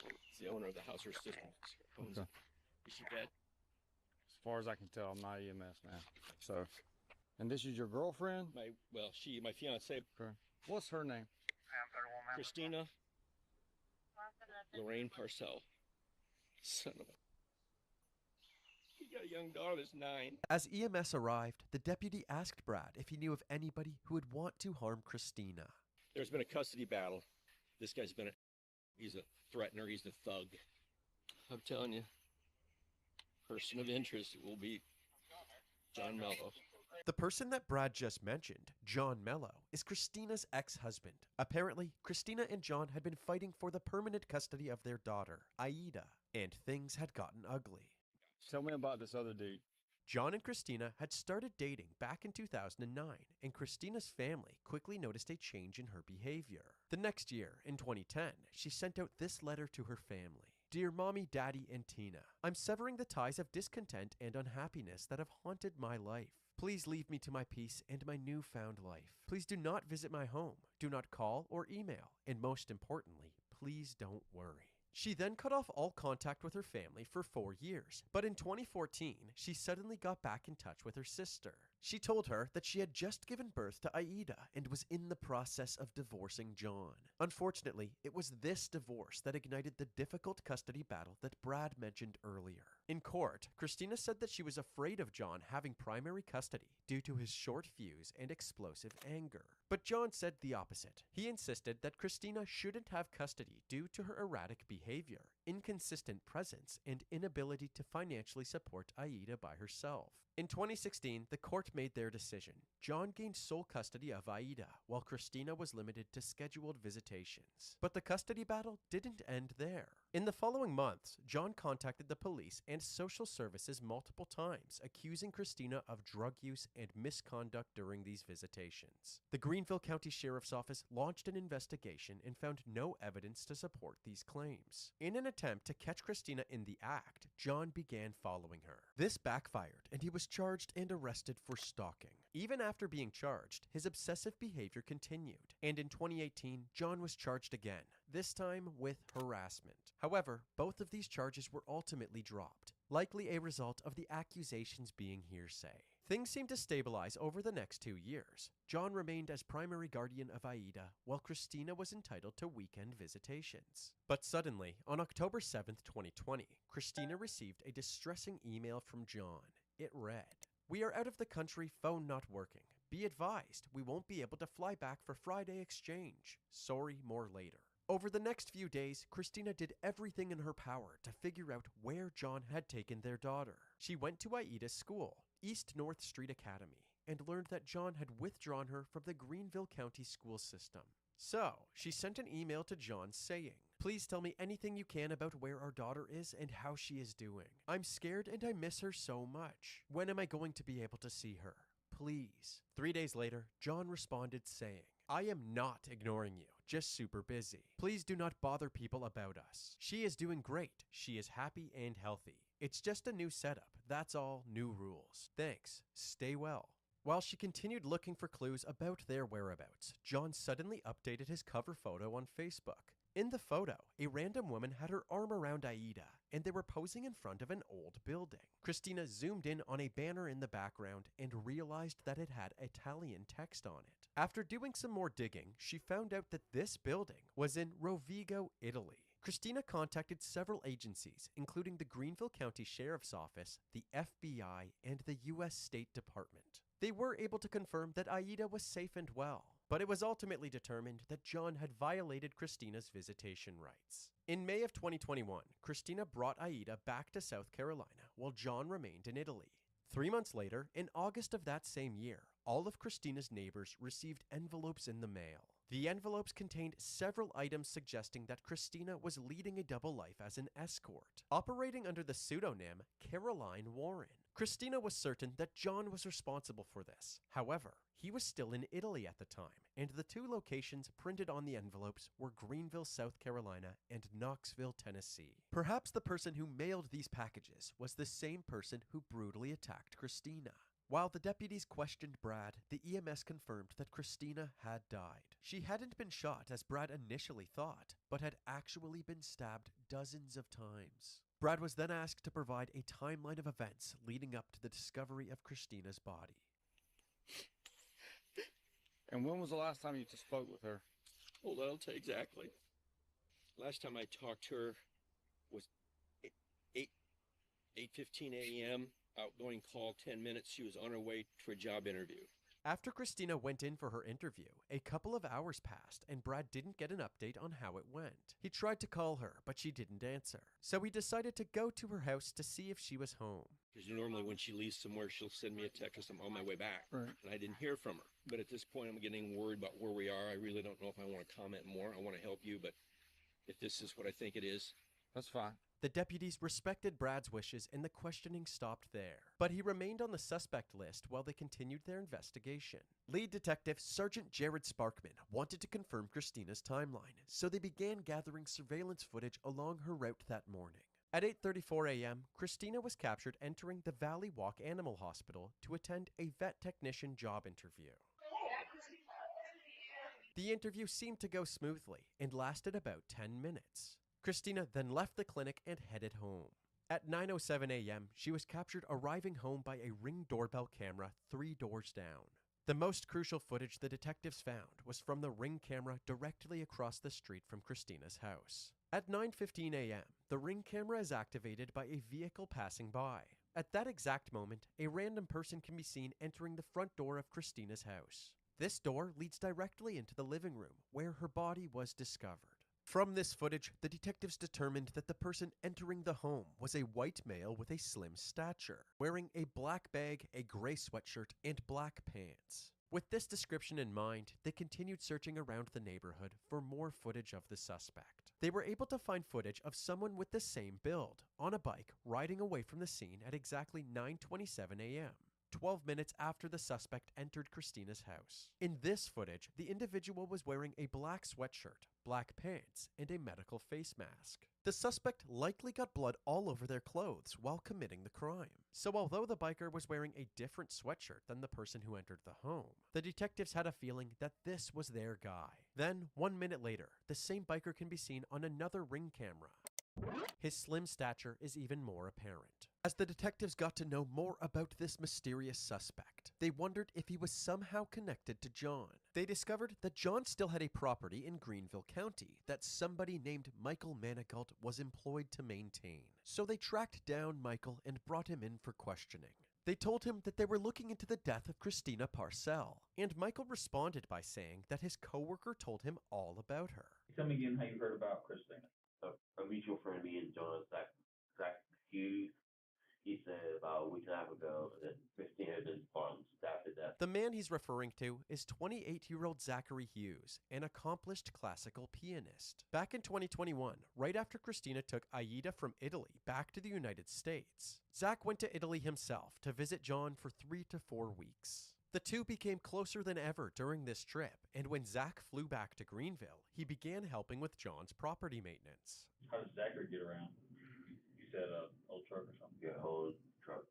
It's the owner of the house, her sister. Okay. Is she dead? As far as I can tell, I'm not EMS, man. So, and this is your girlfriend? My fiance. Okay. What's her name? Christina Lorraine Parcell. Son of a... You got a young daughter that's 9. As EMS arrived, the deputy asked Brad if he knew of anybody who would want to harm Christina. There's been a custody battle. This guy's he's a threatener, he's a thug. I'm telling you, person of interest will be John Mello. The person that Brad just mentioned, John Mello, is Christina's ex-husband. Apparently, Christina and John had been fighting for the permanent custody of their daughter, Aida, and things had gotten ugly. Tell me about this other dude. John and Christina had started dating back in 2009, and Christina's family quickly noticed a change in her behavior. The next year, in 2010, she sent out this letter to her family. Dear Mommy, Daddy, and Tina, I'm severing the ties of discontent and unhappiness that have haunted my life. Please leave me to my peace and my newfound life. Please do not visit my home. Do not call or email. And most importantly, please don't worry. She then cut off all contact with her family for 4 years, but in 2014, she suddenly got back in touch with her sister. She told her that she had just given birth to Aida and was in the process of divorcing John. Unfortunately, it was this divorce that ignited the difficult custody battle that Brad mentioned earlier. In court, Christina said that she was afraid of John having primary custody due to his short fuse and explosive anger. But John said the opposite. He insisted that Christina shouldn't have custody due to her erratic behavior, inconsistent presence, and inability to financially support Aida by herself. In 2016, the court made their decision. John gained sole custody of Aida, while Christina was limited to scheduled visitations. But the custody battle didn't end there. In the following months, John contacted the police and social services multiple times, accusing Christina of drug use and misconduct during these visitations. The Greenville County Sheriff's Office launched an investigation and found no evidence to support these claims. In an attempt to catch Christina in the act, John began following her. This backfired, and he was charged and arrested for stalking. Even after being charged, his obsessive behavior continued, and in 2018, John was charged again, this time with harassment. However, both of these charges were ultimately dropped, likely a result of the accusations being hearsay. Things seemed to stabilize over the next 2 years. John remained as primary guardian of Aida, while Christina was entitled to weekend visitations. But suddenly, on October 7th, 2020, Christina received a distressing email from John. It read, "We are out of the country, phone not working. Be advised, we won't be able to fly back for Friday exchange. Sorry, more later." Over the next few days, Christina did everything in her power to figure out where John had taken their daughter. She went to Aida's school, East North Street Academy, and learned that John had withdrawn her from the Greenville County school system. So, she sent an email to John saying, "Please tell me anything you can about where our daughter is and how she is doing. I'm scared and I miss her so much. When am I going to be able to see her? Please." 3 days later, John responded saying, "I am not ignoring you, just super busy. Please do not bother people about us. She is doing great. She is happy and healthy. It's just a new setup. That's all, new rules. Thanks. Stay well." While she continued looking for clues about their whereabouts, John suddenly updated his cover photo on Facebook. In the photo, a random woman had her arm around Aida, and they were posing in front of an old building. Christina zoomed in on a banner in the background and realized that it had Italian text on it. After doing some more digging, she found out that this building was in Rovigo, Italy. Christina contacted several agencies, including the Greenville County Sheriff's Office, the FBI, and the U.S. State Department. They were able to confirm that Aida was safe and well, but it was ultimately determined that John had violated Christina's visitation rights. In May of 2021, Christina brought Aida back to South Carolina, while John remained in Italy. 3 months later, in August of that same year, all of Christina's neighbors received envelopes in the mail. The envelopes contained several items suggesting that Christina was leading a double life as an escort, operating under the pseudonym Caroline Warren. Christina was certain that John was responsible for this. However, he was still in Italy at the time, and the 2 locations printed on the envelopes were Greenville, South Carolina, and Knoxville, Tennessee. Perhaps the person who mailed these packages was the same person who brutally attacked Christina. While the deputies questioned Brad, the EMS confirmed that Christina had died. She hadn't been shot as Brad initially thought, but had actually been stabbed dozens of times. Brad was then asked to provide a timeline of events leading up to the discovery of Christina's body. And when was the last time you spoke with her? Hold on, I'll tell you exactly. Last time I talked to her was 8:15 a.m. Outgoing call, 10 minutes. She was on her way to a job interview. After Christina went in for her interview, a couple of hours passed and Brad didn't get an update on how it went. He tried to call her, but she didn't answer. So he decided to go to her house to see if she was home. Because normally when she leaves somewhere, she'll send me a text I'm on my way back. Right. And I didn't hear from her. But at this point, I'm getting worried about where we are. I really don't know if I want to comment more. I want to help you, but if this is what I think it is, that's fine. The deputies respected Brad's wishes and the questioning stopped there. But he remained on the suspect list while they continued their investigation. Lead detective Sergeant Jared Sparkman wanted to confirm Christina's timeline, so they began gathering surveillance footage along her route that morning. At 8:34 a.m., Christina was captured entering the Valley Walk Animal Hospital to attend a vet technician job interview. The interview seemed to go smoothly and lasted about 10 minutes. Christina then left the clinic and headed home. At 9:07 a.m., she was captured arriving home by a Ring doorbell camera 3 doors down. The most crucial footage the detectives found was from the Ring camera directly across the street from Christina's house. At 9:15 a.m., the Ring camera is activated by a vehicle passing by. At that exact moment, a random person can be seen entering the front door of Christina's house. This door leads directly into the living room, where her body was discovered. From this footage, the detectives determined that the person entering the home was a white male with a slim stature, wearing a black bag, a gray sweatshirt, and black pants. With this description in mind, they continued searching around the neighborhood for more footage of the suspect. they were able to find footage of someone with the same build, on a bike, riding away from the scene at exactly 9:27 a.m. 12 minutes after the suspect entered Christina's house. In this footage, the individual was wearing a black sweatshirt, black pants, and a medical face mask. The suspect likely got blood all over their clothes while committing the crime. So although the biker was wearing a different sweatshirt than the person who entered the home, the detectives had a feeling that this was their guy. Then, 1 minute later, the same biker can be seen on another Ring camera. His slim stature is even more apparent. As the detectives got to know more about this mysterious suspect, they wondered if he was somehow connected to John. They discovered that John still had a property in Greenville County that somebody named Michael Manigault was employed to maintain. So they tracked down Michael and brought him in for questioning. They told him that they were looking into the death of Christina Parcell, and Michael responded by saying that his coworker told him all about her. Tell me again how you heard about Christina. A mutual friend of me and John, Zach Hughes, he said about a week and a half ago that Christina had been farmed after death. The man he's referring to is 28-year-old Zachary Hughes, an accomplished classical pianist. Back in 2021, right after Christina took Aida from Italy back to the United States, Zach went to Italy himself to visit John for 3 to 4 weeks. The two became closer than ever during this trip, and when Zach flew back to Greenville, he began helping with John's property maintenance. How does Zachary get around? You said old truck or something? Yeah, old truck.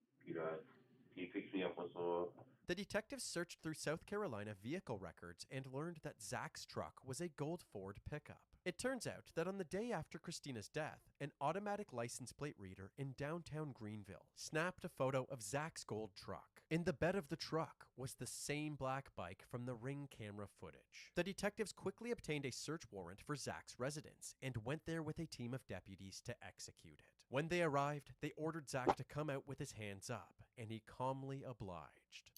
He picked me up on some. The detectives searched through South Carolina vehicle records and learned that Zach's truck was a gold Ford pickup. It turns out that on the day after Christina's death, an automatic license plate reader in downtown Greenville snapped a photo of Zach's gold truck. In the bed of the truck was the same black bike from the Ring camera footage. The detectives quickly obtained a search warrant for Zach's residence and went there with a team of deputies to execute it. When they arrived, they ordered Zach to come out with his hands up, and he calmly obliged.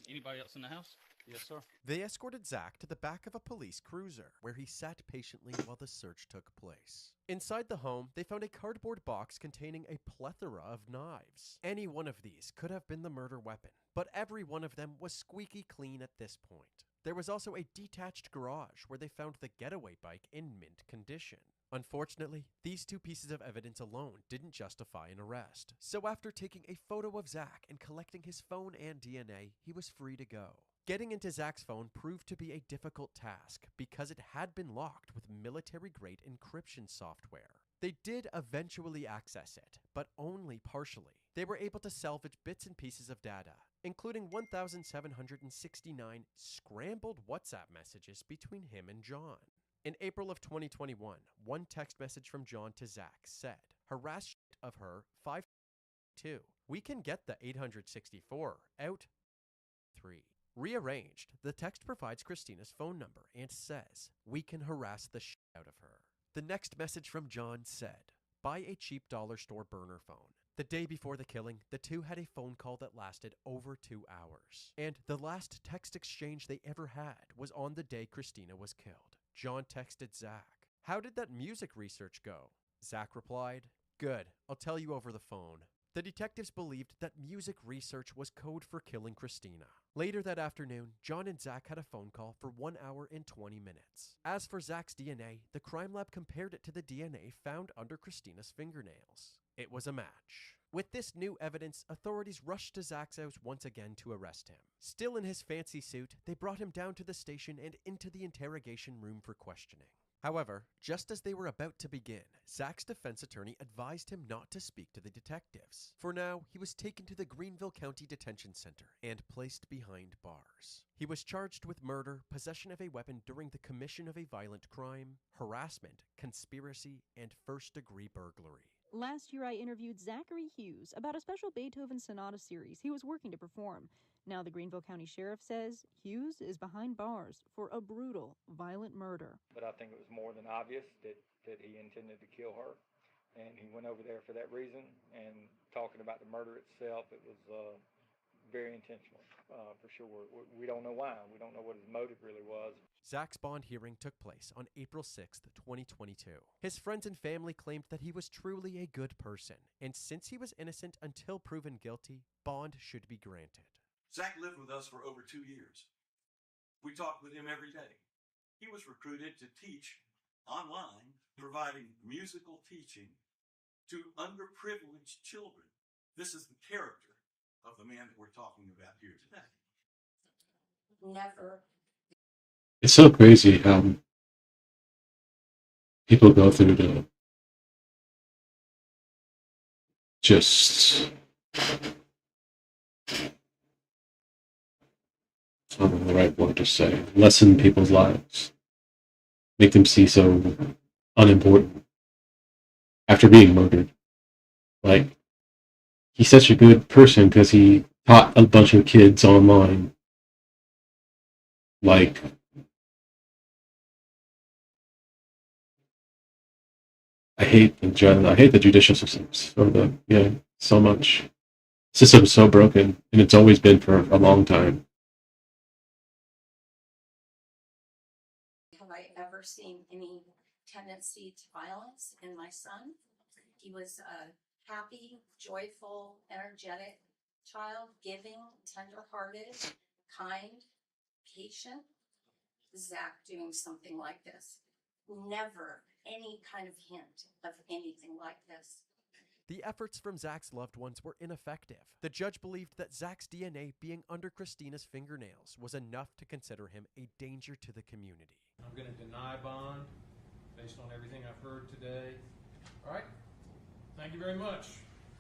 Anybody else in the house? Yes, sir. They escorted Zach to the back of a police cruiser, where he sat patiently while the search took place. Inside the home, they found a cardboard box containing a plethora of knives. Any one of these could have been the murder weapon, but every one of them was squeaky clean at this point. There was also a detached garage where they found the getaway bike in mint condition. Unfortunately, these two pieces of evidence alone didn't justify an arrest. So after taking a photo of Zach and collecting his phone and DNA, he was free to go. Getting into Zach's phone proved to be a difficult task because it had been locked with military-grade encryption software. They did eventually access it, but only partially. They were able to salvage bits and pieces of data, including 1,769 scrambled WhatsApp messages between him and John. In April of 2021, one text message from John to Zach said, "Harass of her 5-2. We can get the 864 out 3." Rearranged, the text provides Christina's phone number and says, "We can harass the shit out of her." The next message from John said, "Buy a cheap dollar store burner phone." The day before the killing, the two had a phone call that lasted over 2 hours. And the last text exchange they ever had was on the day Christina was killed. John texted Zach, "How did that music research go?" Zach replied, "Good, I'll tell you over the phone." The detectives believed that music research was code for killing Christina. Later that afternoon, John and Zach had a phone call for 1 hour and 20 minutes. As for Zach's DNA, the crime lab compared it to the DNA found under Christina's fingernails. It was a match. With this new evidence, authorities rushed to Zach's house once again to arrest him. Still in his fancy suit, they brought him down to the station and into the interrogation room for questioning. However, just as they were about to begin, Zach's defense attorney advised him not to speak to the detectives. For now, he was taken to the Greenville County Detention Center and placed behind bars. He was charged with murder, possession of a weapon during the commission of a violent crime, harassment, conspiracy, and first-degree burglary. Last year I interviewed Zachary Hughes about a special Beethoven Sonata series he was working to perform. Now the Greenville County Sheriff says Hughes is behind bars for a brutal, violent murder. But I think it was more than obvious that he intended to kill her. And he went over there for that reason. And talking about the murder itself, it was very intentional, for sure. We don't know why. We don't know what his motive really was. Zach's bond hearing took place on April 6th, 2022. His friends and family claimed that he was truly a good person, and since he was innocent until proven guilty, bond should be granted. Zach lived with us for over 2 years. We talked with him every day. He was recruited to teach online providing musical teaching to underprivileged children. This is the character of the man that we're talking about here today. Never. It's so crazy how people go through to just, I don't know the right word to say, lessen people's lives, make them see so unimportant after being murdered. Like, he's such a good person because he taught a bunch of kids online. Like, I hate the judicial systems or so much. The system's so broken, and it's always been for a long time. Have I ever seen any tendency to violence in my son? He was a happy, joyful, energetic child, giving, tender-hearted, kind, patient. Zach doing something like this. Never any kind of hint of anything like this. The efforts from Zach's loved ones were ineffective. The judge believed that Zach's DNA being under Christina's fingernails was enough to consider him a danger to the community. I'm going to deny bond based on everything I've heard today. All right. Thank you very much.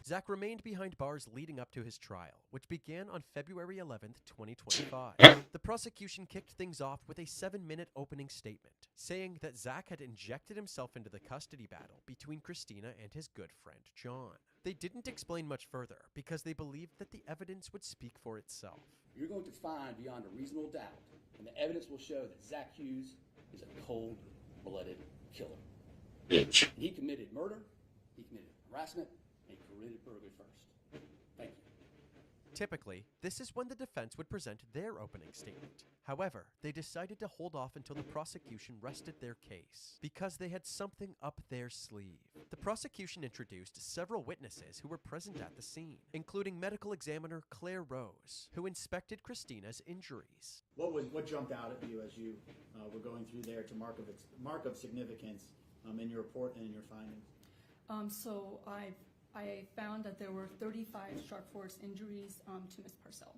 Zach remained behind bars leading up to his trial, which began on February 11th, 2025. The prosecution kicked things off with a 7-minute opening statement, saying that Zach had injected himself into the custody battle between Christina and his good friend John. They didn't explain much further because they believed that the evidence would speak for itself. You're going to find beyond a reasonable doubt, and the evidence will show that Zach Hughes is a cold-blooded killer. Bitch. And he committed murder, he committed harassment, and he committed burglary first. Thank you. Typically, this is when the defense would present their opening statement. However, they decided to hold off until the prosecution rested their case, because they had something up their sleeve. The prosecution introduced several witnesses who were present at the scene, including medical examiner Claire Rose, who inspected Christina's injuries. What jumped out at you as you were going through there to mark of significance in your report and in your findings? So I found that there were 35 sharp force injuries to Ms. Parcell.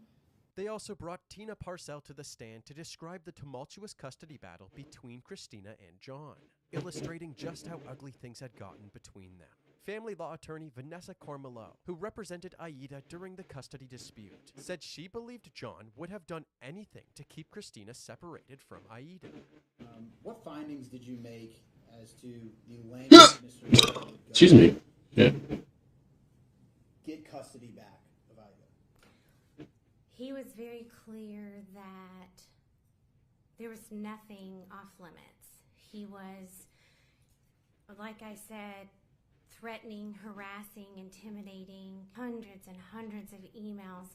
They also brought Tina Parcell to the stand to describe the tumultuous custody battle between Christina and John, illustrating just how ugly things had gotten between them. Family law attorney Vanessa Cormelo, who represented Aida during the custody dispute, said she believed John would have done anything to keep Christina separated from Aida. What findings did you make as to the length of Mr. Excuse me. Yeah. Get custody back of Aida? He was very clear that there was nothing off limits. He was, like I said, threatening, harassing, intimidating, hundreds and hundreds of emails.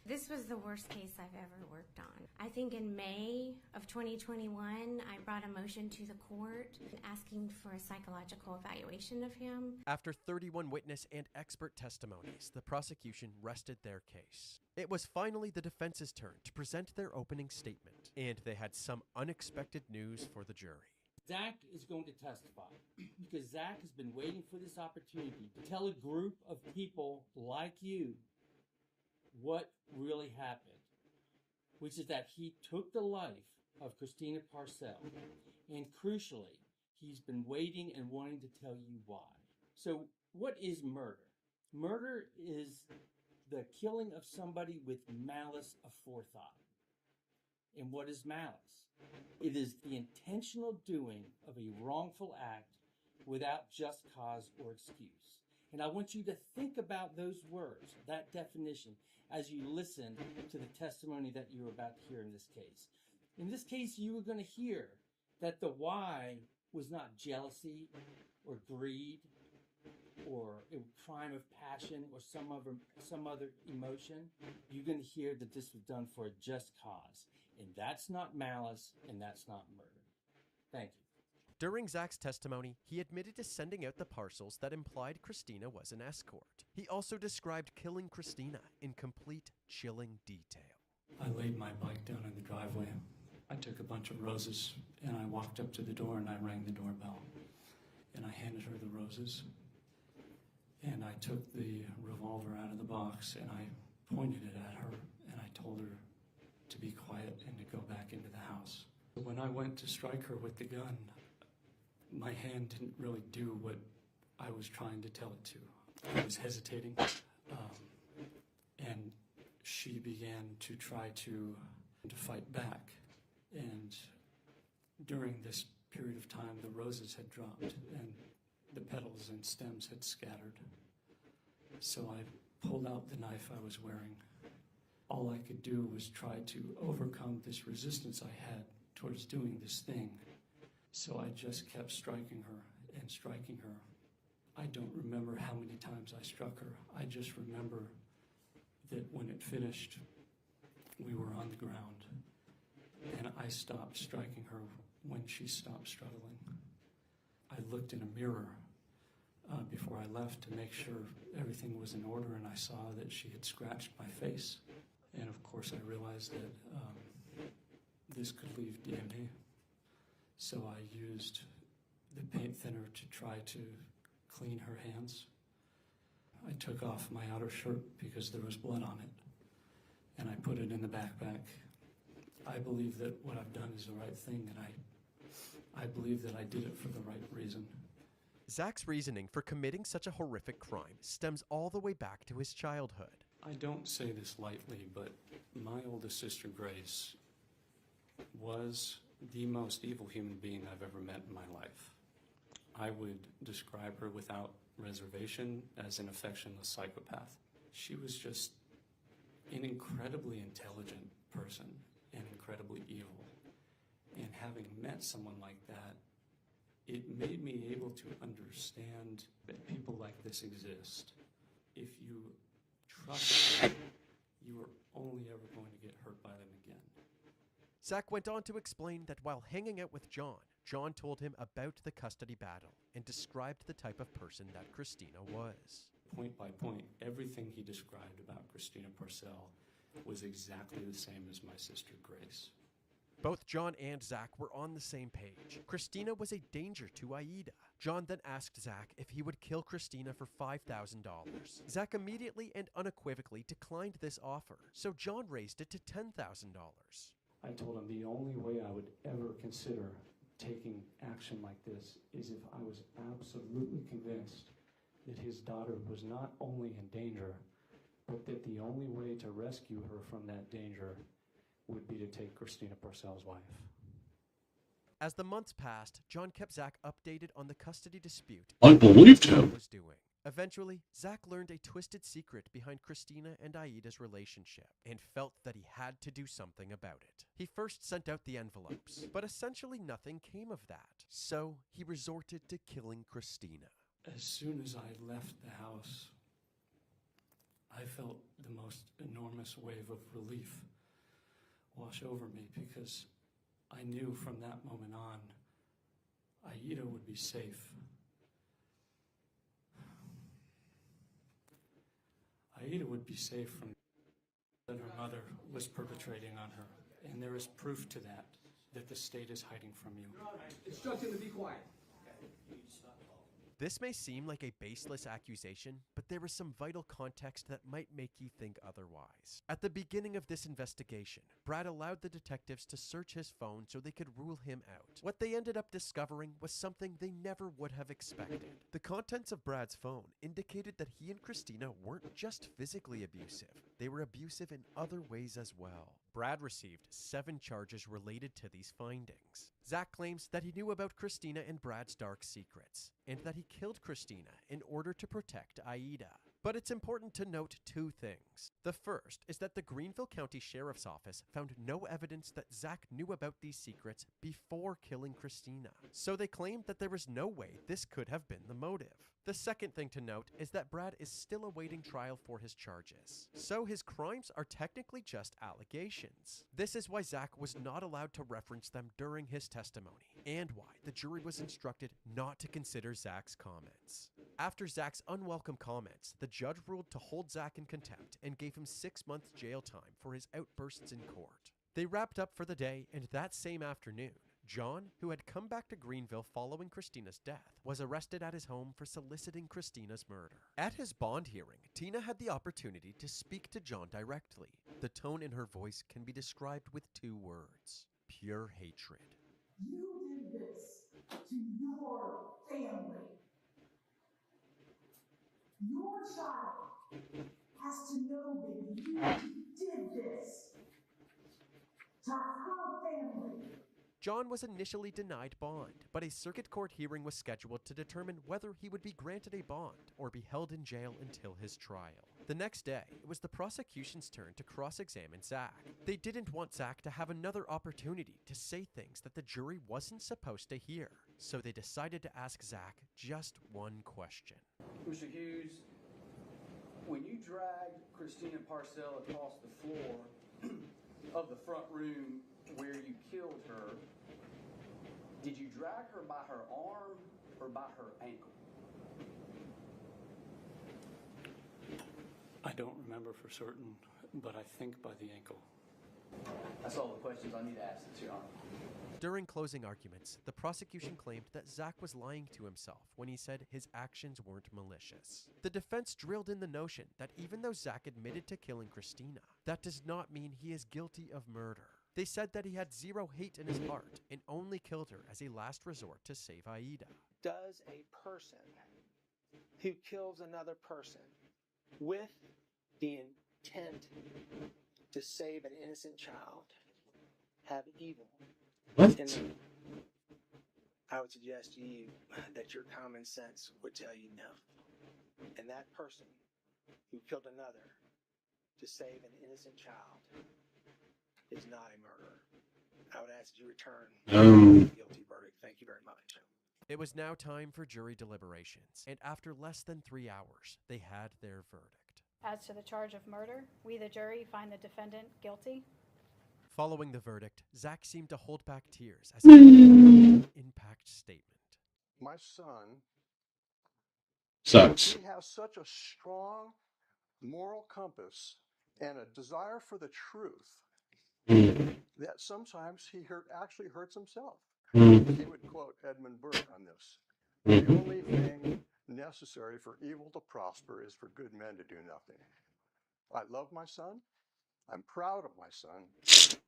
This was the worst case I've ever worked on. I think in May of 2021, I brought a motion to the court asking for a psychological evaluation of him. After 31 witness and expert testimonies, the prosecution rested their case. It was finally the defense's turn to present their opening statement, and they had some unexpected news for the jury. Zach is going to testify because Zach has been waiting for this opportunity to tell a group of people like you what really happened, which is that he took the life of Christina Parcell, and crucially, he's been waiting and wanting to tell you why. So what is murder? Murder is the killing of somebody with malice aforethought. And what is malice? It is the intentional doing of a wrongful act without just cause or excuse. And I want you to think about those words, that definition, as you listen to the testimony that you're about to hear in this case. In this case, you were going to hear that the why was not jealousy or greed or a crime of passion or some other emotion. You're going to hear that this was done for a just cause. And that's not malice, and that's not murder. Thank you. During Zach's testimony, he admitted to sending out the parcels that implied Christina was an escort. He also described killing Christina in complete, chilling detail. I laid my bike down in the driveway. I took a bunch of roses, and I walked up to the door, and I rang the doorbell. and I handed her the roses. And I took the revolver out of the box and I pointed it at her and I told her to be quiet and to go back into the house. When I went to strike her with the gun, my hand didn't really do what I was trying to tell it to. I was hesitating, and she began to try to fight back. And during this period of time, the roses had dropped and the petals and stems had scattered. So I pulled out the knife I was wearing. All I could do was try to overcome this resistance I had towards doing this thing. So I just kept striking her and striking her. I don't remember how many times I struck her. I just remember that when it finished, we were on the ground. And I stopped striking her when she stopped struggling. I looked in a mirror before I left to make sure everything was in order, and I saw that she had scratched my face. And of course I realized that this could leave DNA. So I used the paint thinner to try to clean her hands. I took off my outer shirt because there was blood on it, and I put it in the backpack. I believe that what I've done is the right thing, and I believe that I did it for the right reason. Zach's reasoning for committing such a horrific crime stems all the way back to his childhood. I don't say this lightly, but my oldest sister, Grace, was the most evil human being I've ever met in my life. I would describe her without reservation as an affectionless psychopath. She was just an incredibly intelligent person and incredibly evil. And having met someone like that, it made me able to understand that people like this exist. If you trust them, you are only ever going to get hurt by them again. Zach went on to explain that while hanging out with John, John told him about the custody battle and described the type of person that Christina was. Point by point, everything he described about Christina Parcell was exactly the same as my sister Grace. Both John and Zach were on the same page. Christina was a danger to Aida. John then asked Zach if he would kill Christina for $5,000. Zach immediately and unequivocally declined this offer, so John raised it to $10,000. I told him the only way I would ever consider taking action like this is if I was absolutely convinced that his daughter was not only in danger, but that the only way to rescue her from that danger would be to take Christina Parcell's life. As the months passed, John kept Zach updated on the custody dispute. I believed him. Was doing. Eventually, Zach learned a twisted secret behind Christina and Aida's relationship and felt that he had to do something about it. He first sent out the envelopes, but essentially nothing came of that. So he resorted to killing Christina. As soon as I left the house, I felt the most enormous wave of relief wash over me because I knew from that moment on, Aida would be safe. Aida would be safe from that her mother was perpetrating on her. And there is proof to that the state is hiding from you. Instruct him to be quiet. This may seem like a baseless accusation, but there is some vital context that might make you think otherwise. At the beginning of this investigation, Brad allowed the detectives to search his phone so they could rule him out. What they ended up discovering was something they never would have expected. The contents of Brad's phone indicated that he and Christina weren't just physically abusive, they were abusive in other ways as well. Brad received 7 charges related to these findings. Zach claims that he knew about Christina and Brad's dark secrets, and that he killed Christina in order to protect Aida. But it's important to note 2 things. The first is that the Greenville County Sheriff's Office found no evidence that Zach knew about these secrets before killing Christina, so they claimed that there was no way this could have been the motive. The second thing to note is that Brad is still awaiting trial for his charges, so his crimes are technically just allegations. This is why Zach was not allowed to reference them during his testimony, and why the jury was instructed not to consider Zach's comments. After Zach's unwelcome comments, the judge ruled to hold Zach in contempt and gave him 6 months jail time for his outbursts in court. They wrapped up for the day, and that same afternoon, John, who had come back to Greenville following Christina's death, was arrested at his home for soliciting Christina's murder. At his bond hearing, Tina had the opportunity to speak to John directly. The tone in her voice can be described with 2 words: pure hatred. You did this to your family. Your child has to know that you did this to her family. John was initially denied bond, but a circuit court hearing was scheduled to determine whether he would be granted a bond or be held in jail until his trial. The next day, it was the prosecution's turn to cross-examine Zach. They didn't want Zach to have another opportunity to say things that the jury wasn't supposed to hear, so they decided to ask Zach just one question. Mr. Hughes, when you dragged Christina Parcell across the floor of the front room where you killed her, did you drag her by her arm or by her ankle? I don't remember for certain, but I think by the ankle. That's all the questions I need to ask, Your Honor. During closing arguments, the prosecution claimed that Zach was lying to himself when he said his actions weren't malicious. The defense drilled in the notion that even though Zach admitted to killing Christina, that does not mean he is guilty of murder. They said that he had zero hate in his heart and only killed her as a last resort to save Aida. Does a person who kills another person with the intent to save an innocent child have evil? What? In them? I would suggest to you that your common sense would tell you no. And that person who killed another to save an innocent child is not a murderer. I would ask that you return a guilty verdict. Thank you very much. It was now time for jury deliberations, and after less than 3 hours, they had their verdict. As to the charge of murder, we, the jury, find the defendant guilty. Following the verdict, Zach seemed to hold back tears as he made an impact statement. My son Sucks. He has such a strong moral compass and a desire for the truth that sometimes he actually hurts himself. He would quote Edmund Burke on this. The only thing necessary for evil to prosper is for good men to do nothing. I love my son. I'm proud of my son.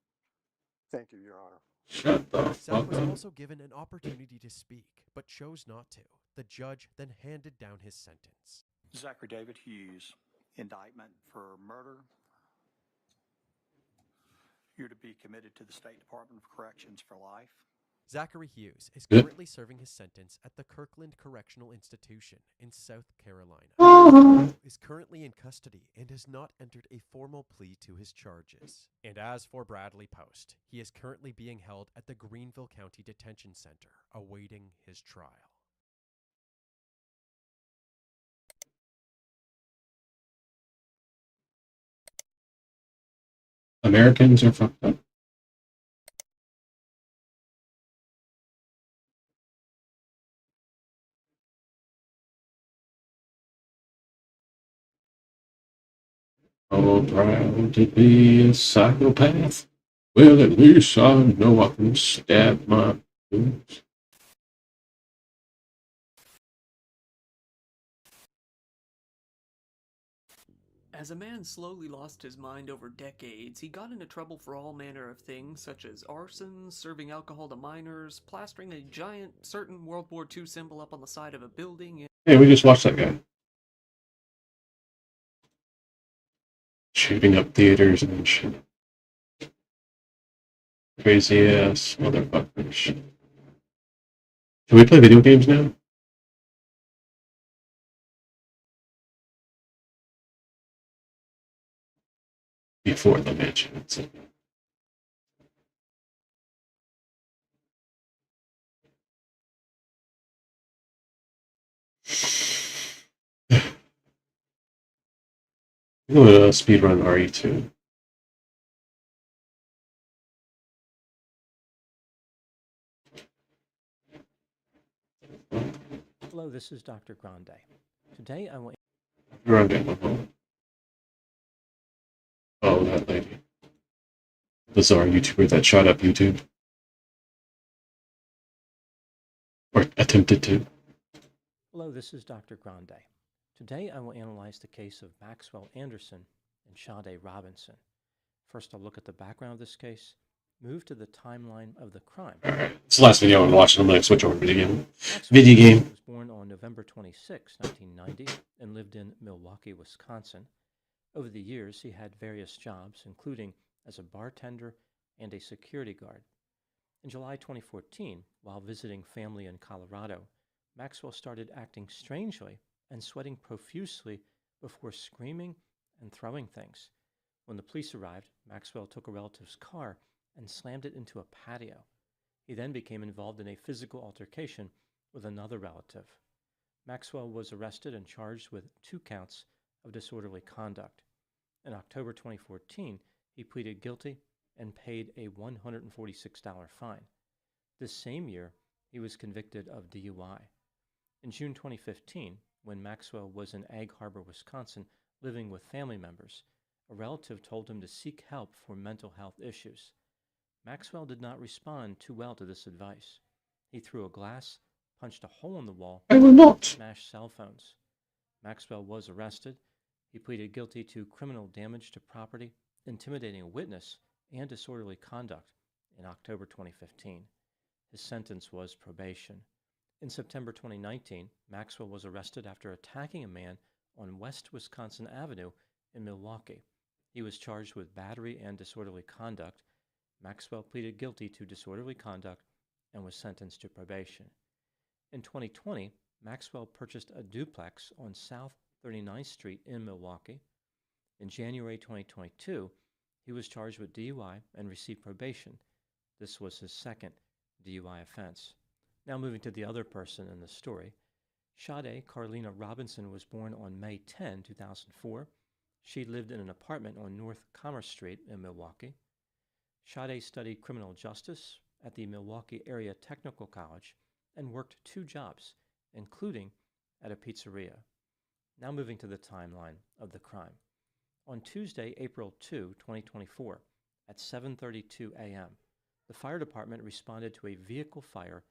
Thank you, Your Honor. Shut the Zach fuck was up. also given an opportunity to speak, but chose not to. The judge then handed down his sentence. Zachary David Hughes, indictment for murder. You're to be committed to the State Department of Corrections for life. Zachary Hughes is currently serving his sentence at the Kirkland Correctional Institution in South Carolina. He is currently in custody and has not entered a formal plea to his charges. And as for Bradley Post, he is currently being held at the Greenville County Detention Center, awaiting his trial. Americans are fucked up. Oh, proud to be a psychopath. Well, at least I know I can stab my boobs. As a man slowly lost his mind over decades, he got into trouble for all manner of things, such as arson, serving alcohol to minors, plastering a giant certain World War II symbol up on the side of a building. Hey, we just watched that guy. Shooting up theaters and shit. Crazy ass motherfuckers. Can we play video games now? Before the mentions. I'm gonna speedrun RE2. Hello, this is Dr. Grande. Today I want... Grande. Oh, that lady. Bizarre YouTuber that shot up YouTube. attempted to. Hello, this is Dr. Grande. Today I will analyze the case of Maxwell Anderson and Sade Robinson. First, I'll look at the background of this case, move to the timeline of the crime. It's the last video I'm watching. I'm going to switch over to video game. Maxwell Video game. was born on November 26, 1990, and lived in Milwaukee, Wisconsin. Over the years, he had various jobs, including as a bartender and a security guard. In July 2014, while visiting family in Colorado, Maxwell started acting strangely and sweating profusely before screaming and throwing things. When the police arrived, Maxwell took a relative's car and slammed it into a patio. He then became involved in a physical altercation with another relative. Maxwell was arrested and charged with 2 counts of disorderly conduct. In October 2014, he pleaded guilty and paid a $146 fine. This same year, he was convicted of DUI. In June 2015, when Maxwell was in Egg Harbor, Wisconsin, living with family members, a relative told him to seek help for mental health issues. Maxwell did not respond too well to this advice. He threw a glass, punched a hole in the wall, and smashed cell phones. Maxwell was arrested. He pleaded guilty to criminal damage to property, intimidating a witness, and disorderly conduct in October 2015. His sentence was probation. In September 2019, Maxwell was arrested after attacking a man on West Wisconsin Avenue in Milwaukee. He was charged with battery and disorderly conduct. Maxwell pleaded guilty to disorderly conduct and was sentenced to probation. In 2020, Maxwell purchased a duplex on South 39th Street in Milwaukee. In January 2022, he was charged with DUI and received probation. This was his second DUI offense. Now moving to the other person in the story. Sade Carlina Robinson was born on May 10, 2004. She lived in an apartment on North Commerce Street in Milwaukee. Sade studied criminal justice at the Milwaukee Area Technical College and worked 2 jobs, including at a pizzeria. Now moving to the timeline of the crime. On Tuesday, April 2, 2024, at 7:32 a.m., the fire department responded to a vehicle fire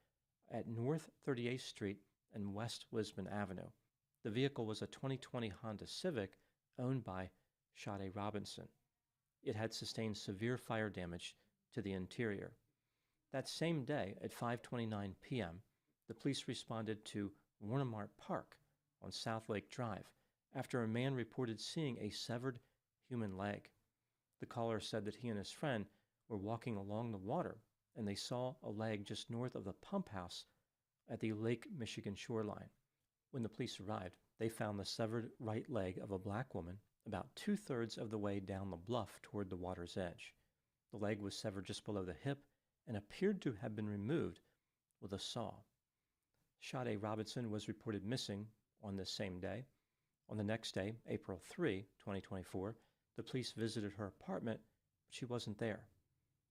at North 38th Street and West Lisbon Avenue. The vehicle was a 2020 Honda Civic owned by Sade Robinson. It had sustained severe fire damage to the interior. That same day, at 5:29 p.m., the police responded to Warmups Park on South Lake Drive after a man reported seeing a severed human leg. The caller said that he and his friend were walking along the water and they saw a leg just north of the pump house at the Lake Michigan shoreline. When the police arrived, they found the severed right leg of a black woman about 2/3 of the way down the bluff toward the water's edge. The leg was severed just below the hip and appeared to have been removed with a saw. Sade Robinson was reported missing on this same day. On the next day, April 3, 2024, the police visited her apartment, but she wasn't there.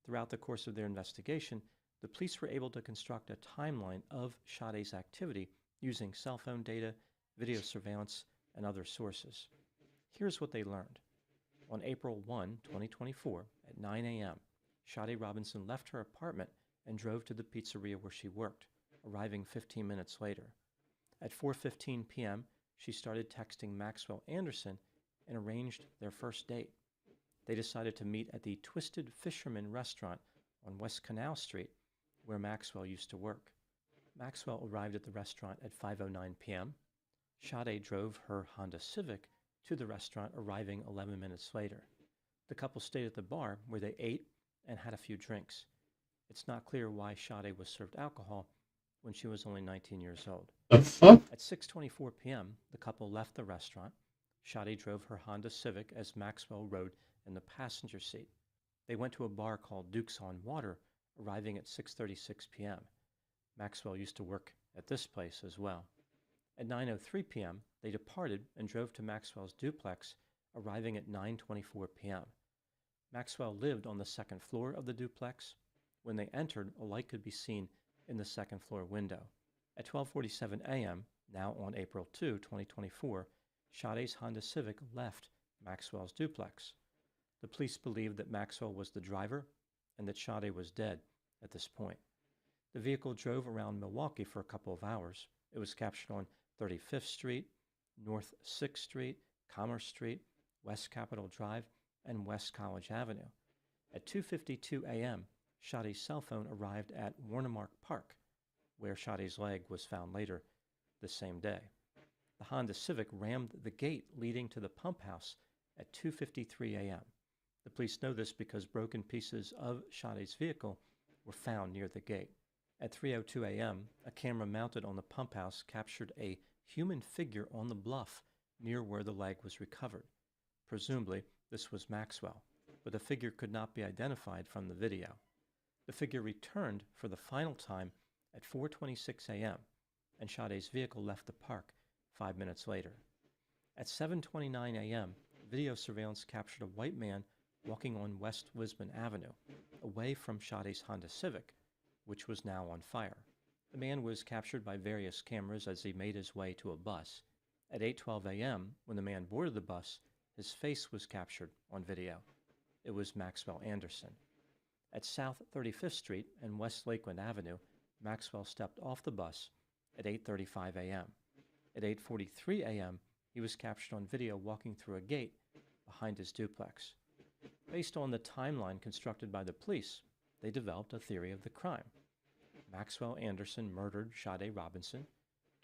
Throughout the course of their investigation, the police were able to construct a timeline of Sade's activity using cell phone data, video surveillance, and other sources. Here's what they learned. On April 1, 2024, at 9 a.m., Sade Robinson left her apartment and drove to the pizzeria where she worked, arriving 15 minutes later. At 4:15 p.m., she started texting Maxwell Anderson and arranged their first date. They decided to meet at the Twisted Fisherman restaurant on West Canal Street, where Maxwell used to work. Maxwell arrived at the restaurant at 5:09 p.m. Sade drove her Honda Civic to the restaurant, arriving 11 minutes later. The couple stayed at the bar where they ate and had a few drinks. It's not clear why Sade was served alcohol when she was only 19 years old. The fuck? At 6:24 p.m., the couple left the restaurant. Sade drove her Honda Civic as Maxwell rode in the passenger seat. They went to a bar called Duke's on Water, arriving at 6:36 p.m. Maxwell used to work at this place as well. At 9:03 p.m., they departed and drove to Maxwell's duplex, arriving at 9:24 p.m. Maxwell lived on the second floor of the duplex. When they entered, a light could be seen in the second floor window. At 12:47 a.m., now on April 2, 2024, Sade's Honda Civic left Maxwell's duplex. The police believed that Maxwell was the driver and that Sade was dead at this point. The vehicle drove around Milwaukee for a couple of hours. It was captured on 35th Street, North 6th Street, Commerce Street, West Capitol Drive, and West College Avenue. At 2:52 a.m., Shottie's cell phone arrived at Warmup Park, where Shottie's leg was found later the same day. The Honda Civic rammed the gate leading to the pump house at 2:53 a.m. The police know this because broken pieces of Shottie's vehicle were found near the gate. At 3:02 a.m., a camera mounted on the pump house captured a human figure on the bluff near where the leg was recovered. Presumably, this was Maxwell, but the figure could not be identified from the video. The figure returned for the final time at 4:26 a.m., and Shottie's vehicle left the park 5 minutes later. At 7:29 a.m., video surveillance captured a white man walking on West Lisbon Avenue, away from Shottie's Honda Civic, which was now on fire. The man was captured by various cameras as he made his way to a bus. At 8:12 a.m., when the man boarded the bus, his face was captured on video. It was Maxwell Anderson. At South 35th Street and West Lakeland Avenue, Maxwell stepped off the bus at 8:35 a.m. At 8:43 a.m., he was captured on video walking through a gate behind his duplex. Based on the timeline constructed by the police, they developed a theory of the crime. Maxwell Anderson murdered Sade Robinson,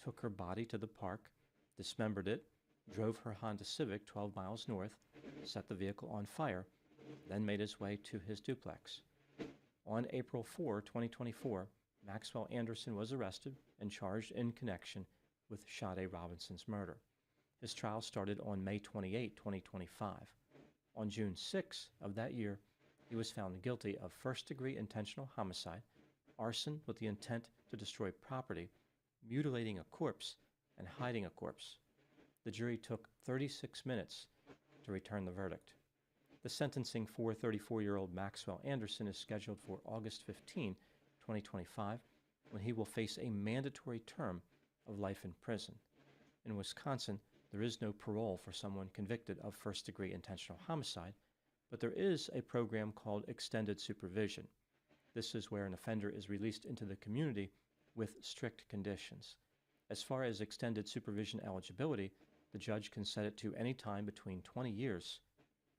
took her body to the park, dismembered it, drove her Honda Civic 12 miles north, set the vehicle on fire, then made his way to his duplex. On April 4, 2024, Maxwell Anderson was arrested and charged in connection with Sade Robinson's murder. His trial started on May 28, 2025. On June 6 of that year, he was found guilty of first-degree intentional homicide, arson with the intent to destroy property, mutilating a corpse, and hiding a corpse. The jury took 36 minutes to return the verdict. The sentencing for 34-year-old Maxwell Anderson is scheduled for August 15, 2025, when he will face a mandatory term of life in prison. In Wisconsin, there is no parole for someone convicted of first-degree intentional homicide, but there is a program called extended supervision. This is where an offender is released into the community with strict conditions. As far as extended supervision eligibility, the judge can set it to any time between 20 years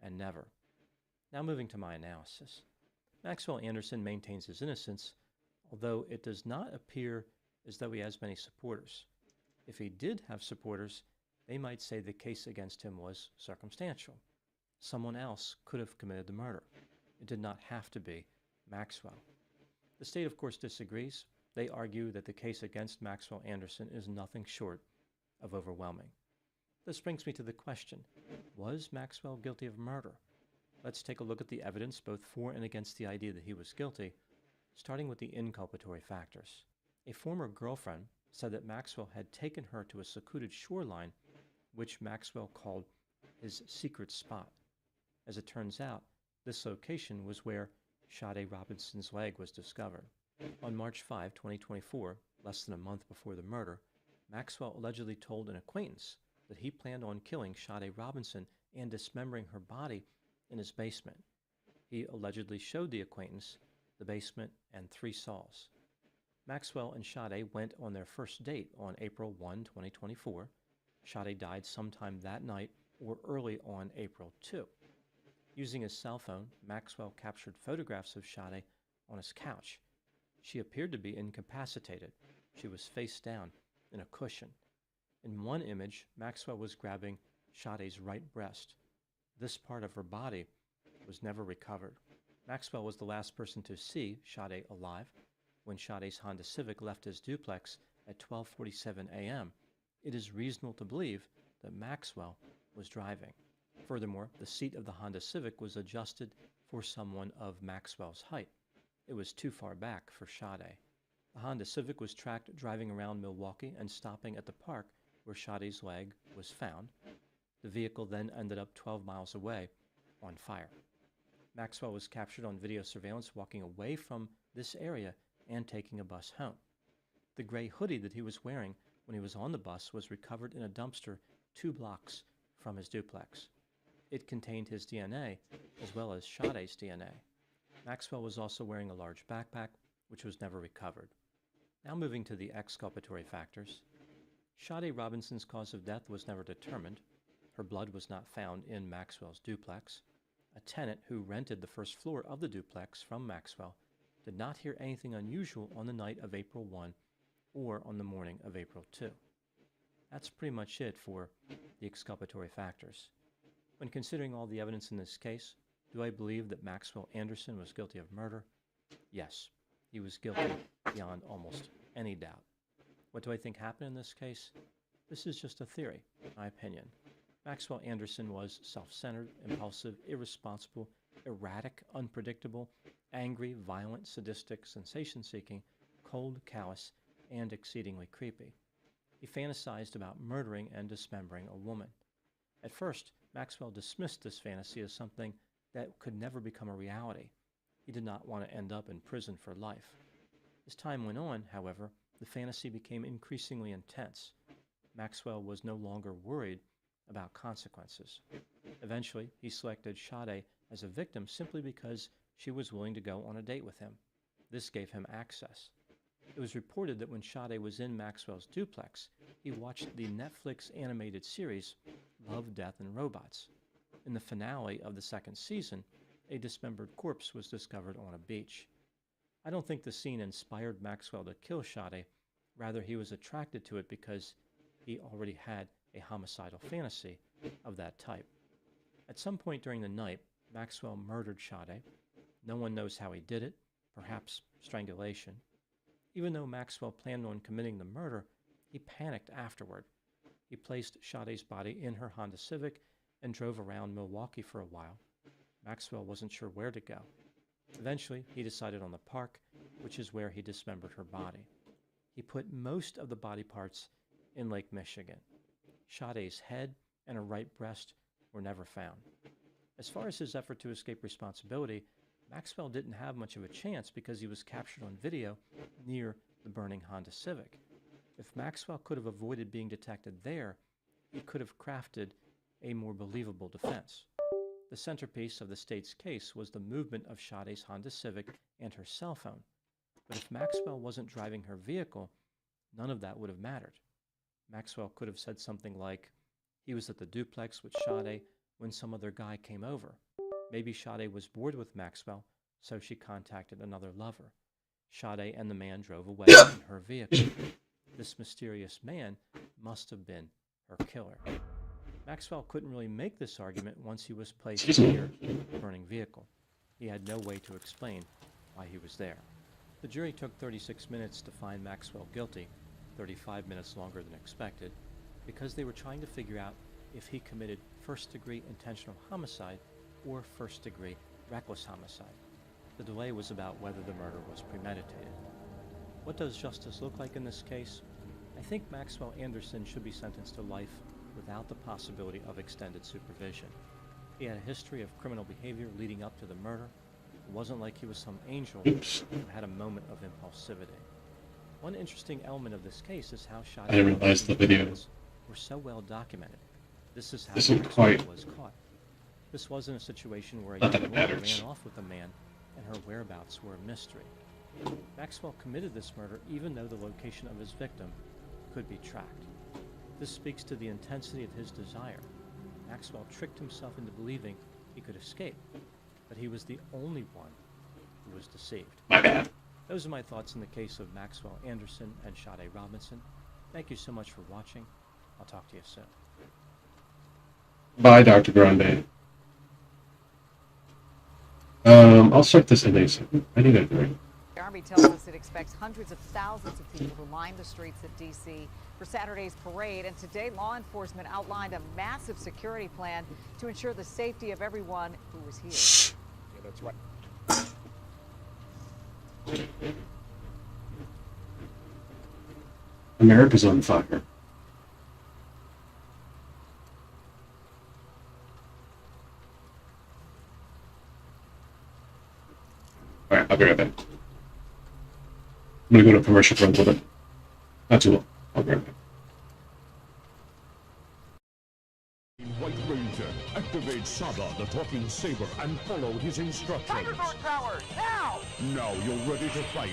and never. Now moving to my analysis. Maxwell Anderson maintains his innocence, although it does not appear as though he has many supporters. If he did have supporters, they might say the case against him was circumstantial. Someone else could have committed the murder. It did not have to be Maxwell. The state, of course, disagrees. They argue that the case against Maxwell Anderson is nothing short of overwhelming. This brings me to the question, was Maxwell guilty of murder? Let's take a look at the evidence both for and against the idea that he was guilty, starting with the inculpatory factors. A former girlfriend said that Maxwell had taken her to a secluded shoreline, which Maxwell called his secret spot. As it turns out, this location was where Sade Robinson's leg was discovered. On March 5, 2024, less than a month before the murder, Maxwell allegedly told an acquaintance that he planned on killing Sade Robinson and dismembering her body in his basement. He allegedly showed the acquaintance the basement and 3 saws. Maxwell and Sade went on their first date on April 1, 2024. Sade died sometime that night or early on April 2. Using his cell phone, Maxwell captured photographs of Sade on his couch. She appeared to be incapacitated. She was face down in a cushion. In one image, Maxwell was grabbing Sade's right breast. This part of her body was never recovered. Maxwell was the last person to see Sade alive. When Sade's Honda Civic left his duplex at 12:47 a.m., it is reasonable to believe that Maxwell was driving. Furthermore, the seat of the Honda Civic was adjusted for someone of Maxwell's height. It was too far back for Sade. The Honda Civic was tracked driving around Milwaukee and stopping at the park where Sade's leg was found. The vehicle then ended up 12 miles away on fire. Maxwell was captured on video surveillance walking away from this area and taking a bus home. The gray hoodie that he was wearing when he was on the bus was recovered in a dumpster 2 blocks from his duplex. It contained his DNA as well as Sade's DNA. Maxwell was also wearing a large backpack, which was never recovered. Now moving to the exculpatory factors. Sade Robinson's cause of death was never determined. Her blood was not found in Maxwell's duplex. A tenant who rented the first floor of the duplex from Maxwell did not hear anything unusual on the night of April 1 or on the morning of April 2. That's pretty much it for the exculpatory factors. When considering all the evidence in this case, do I believe that Maxwell Anderson was guilty of murder? Yes, he was guilty beyond almost any doubt. What do I think happened in this case? This is just a theory, my opinion. Maxwell Anderson was self-centered, impulsive, irresponsible, erratic, unpredictable, angry, violent, sadistic, sensation-seeking, cold, callous, and exceedingly creepy. He fantasized about murdering and dismembering a woman. At first, Maxwell dismissed this fantasy as something that could never become a reality. He did not want to end up in prison for life. As time went on, however, the fantasy became increasingly intense. Maxwell was no longer worried about consequences. Eventually, he selected Sade as a victim simply because she was willing to go on a date with him. This gave him access. It was reported that when Sade was in Maxwell's duplex, he watched the Netflix animated series Love, Death, and Robots. In the finale of the second season, a dismembered corpse was discovered on a beach. I don't think the scene inspired Maxwell to kill Sade. Rather, he was attracted to it because he already had a homicidal fantasy of that type. At some point during the night, Maxwell murdered Sade. No one knows how he did it, perhaps strangulation. Even though Maxwell planned on committing the murder, he panicked afterward. He placed Sade's body in her Honda Civic and drove around Milwaukee for a while. Maxwell wasn't sure where to go. Eventually, he decided on the park, which is where he dismembered her body. He put most of the body parts in Lake Michigan. Sade's head and her right breast were never found. As far as his effort to escape responsibility, Maxwell didn't have much of a chance because he was captured on video near the burning Honda Civic. If Maxwell could have avoided being detected there, he could have crafted a more believable defense. The centerpiece of the state's case was the movement of Sade's Honda Civic and her cell phone. But if Maxwell wasn't driving her vehicle, none of that would have mattered. Maxwell could have said something like, he was at the duplex with Sade when some other guy came over. Maybe Sade was bored with Maxwell, so she contacted another lover. Sade and the man drove away in her vehicle. This mysterious man must have been her killer. Maxwell couldn't really make this argument once he was placed near the burning vehicle. He had no way to explain why he was there. The jury took 36 minutes to find Maxwell guilty, 35 minutes longer than expected, because they were trying to figure out if he committed first-degree intentional homicide or first-degree reckless homicide. The delay was about whether the murder was premeditated. What does justice look like in this case? I think Maxwell Anderson should be sentenced to life without the possibility of extended supervision. He had a history of criminal behavior leading up to the murder. It wasn't like he was some angel who had a moment of impulsivity. One interesting element of this case is how I didn't realize the video were so well documented. This is how isn't Maxwell quite. was caught. This wasn't a situation where a Not that young it woman matters. ran off with a man and her whereabouts were a mystery. Maxwell committed this murder even though the location of his victim could be tracked. This speaks to the intensity of his desire. Maxwell tricked himself into believing he could escape, but he was the only one who was deceived. My bad. Those are my thoughts in the case of Maxwell Anderson and Sade Robinson. Thank you so much for watching. I'll talk to you soon. Bye, Dr. Grande. I'll start this ending soon. I need a drink. The Army tells us it expects hundreds of thousands of people to line the streets of D.C. for Saturday's parade. And today, law enforcement outlined a massive security plan to ensure the safety of everyone who was here. Yeah, that's right. America's on fire. Alright, I'll be right back. I'm gonna go to commercial for a little bit. Not too long. I'll be right back. White Ranger, activate Saba, the talking saber, and follow his instructions. Tiger Guard power, now! Now you're ready to fight.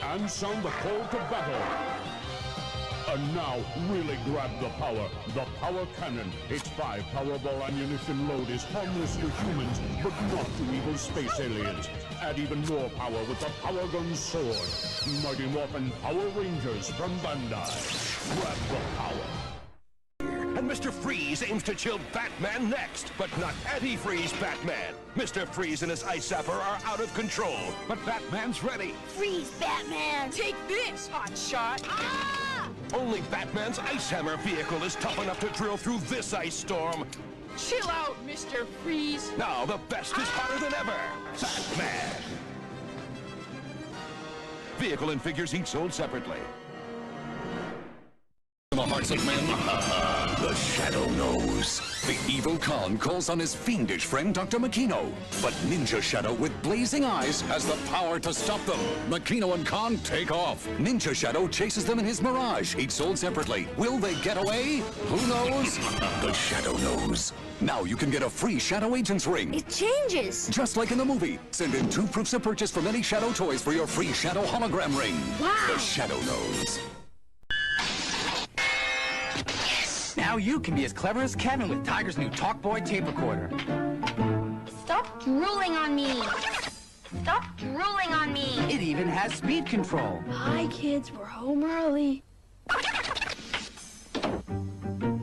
and sound the call to battle. And now, really grab the power. The Power Cannon. Its 5 Powerball ammunition load is harmless to humans, but not to evil space aliens. Add even more power with the Power Gun Sword. Mighty Morphin Power Rangers from Bandai. Grab the power. And Mr. Freeze aims to chill Batman next, but not Anti-Freeze Batman. Mr. Freeze and his Ice Zapper are out of control, but Batman's ready. Freeze, Batman! Take this, hotshot! Ah! Only Batman's Ice Hammer vehicle is tough enough to drill through this ice storm. Chill out, Mr. Freeze! Now the best is hotter than ever. Batman! Vehicle and figures each sold separately. The hearts of men, the Shadow knows. The evil Khan calls on his fiendish friend Dr. Makino, but Ninja Shadow with blazing eyes has the power to stop them. Makino and Khan take off. Ninja Shadow chases them in his Mirage, each sold separately. Will they get away? Who knows? The Shadow knows. Now you can get a free Shadow Agent's ring. It changes! Just like in the movie. Send in 2 proofs of purchase from any Shadow toys for your free Shadow hologram ring. Wow! The Shadow knows. Now you can be as clever as Kevin with Tiger's new TalkBoy tape recorder. Stop drooling on me! Stop drooling on me! It even has speed control. Hi, kids. We're home early.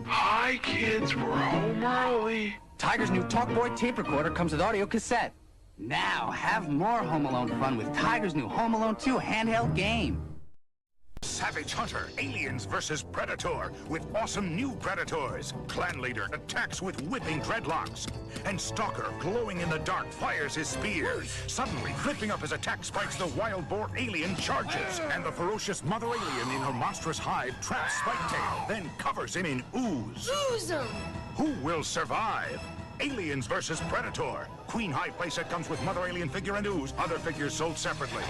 Hi, kids. We're home early. Tiger's new TalkBoy tape recorder comes with audio cassette. Now have more Home Alone fun with Tiger's new Home Alone 2 handheld game. Savage Hunter, Aliens vs. Predator, with awesome new Predators. Clan Leader attacks with whipping dreadlocks. And Stalker, glowing in the dark, fires his spear. Suddenly, flipping up his attack spikes, the wild boar alien charges. And the ferocious mother alien in her monstrous hive traps Spiketail, then covers him in ooze. Ooze 'em! Who will survive? Aliens vs. Predator. Queen Hive playset comes with mother alien figure and ooze. Other figures sold separately.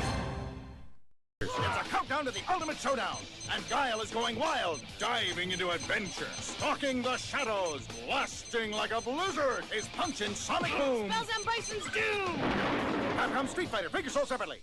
It's a countdown to the ultimate showdown, and Guile is going wild, diving into adventure, stalking the shadows, blasting like a blizzard, his punch-in sonic boom. Spells on Bison's doom! Capcom Street Fighter, figure sold separately.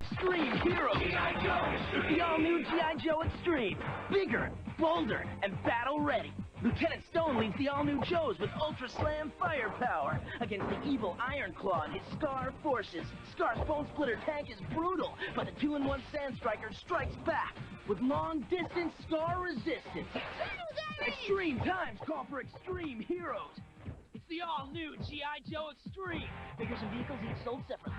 Extreme Hero G.I. Joe! The all-new G.I. Joe Extreme! Bigger, bolder, and battle-ready! Lieutenant Stone leads the all-new Joes with Ultra Slam firepower against the evil Iron Claw and his Scar forces. Scar's Bone Splitter tank is brutal, but the 2-in-1 Sand Striker strikes back with long-distance Scar resistance. Extreme times call for extreme heroes. It's the all-new G.I. Joe Extreme. Figures and vehicles each sold separately.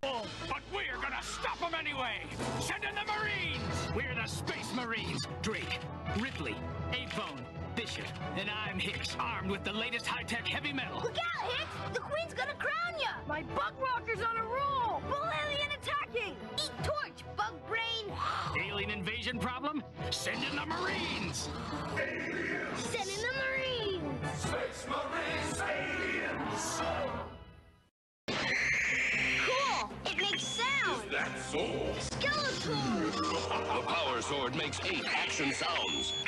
Oh, but we're gonna stop them anyway! Send in the Marines! We're the Space Marines! Drake, Ripley, 8-Bone, Bishop, and I'm Hicks, armed with the latest high-tech heavy metal. Look out, Hicks! The Queen's gonna crown ya! My bug walker's on a roll! Bull alien attacking! Eat torch, bug brain! Alien invasion problem? Send in the Marines! Aliens! Send in the Marines! Space Marines! Aliens! Cool! It makes sound! Is that so? Skeletor! The Power Sword makes 8 action sounds.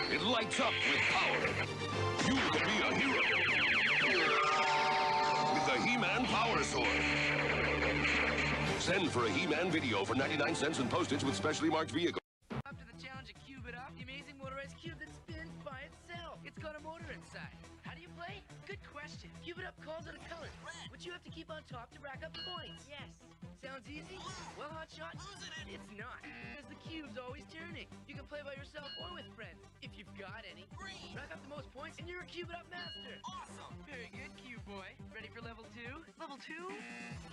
It lights up with power. You can be a hero with the He-Man Power Sword. Send for a He-Man video for 99 cents and postage with specially marked vehicle. Up to the challenge of Cube It Up, the amazing motorized cube that spins by itself. It's got a motor inside. How do you play? Good question. Cube It Up calls out a color, which you have to keep on top to rack up points. Yes. Sounds easy? Well, hotshot, it's not. Because the cube's always turning. You can play by yourself or with friends, if you've got any. Rack up the most points and you're a Cube It Up master. Awesome. Very good, Cube Boy. Ready for level 2? Level 2?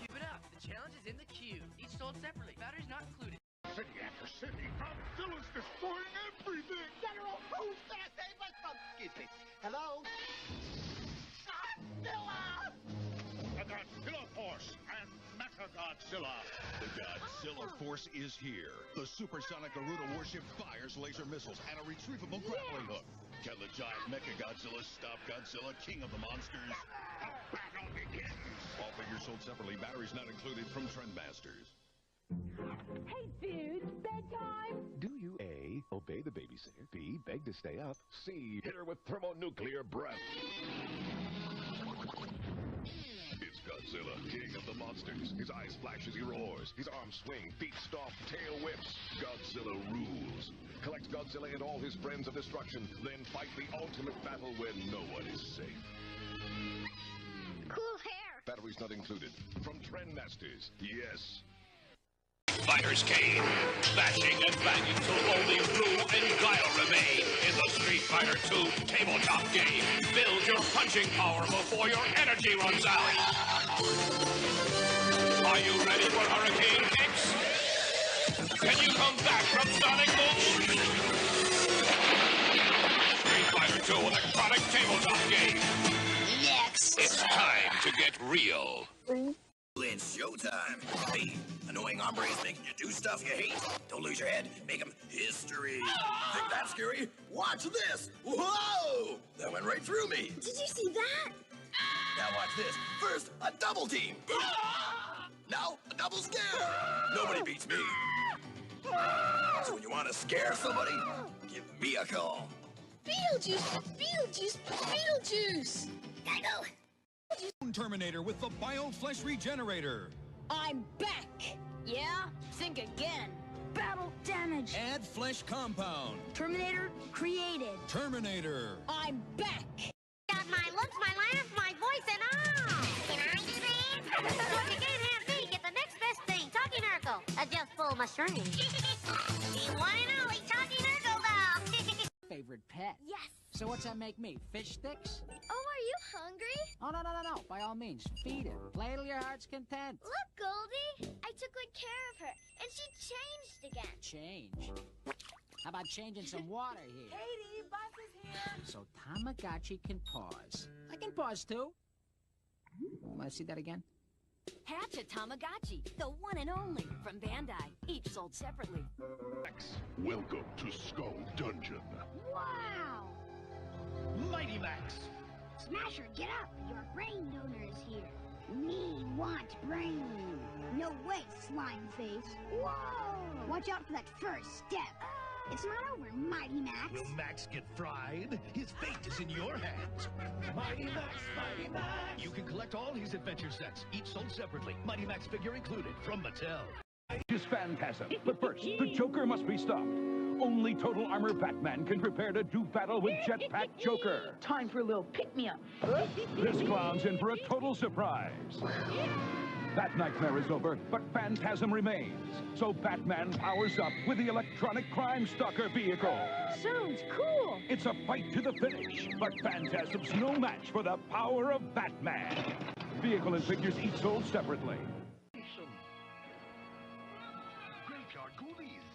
Cube It Up. The challenge is in the cube. Each sold separately. Batteries not included. City after city, Godzilla's destroying everything. General, who's gonna save us from... Excuse me. Hello? Godzilla! The Godzilla Force and Mecha-Godzilla. The Godzilla Force is here. The supersonic Garuda warship fires laser missiles and a retrievable grappling hook. Can the giant Mecha-Godzilla stop Godzilla, king of the monsters? The battle begins. All figures sold separately, batteries not included from Trendmasters. Hey, dude, bedtime? Do you A, obey the babysitter. B, beg to stay up. C, hit her with thermonuclear breath. It's Godzilla, king of the monsters. His eyes flash as he roars. His arms swing, feet stomp, tail whips. Godzilla rules. Collect Godzilla and all his friends of destruction, then fight the ultimate battle where no one is safe. Cool hair. Batteries not included. From Trendmasters, yes. Fighters came, bashing and banging till only Rue and Guile remain in the Street Fighter 2 tabletop game. Build your punching power before your energy runs out. Are you ready for Hurricane X? Can you come back from Sonic Boom? Street Fighter 2 electronic tabletop game. Next. It's time to get real. It's showtime. Hey, annoying hombres making you do stuff you hate. Don't lose your head. Make them history. Think that's scary? Watch this. Whoa! That went right through me. Did you see that? Now watch this. First, a double team. Now, a double scare. Nobody beats me. So when you want to scare somebody, give me a call. Beetlejuice! Beetlejuice! Beetlejuice! Gotta go. Terminator with the Bioflesh Regenerator. I'm back! Yeah? Think again. Battle damage. Add flesh compound. Terminator created. Terminator. I'm back! Got my looks, my laugh, my voice, and all! Can I do that? So if you can't have me, get the next best thing, Talking Urkel. I just pulled my string. The one and only Talking Urkel doll. Favorite pet? Yes. So what's that make me? Fish sticks? Oh, are you hungry? Oh, no. By all means, feed it. Play till your heart's content. Look, Goldie. I took good care of her, and she changed again. Change? How about changing some water here? Katie, bus is here. So Tamagotchi can pause. I can pause too. Want to see that again? Hatch a Tamagotchi, the one and only, from Bandai, each sold separately. Welcome to Skull Dungeon. Wow! Mighty Max. Smasher, get up! Your brain donor is here. Me want brain. No way, slime face. Whoa! Watch out for that first step. It's not over, Mighty Max. Will Max get fried? His fate is in your hands. Mighty Max, Mighty Max. You can collect all his adventure sets, each sold separately. Mighty Max figure included from Mattel. Is Phantasm. But first, the Joker must be stopped. Only Total Armor Batman can prepare to do battle with Jetpack Joker. Time for a little pick-me-up. This clown's in for a total surprise. That nightmare is over, but Phantasm remains. So Batman powers up with the electronic crime stalker vehicle. Sounds cool. It's a fight to the finish, but Phantasm's no match for the power of Batman. Vehicle and figures each sold separately. Graveyard Ghoulies.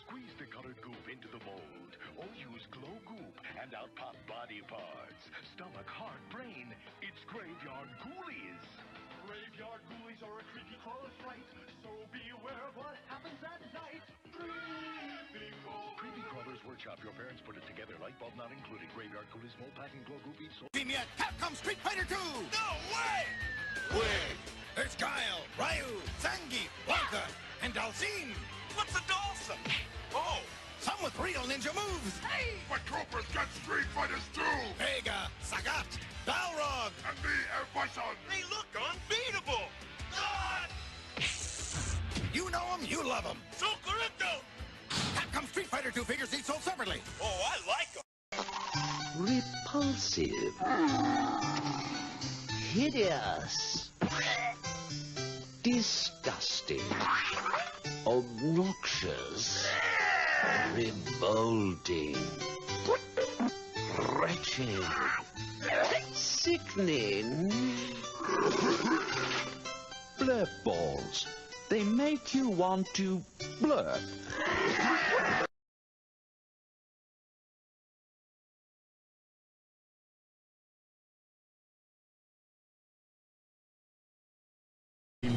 Squeeze the colored goop into the mold, or use glow goop, and out pop body parts. Stomach, heart, brain. It's Graveyard Ghoulies. Graveyard ghoulies are a creepy crawler fright, so beware of what happens at night. Creepy Crawlers Workshop. Your parents put it together. Light bulb not included. Graveyard Ghoulies, mold pack, and glow goop each sold. Team yet, Capcom Street Fighter 2! No way! Wait! There's Guile, Ryu, Zangief, Wonka, and Dalsim. What's a Dalsim? Oh! Some with real ninja moves. Hey! But Troopers got Street Fighters too! Vega, Sagat, Balrog, And me, El Bison! They look unbeatable! You know them, you love them. So correcto! Capcom Street Fighter 2 figures each sold separately. Oh, I like them! Repulsive. Hideous. Disgusting. Obnoxious. Revolting. Wretched. Sickening. Blurp balls. They make you want to blurp.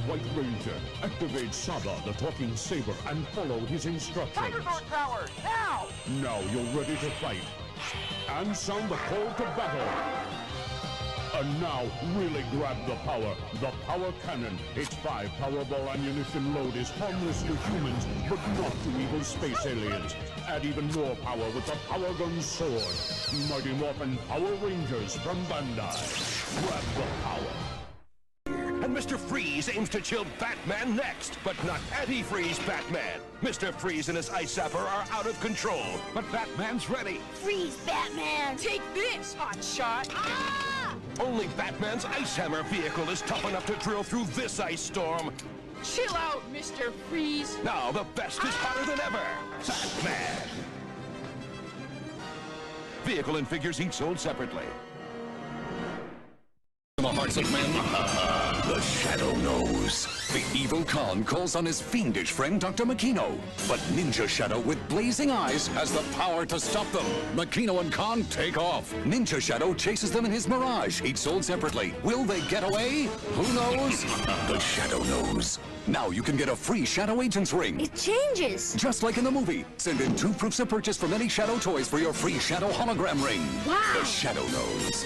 White Ranger, activate Saga the Talking Saber and follow his instructions. Tiger Sword Tower, now! Now you're ready to fight. And sound the call to battle. And now, really grab the power cannon. Its 5 Powerball ammunition load is harmless to humans, but not to evil space aliens. Add even more power with the Power Gun Sword. Mighty Morphin Power Rangers from Bandai. Grab the power. And Mr. Freeze aims to chill Batman next, but not anti-freeze Batman. Mr. Freeze and his Ice Zapper are out of control, but Batman's ready. Freeze, Batman! Take this, hot shot! Ah! Only Batman's Ice Hammer vehicle is tough enough to drill through this ice storm. Chill out, Mr. Freeze! Now the best is hotter than ever. Batman! Vehicle and figures each sold separately. The hearts of men, The Shadow knows. the evil Khan calls on his fiendish friend Dr. Makino. But Ninja Shadow with blazing eyes has the power to stop them. Makino and Khan take off. Ninja Shadow chases them in his Mirage, each sold separately. Will they get away? Who knows? The Shadow knows. Now you can get a free Shadow Agent's ring. It changes! Just like in the movie. Send in 2 proofs of purchase from any Shadow toys for your free Shadow hologram ring. Wow! The Shadow knows.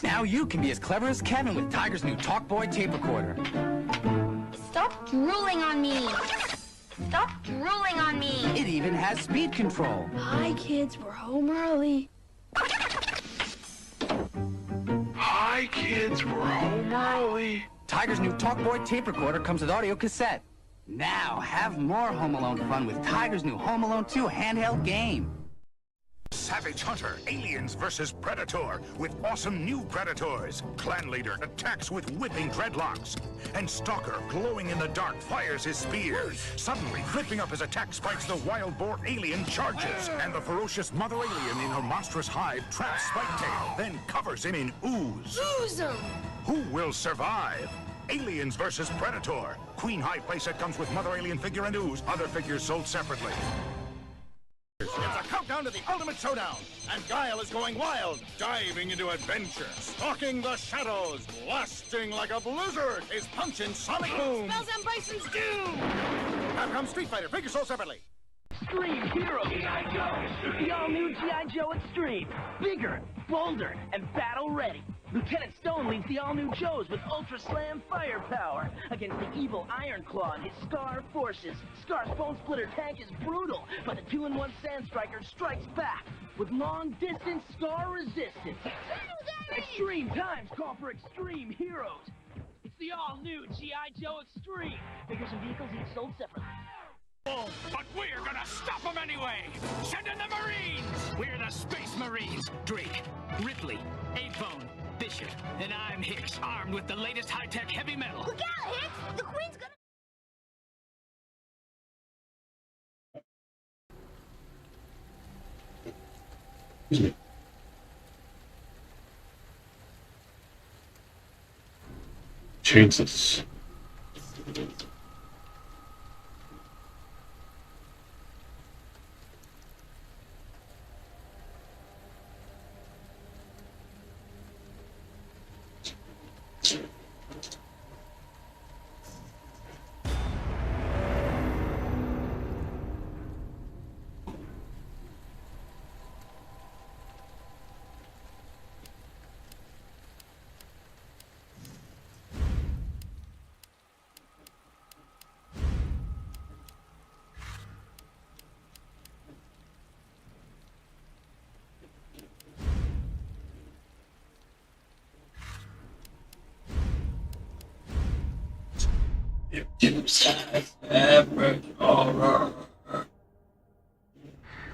Now you can be as clever as Kevin with Tiger's new Talkboy tape recorder. Stop drooling on me! Stop drooling on me! It even has speed control. Hi, kids. We're home early. Hi, kids. We're home early. Tiger's new Talkboy tape recorder comes with audio cassette. Now have more Home Alone fun with Tiger's new Home Alone 2 handheld game. Savage Hunter, Aliens vs. Predator, with awesome new Predators. Clan Leader attacks with whipping dreadlocks. And Stalker, glowing in the dark, fires his spear. Suddenly, flipping up his attack spikes the wild boar alien charges. And the ferocious mother alien in her monstrous hive traps Spiketail, then covers him in ooze. Ooze 'em! Who will survive? Aliens vs. Predator. Queen Hive playset comes with mother alien figure and ooze. Other figures sold separately. It's a countdown to the ultimate showdown, and Guile is going wild, diving into adventure, stalking the shadows, blasting like a blizzard, his punching sonic boom. Smells on Bison's doom! Now comes Street Fighter, figure sold separately. Extreme Hero G.I. Joe! The all-new G.I. Joe Extreme! Bigger, bolder, and battle-ready! Lieutenant Stone leads the all-new Joes with Ultra Slam firepower against the evil Iron Claw and his Scar forces. Scar's Bone Splitter tank is brutal, but the 2-in-1 Sand Striker strikes back with long-distance Scar resistance. Extreme times call for extreme heroes. It's the all-new G.I. Joe Extreme. Figures and vehicles each sold separately. But we're gonna stop them anyway! Send in the Marines! We're the Space Marines! Drake, Ripley, 8-Bone, Bishop, and I'm Hicks, armed with the latest high-tech heavy metal. Look out, Hicks! The Queen's gonna... Excuse me. Change this.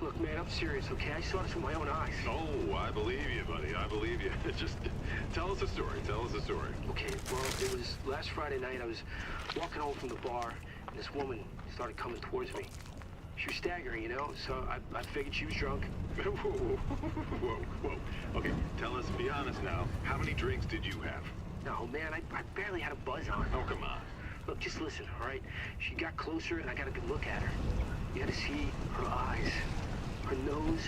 Look, man, I'm serious, okay? I saw this with my own eyes. Oh, I believe you, buddy. I believe you. Just tell us a story. Tell us a story. Okay, well, it was last Friday night. I was walking home from the bar, and this woman started coming towards me. She was staggering, you know, so I figured she was drunk. Whoa, whoa, whoa. Okay, tell us, be honest now. How many drinks did you have? No, man, I barely had a buzz on. Oh, come on. Look, just listen, all right? She got closer, and I got a good look at her. You had to see her eyes, her nose,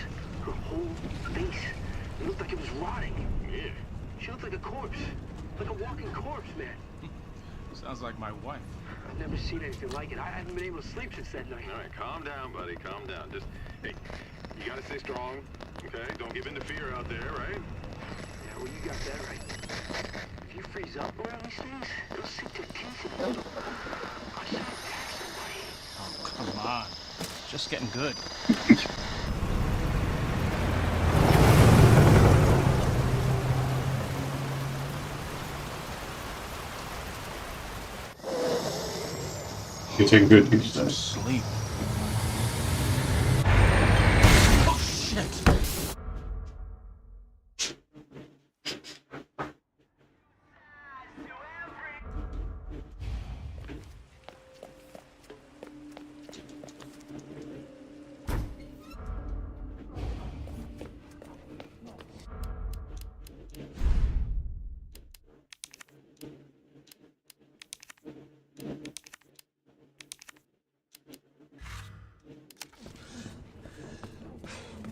her whole face. It looked like it was rotting. Yeah. She looked like a corpse. Like a walking corpse, man. Sounds like my wife. I've never seen anything like it. I haven't been able to sleep since that night. All right, calm down, buddy. Calm down. Just, hey, you gotta stay strong. Okay, don't give in to fear out there, right? Yeah, well, you got that right. If you freeze up around these things, it'll sink their teeth in you. I said attack somebody. Oh, come on. Just getting good. You're taking good pieces of sleep. Oh, shit.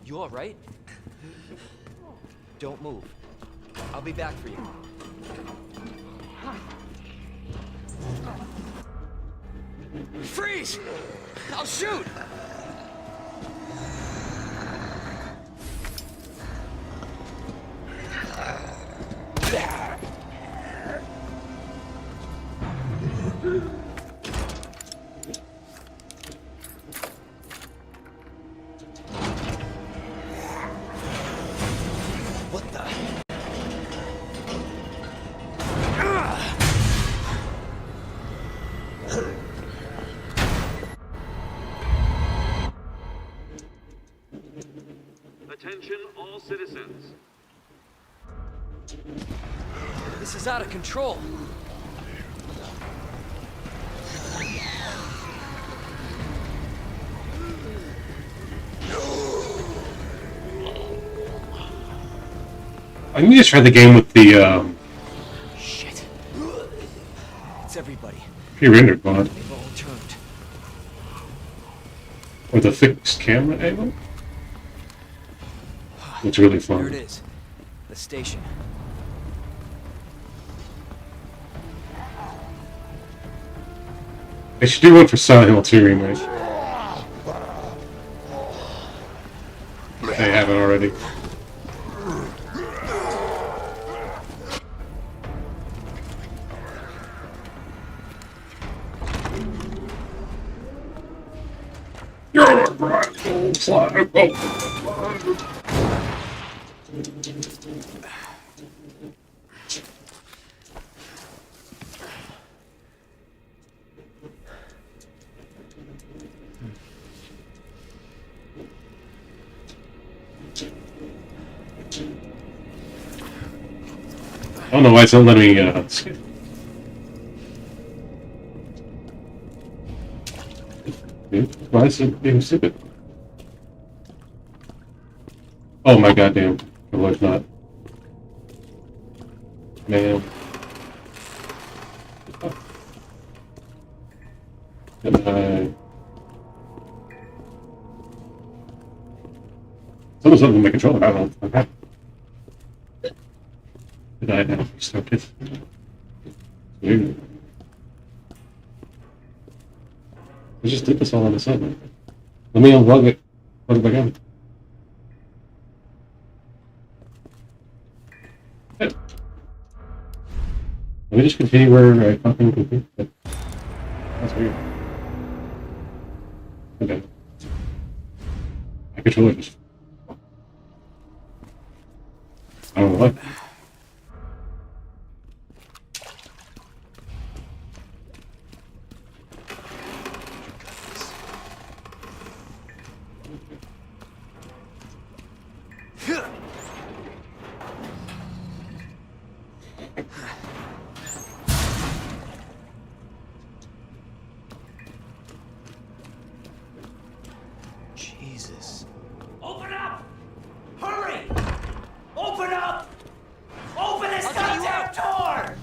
You all right? Don't move. I'll be back for you. Freeze! I'll shoot! What the? Attention all citizens. This is out of control. I need to try the game with the Shit. It's everybody. pre-rendered mod They've all turned. with a fixed camera angle. It's really There it fun. is. The station. They should do one for Silent Hill 2 remake. They haven't already. You're right. I don't know why it's not letting me skip. Dude, why is it being stupid? Oh my goddamn. It was not. Man. Someone's looking at my controller. I don't know. Okay. Did I have restarted? Weird. I just did this all on a sudden. Let me unplug it. Plug it back in. Yeah. Let me just continue where I fucking complete. That's weird. Okay. My controller just. I don't know what. Jesus. Open up! Hurry! Open up! Open this I'll get you goddamn door!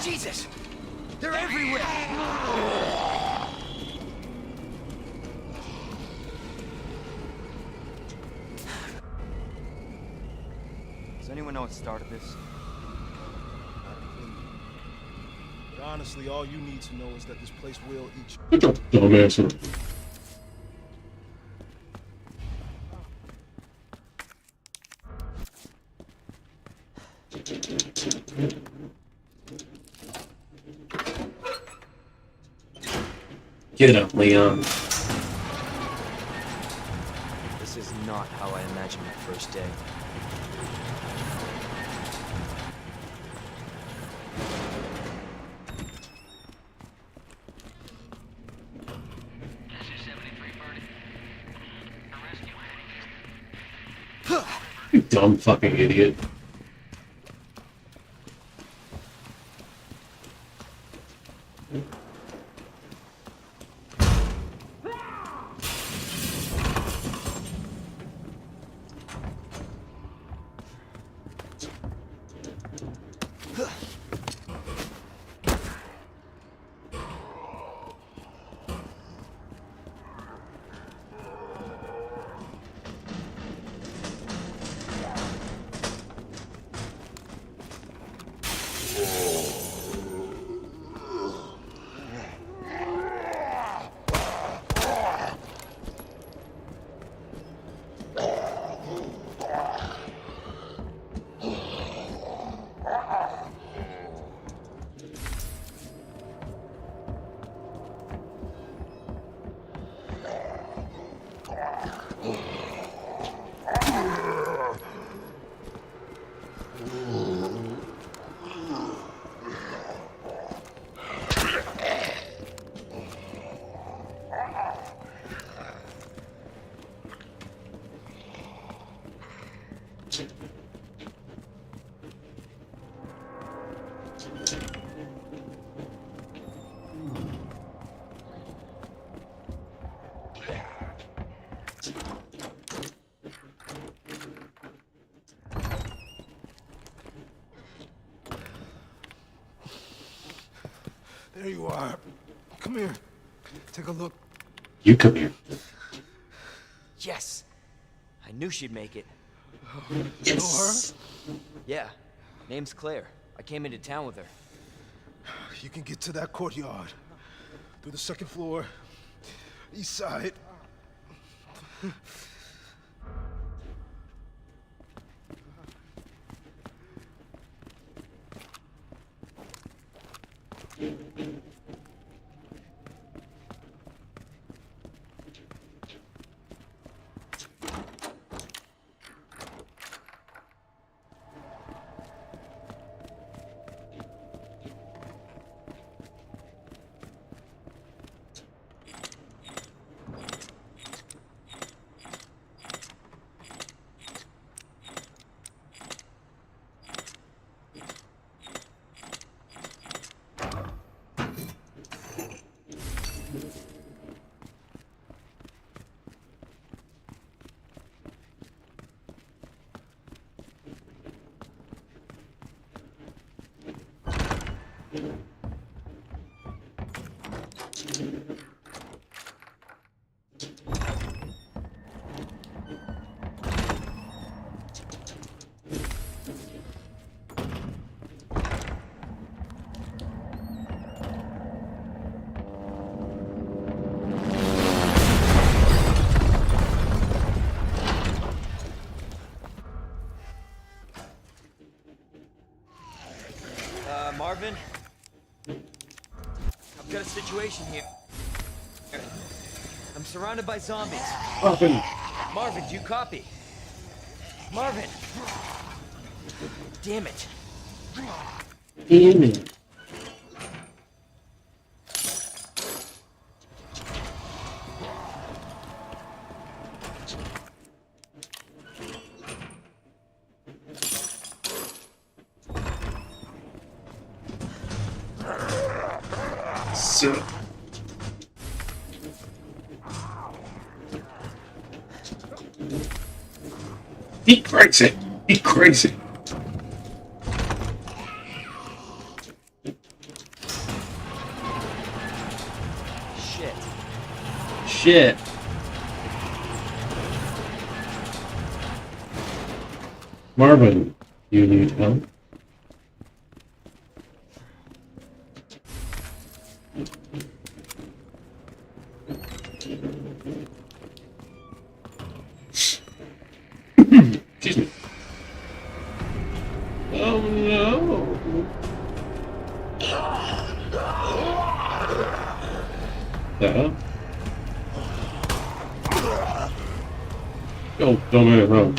Jesus! They're everywhere! Does anyone know what started this? But honestly, all you need to know is that this place will eat you. Good job, dumbass. Get up, Leon. This is not how I imagined my first day. You dumb fucking idiot. There you are. Come here. Take a look. You come here. Yes! I knew she'd make it. You know her? Yeah. Name's Claire. I came into town with her. You can get to that courtyard. Through the second floor. East side. Marvin? I've got a situation here. I'm surrounded by zombies. Marvin! Marvin, do you copy? Marvin! Damn it. Damn it. So. He crazy. He crazy. Shit. Shit. Marvin, You need help? Excuse me. Oh no! Go, dumbass, run.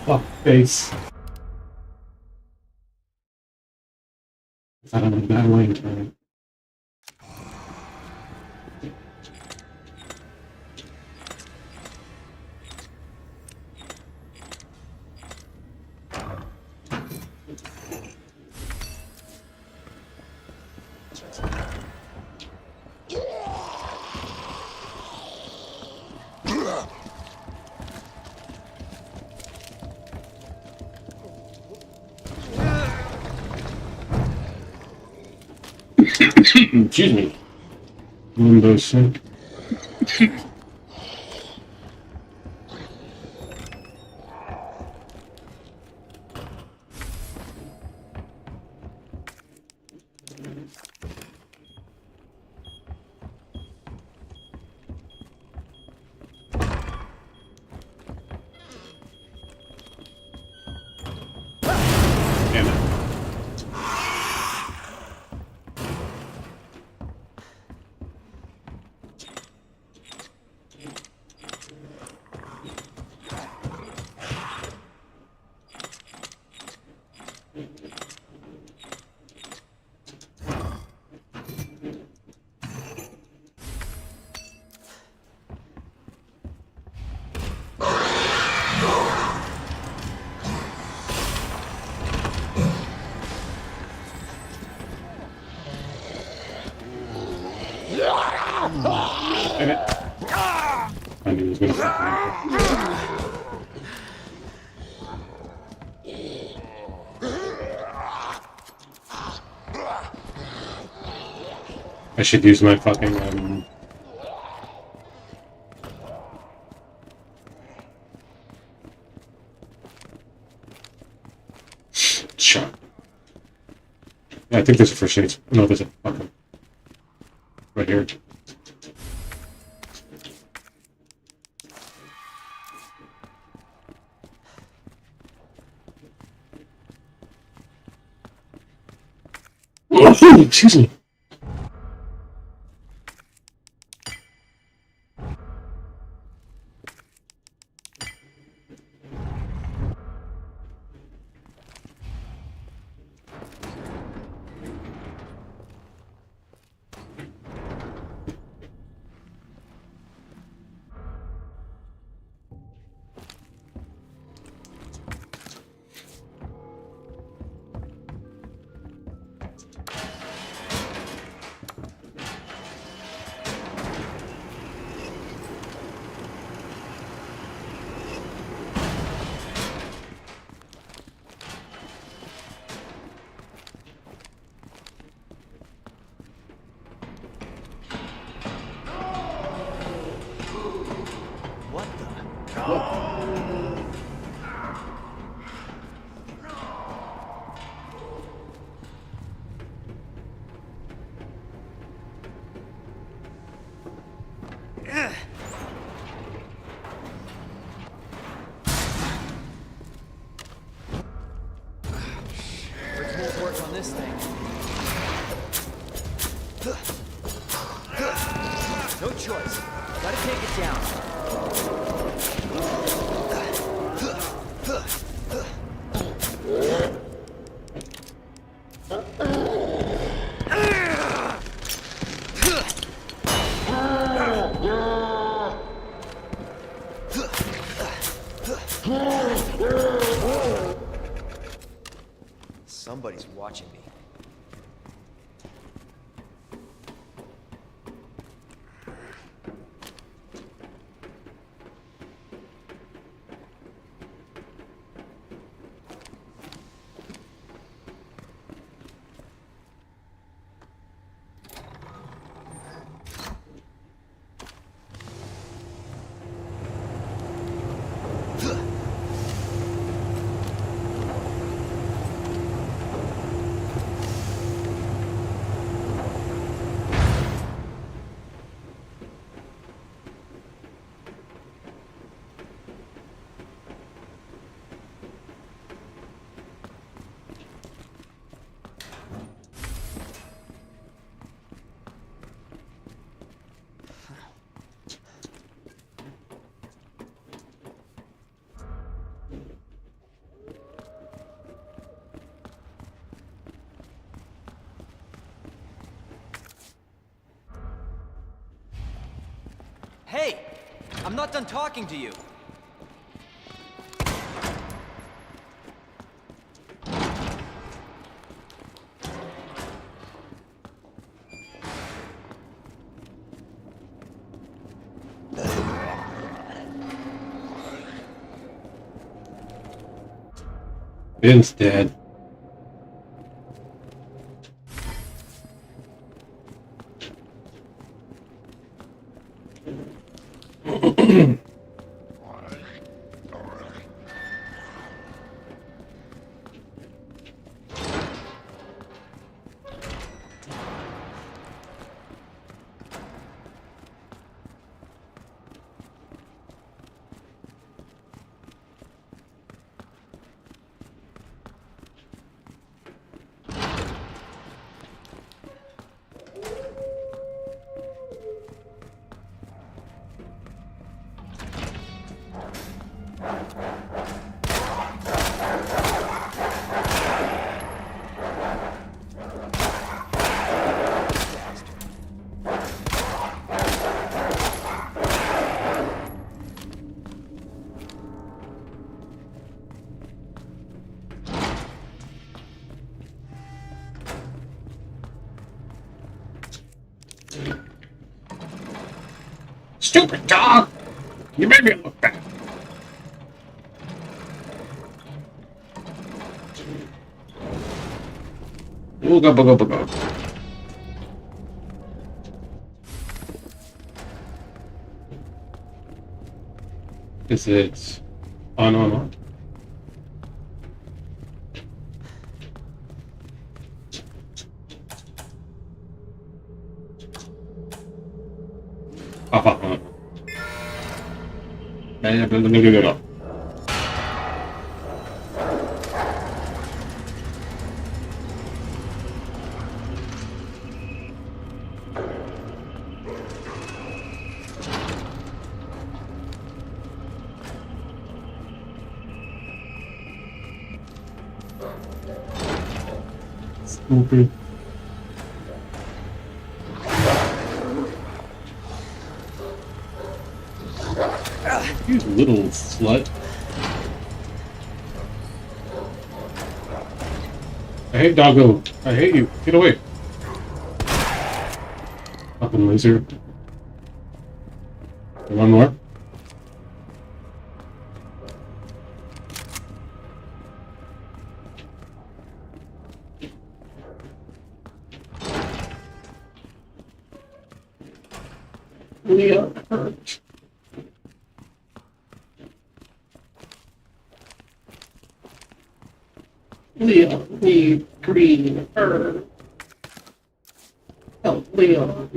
Fuck face. I don't know that way. Excuse me. Limbo sick. Damn it. Damn it. I knew he was gonna fucking I should use my fucking shot. Yeah, I think there's a first aid. No, there's a fucking right here. Oh, excuse me. on this thing. No choice. Gotta take it down. Somebody's watching me. Hey! I'm not done talking to you! Ben's dead. Stupid dog! You made me look bad. Ooga booga booga. Is it on? No. Stupid. You little slut. I hate doggo. I hate you. Get away. Fucking loser. One more. Leon hurt. Leon need green herb. Help Leon.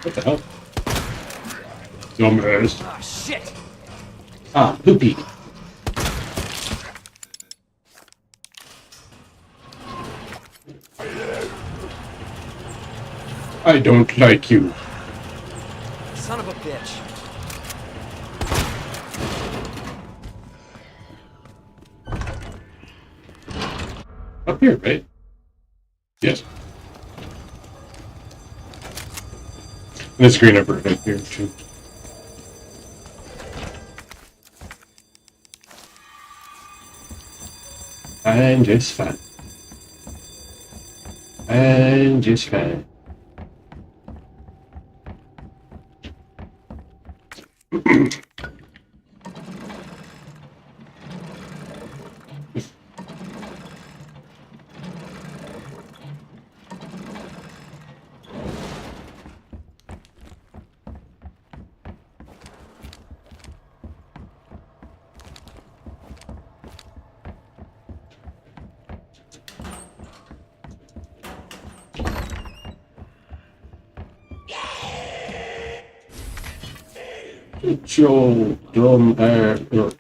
What the hell? Zombies. Ah, shit! Ah, poopy. I don't like you. Son of a bitch. Up here, right? Yes. There's green over right here, too. And just fine. And just fine. Get your dumb ass up.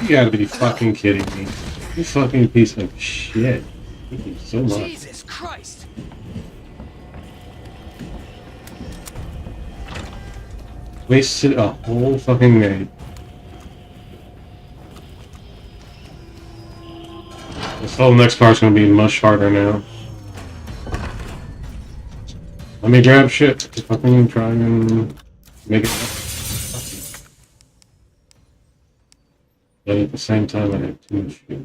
You gotta be fucking kidding me. You fucking piece of shit. Thank you so much. Jesus Christ! Wasted a whole fucking night. This whole next part's gonna be much harder now. Let me grab shit to fucking try and make it. But at the same time, I have too much shit.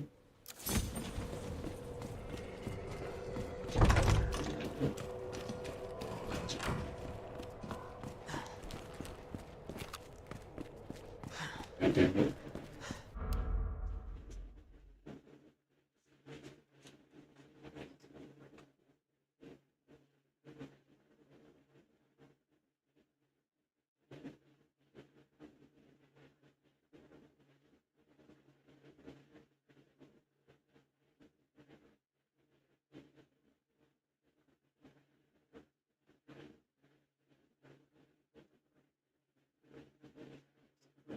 God damn it.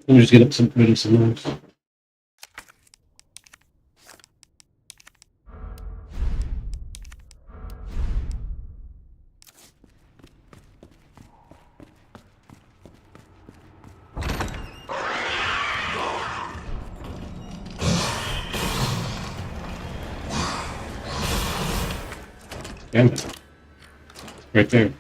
Let me just get up some rid of some noise. Damn it. Right there.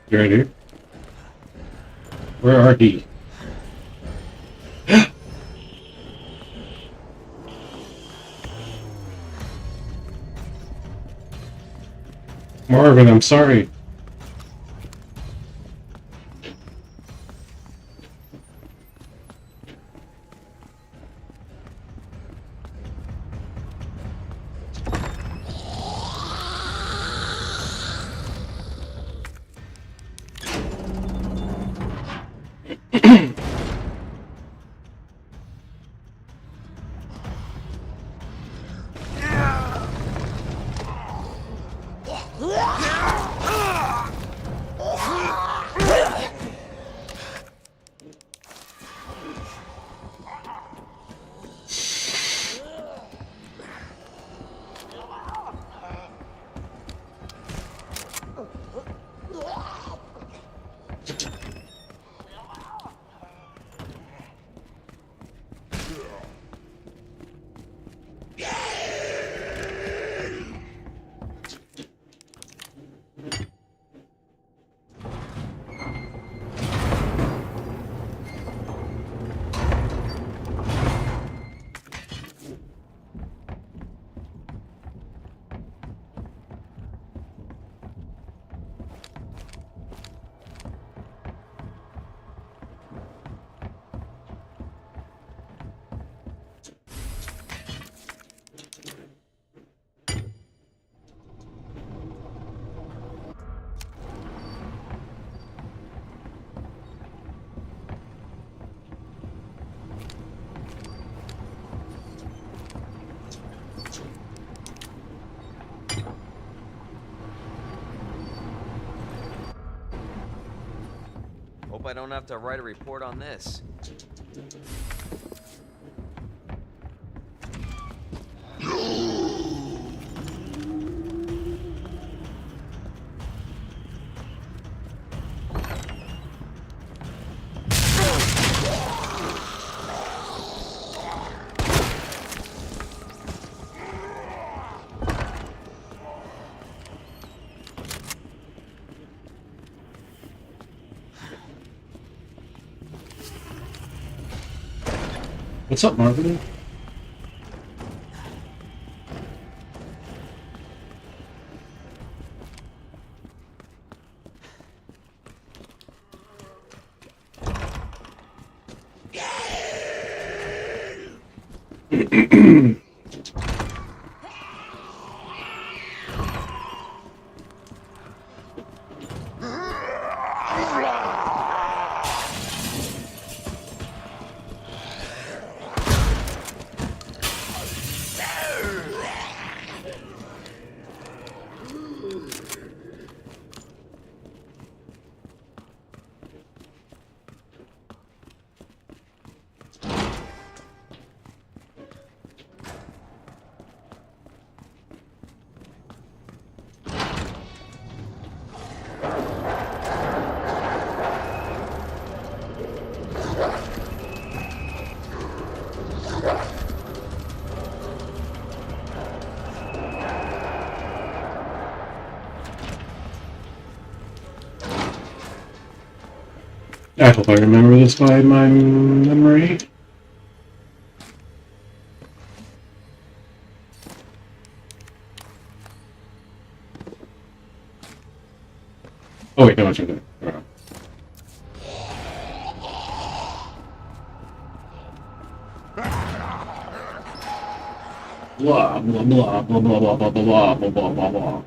You right here? Where are he? Marvin, I'm sorry. Hope I don't have to write a report on this. What's up, Marvin? I hope I remember this by my memory. Oh wait, no, it's okay. Blah blah blah blah blah blah blah blah blah blah blah blah.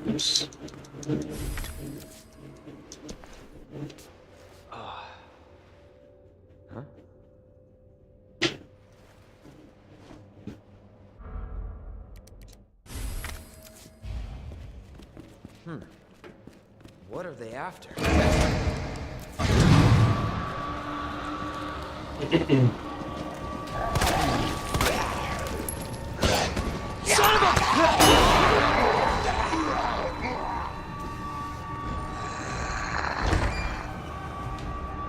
Oops. What are they after? Son of a...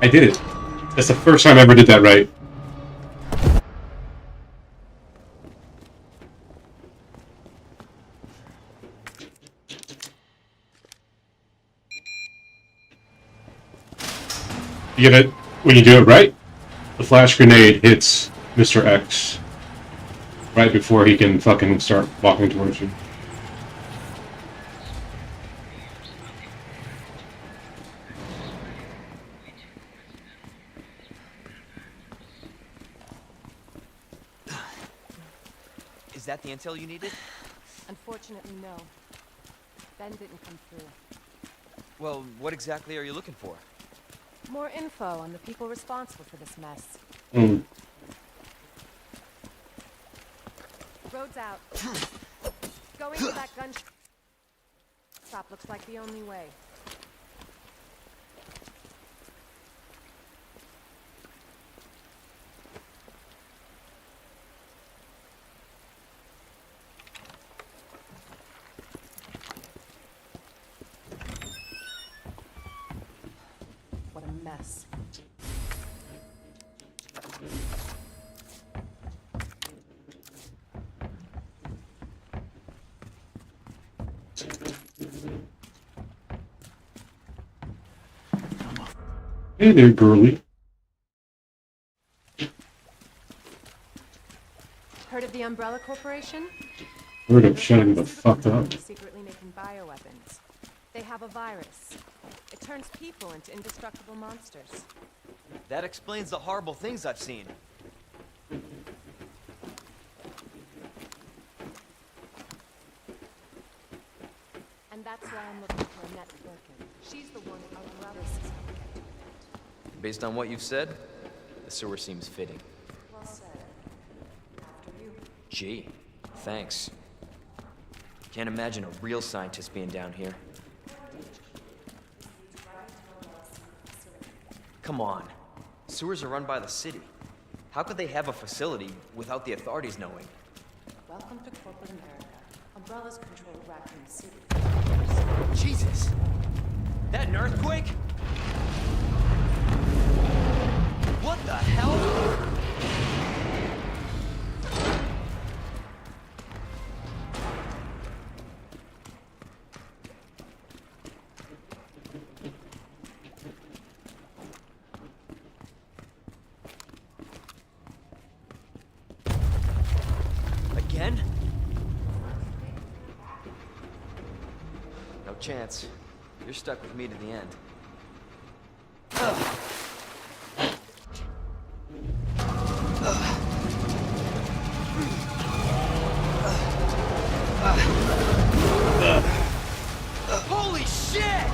I did it. That's the first time I ever did that right. You get it when you do it right. The flash grenade hits Mr. X right before he can fucking start walking towards you. Is that the intel you needed? Unfortunately, no. Ben didn't come through. Well, what exactly are you looking for? More info on the people responsible for this mess. Road's out. Going to that gun shop looks like the only way. What a mess. Hey there, girly. Heard of the Umbrella Corporation? Heard of shutting the fuck up. Secretly making bioweapons. They have a virus. It turns people into indestructible monsters. That explains the horrible things I've seen. And that's why I'm looking for Annette Birkin. She's the one Umbrella's is connected with. Based on what you've said, the sewer seems fitting. Well said. After you. Gee, thanks. Can't imagine a real scientist being down here. Come on. Sewers are run by the city. How could they have a facility without the authorities knowing? Welcome to corporate America. Umbrellas control Raccoon City. Jesus! That an earthquake? What the hell? Again? No chance. You're stuck with me to the end. Holy shit!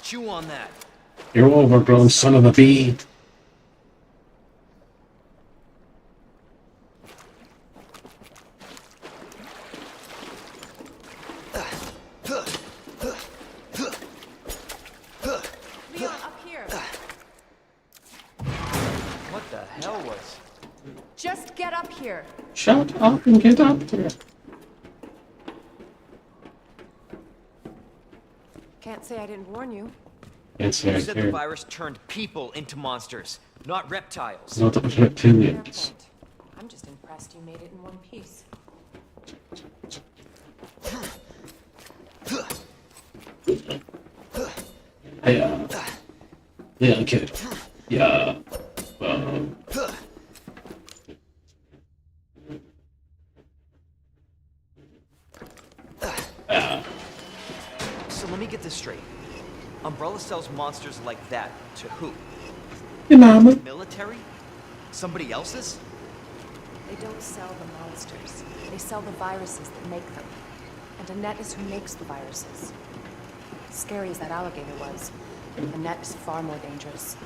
Chew on that. You overgrown son of a bee. Leon, up here. What the hell was... Just get up here. Shut up and get up there. Can't say I didn't warn you. Can't say You I said the care. virus turned people into monsters, not reptiles. Not Fair reptilians. point. I'm just impressed you made it in one piece. Yeah. Yeah, kid. Yeah. So let me get this straight. Umbrella sells monsters like that to who? Your mama. The military? Somebody else's? They don't sell the monsters. They sell the viruses that make them. And Annette is who makes the viruses. Scary as that alligator was, Annette is far more dangerous.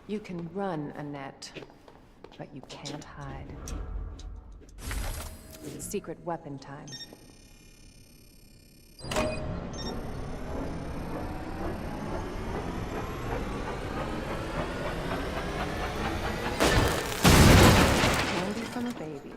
You can run, Annette, but you can't hide. Secret weapon time. Candy from a baby.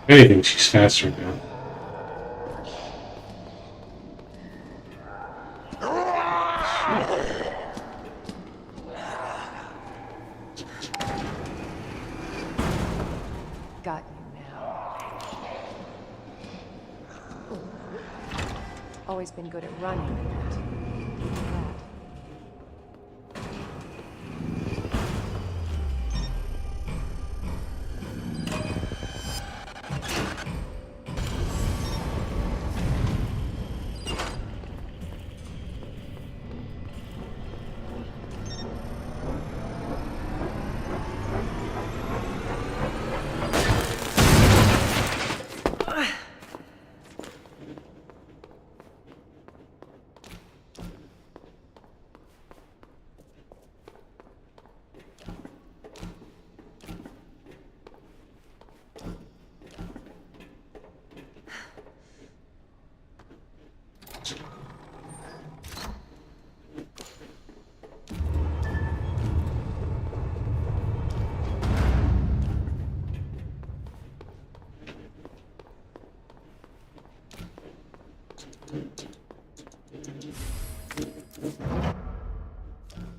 Anything, she's faster now. Got you now. Always been good at running, Annette.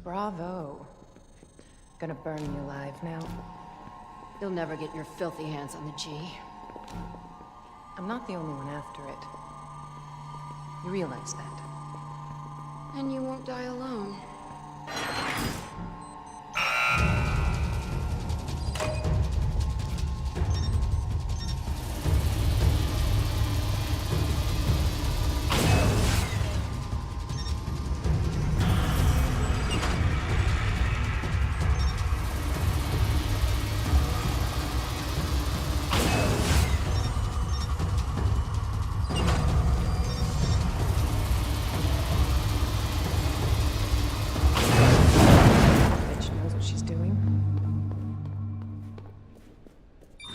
Bravo. Gonna burn you alive now. You'll never get your filthy hands on the G. I'm not the only one after it. You realize that? And you won't die alone.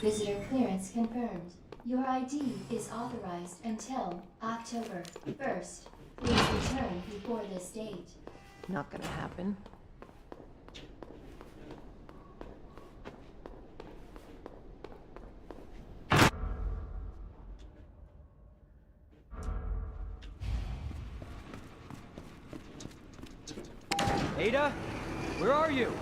Visitor clearance confirmed. Your ID is authorized until October 1st. Please return before this date. Not gonna happen. Ada? Where are you?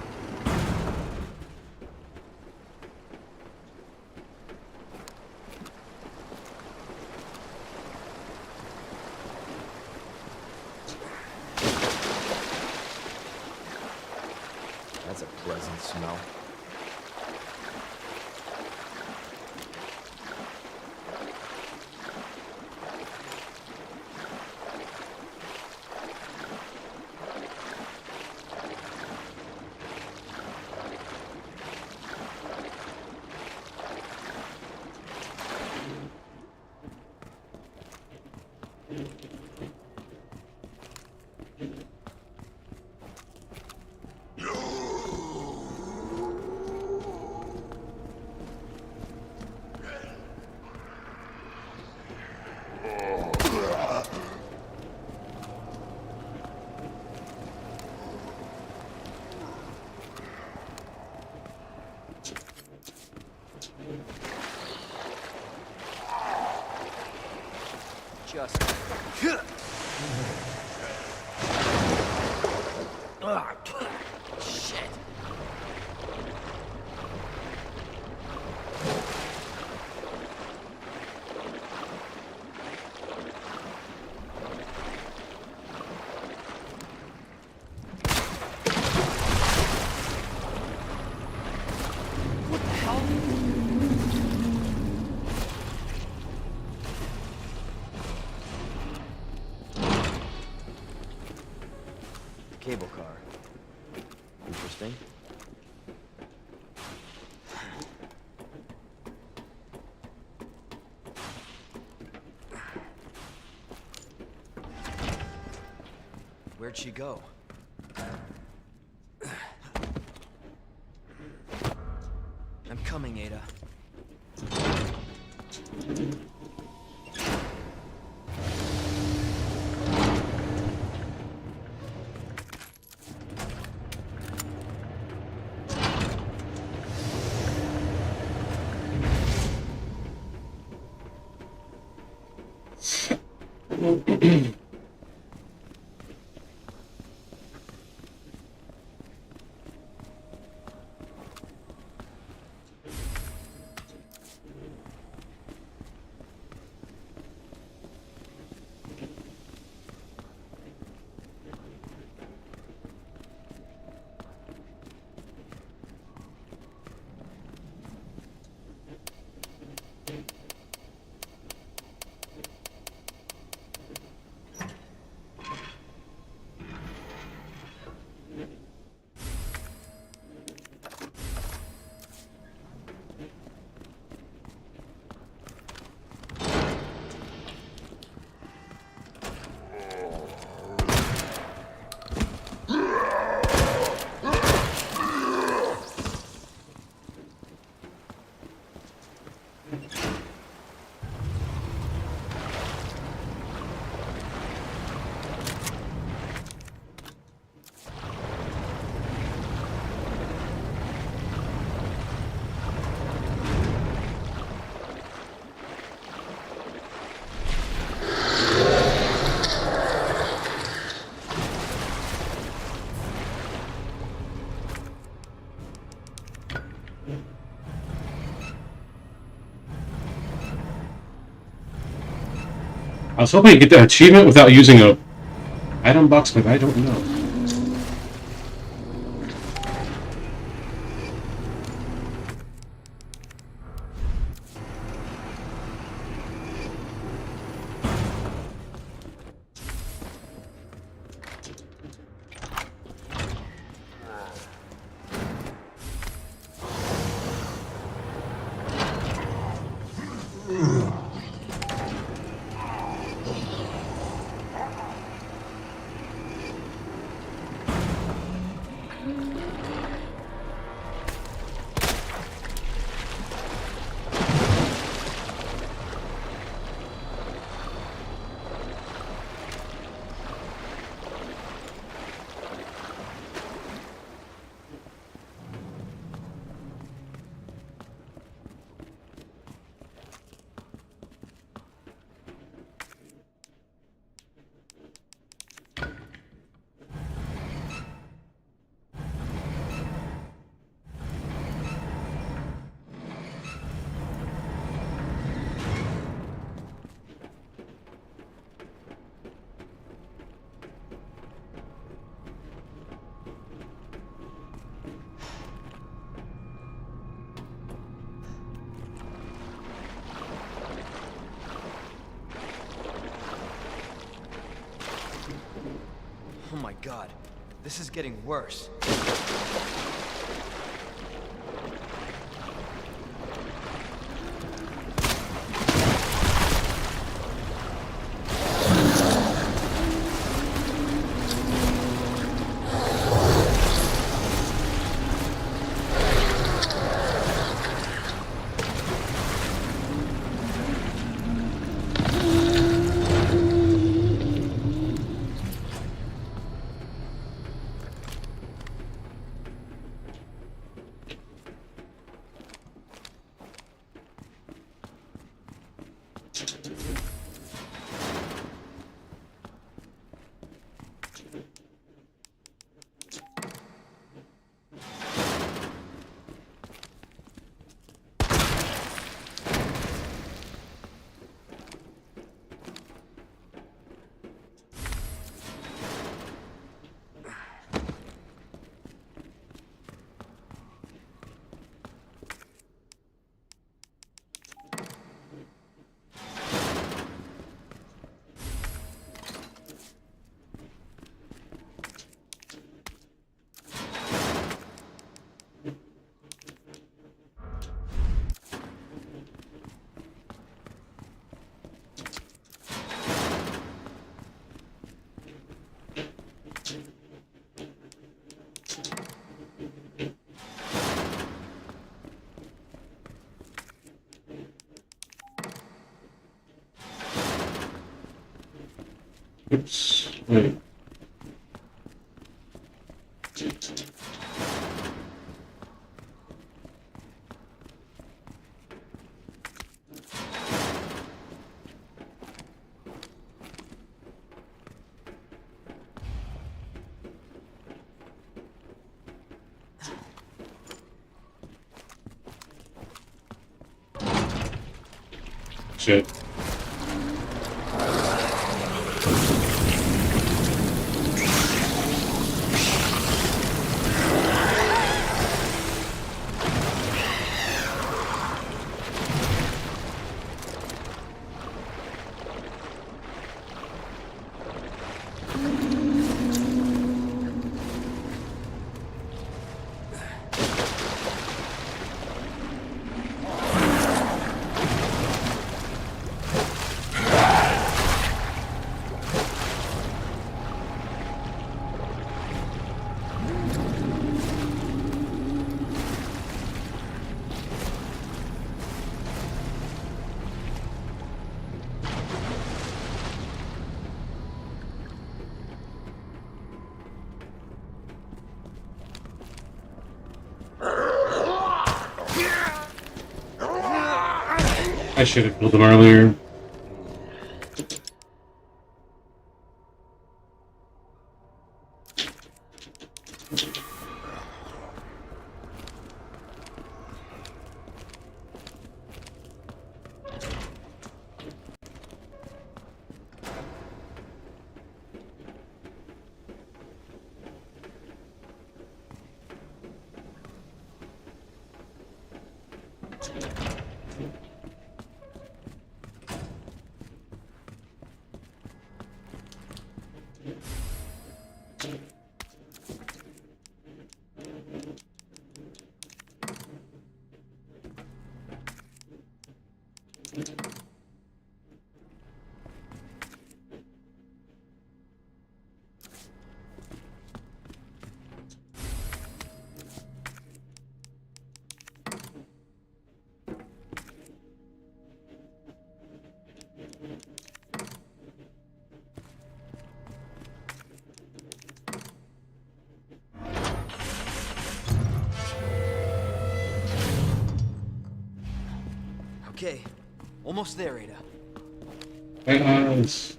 That's a pleasant smell. cable car. Interesting. Where'd she go? I'm coming, Ada. I was hoping to get that achievement without using a item box, but I don't know. Oh my god, this is getting worse. Oops. Wait. Shit. I should have killed him earlier. Okay, almost there, Ada. Nice.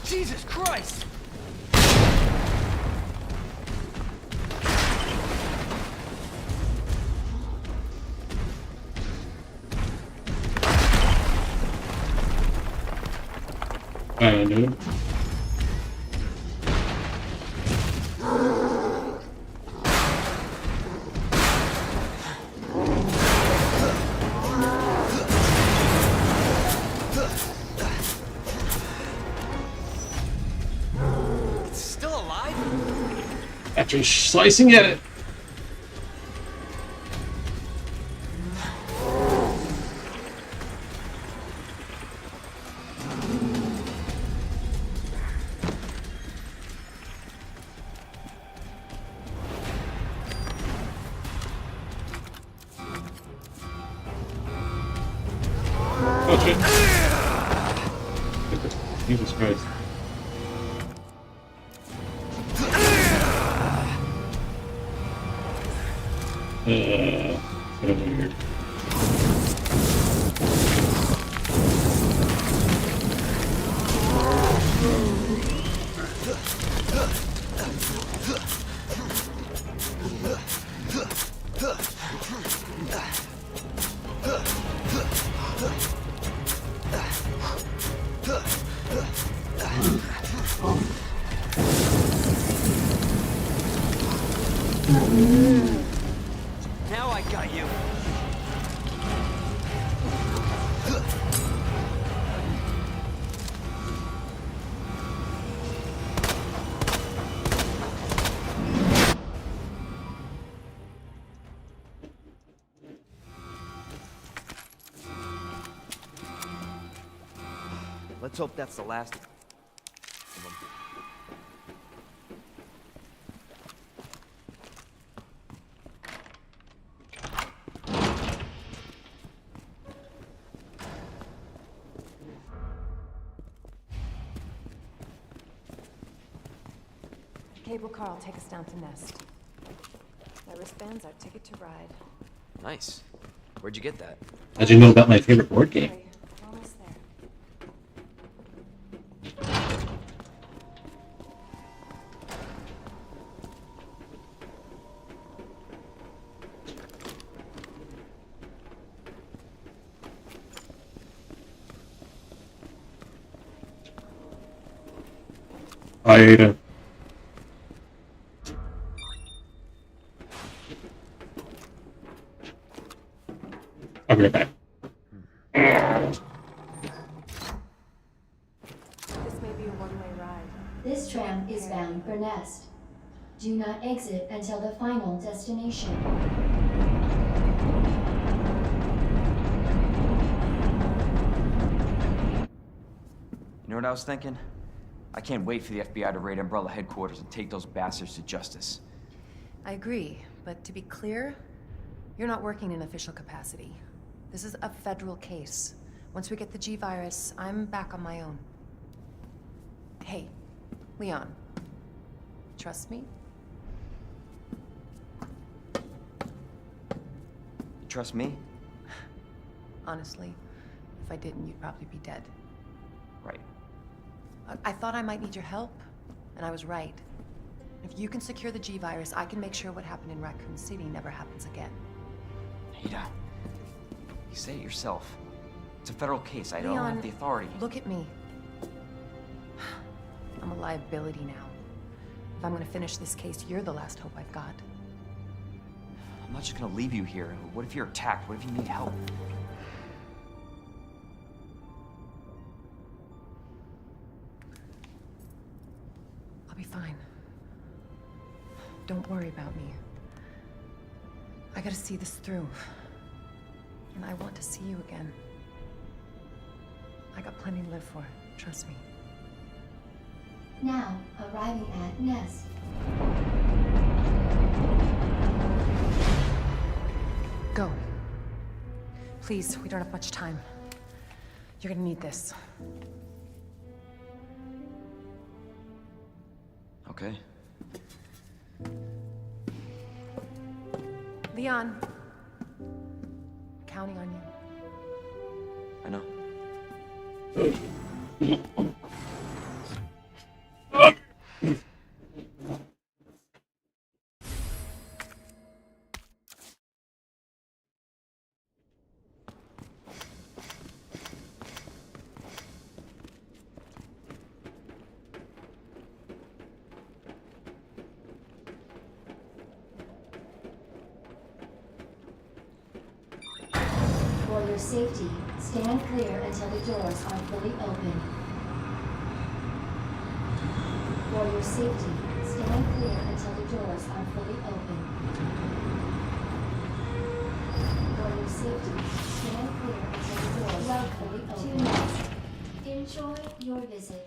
Jesus Christ! Dude. It's still alive? After slicing at it. Oh shit. Jesus Christ. It's kind of weird. Now I got you. Let's hope that's the last of them. Cable car will take us down to Nest. That wristband's our ticket to ride. Nice. Where'd you get that? How'd you know about my favorite board game? We're almost there. I'll be right back. This may be a one-way ride. This tram is bound for Nest. Do not exit until the final destination. You know what I was thinking? I can't wait for the FBI to raid Umbrella headquarters and take those bastards to justice. I agree, but to be clear, you're not working in official capacity. This is a federal case. Once we get the G-Virus, I'm back on my own. Hey, Leon. Trust me? You trust me? Honestly, if I didn't, you'd probably be dead. Right. I thought I might need your help, and I was right. If you can secure the G-Virus, I can make sure what happened in Raccoon City never happens again. Ada, you say it yourself. It's a federal case. I don't Leon, have the authority. Look at me. I'm a liability now. If I'm gonna finish this case, you're the last hope I've got. I'm not just gonna leave you here. What if you're attacked? What if you need help? I'll be fine. Don't worry about me. I gotta see this through. And I want to see you again. I got plenty to live for, trust me. Now, arriving at Nest. Go. Please, we don't have much time. You're gonna need this. Okay. Leon. Counting on you. I know. For your safety, stand clear until the doors are fully open. For your safety, stand clear until the doors are fully open. For your safety, stand clear until the doors are fully open. Welcome to Nest. Enjoy your visit.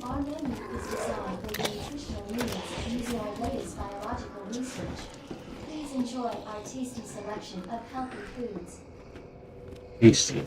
Our menu is designed for the nutritional needs using our latest biological research. Please enjoy our tasty selection of healthy foods. Tasty.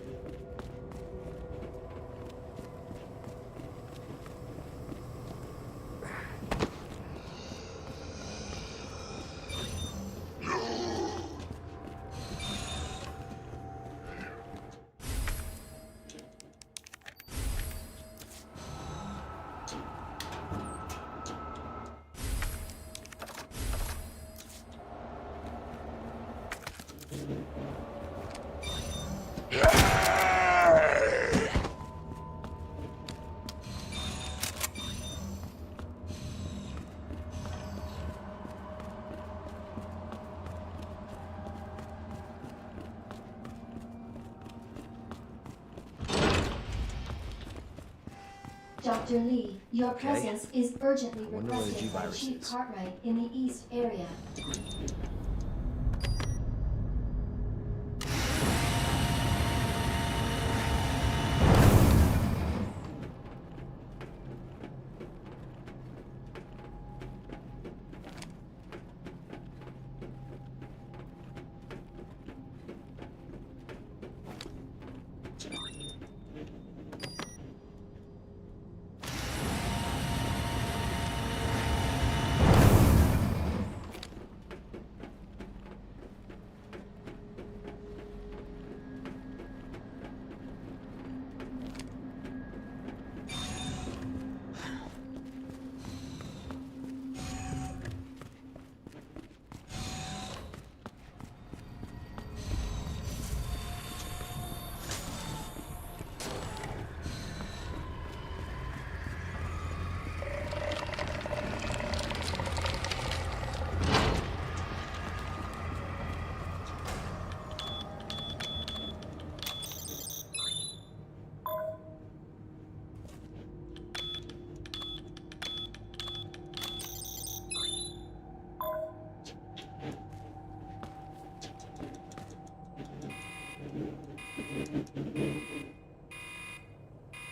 Dr. Lee, your presence is urgently wonder where the requested by G-Virus Chief is. Cartwright in the East area.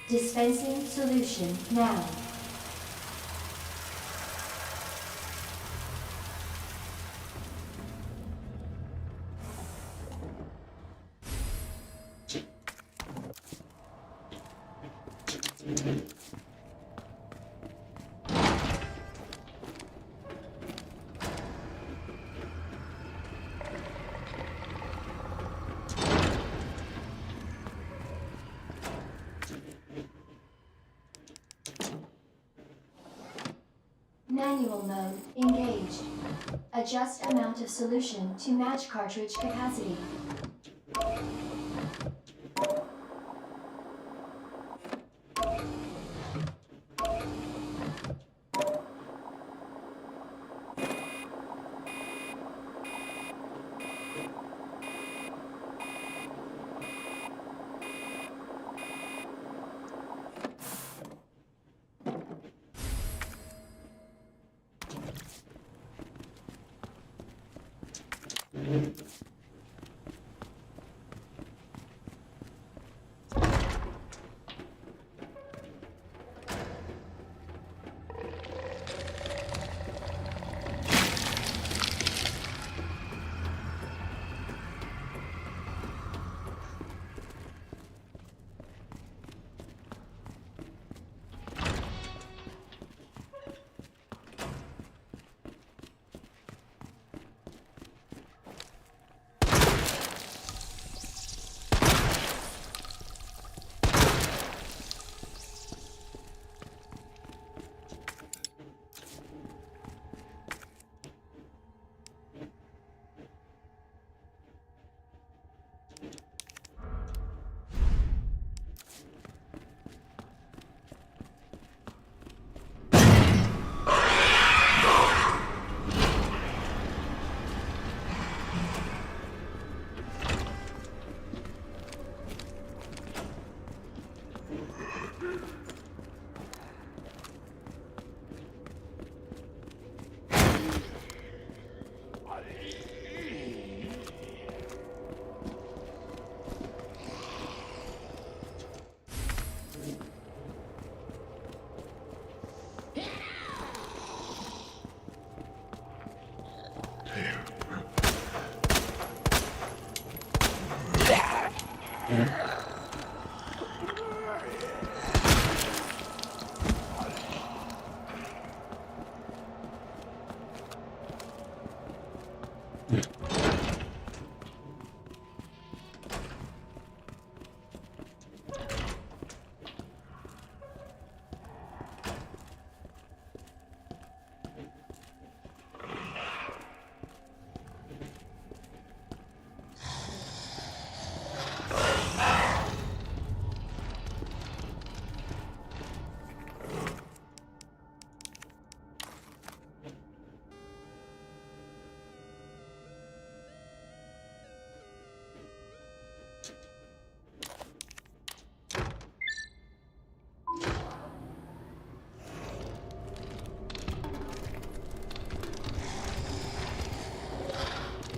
Dispensing solution now. Manual mode engaged. Adjust amount of solution to match cartridge capacity.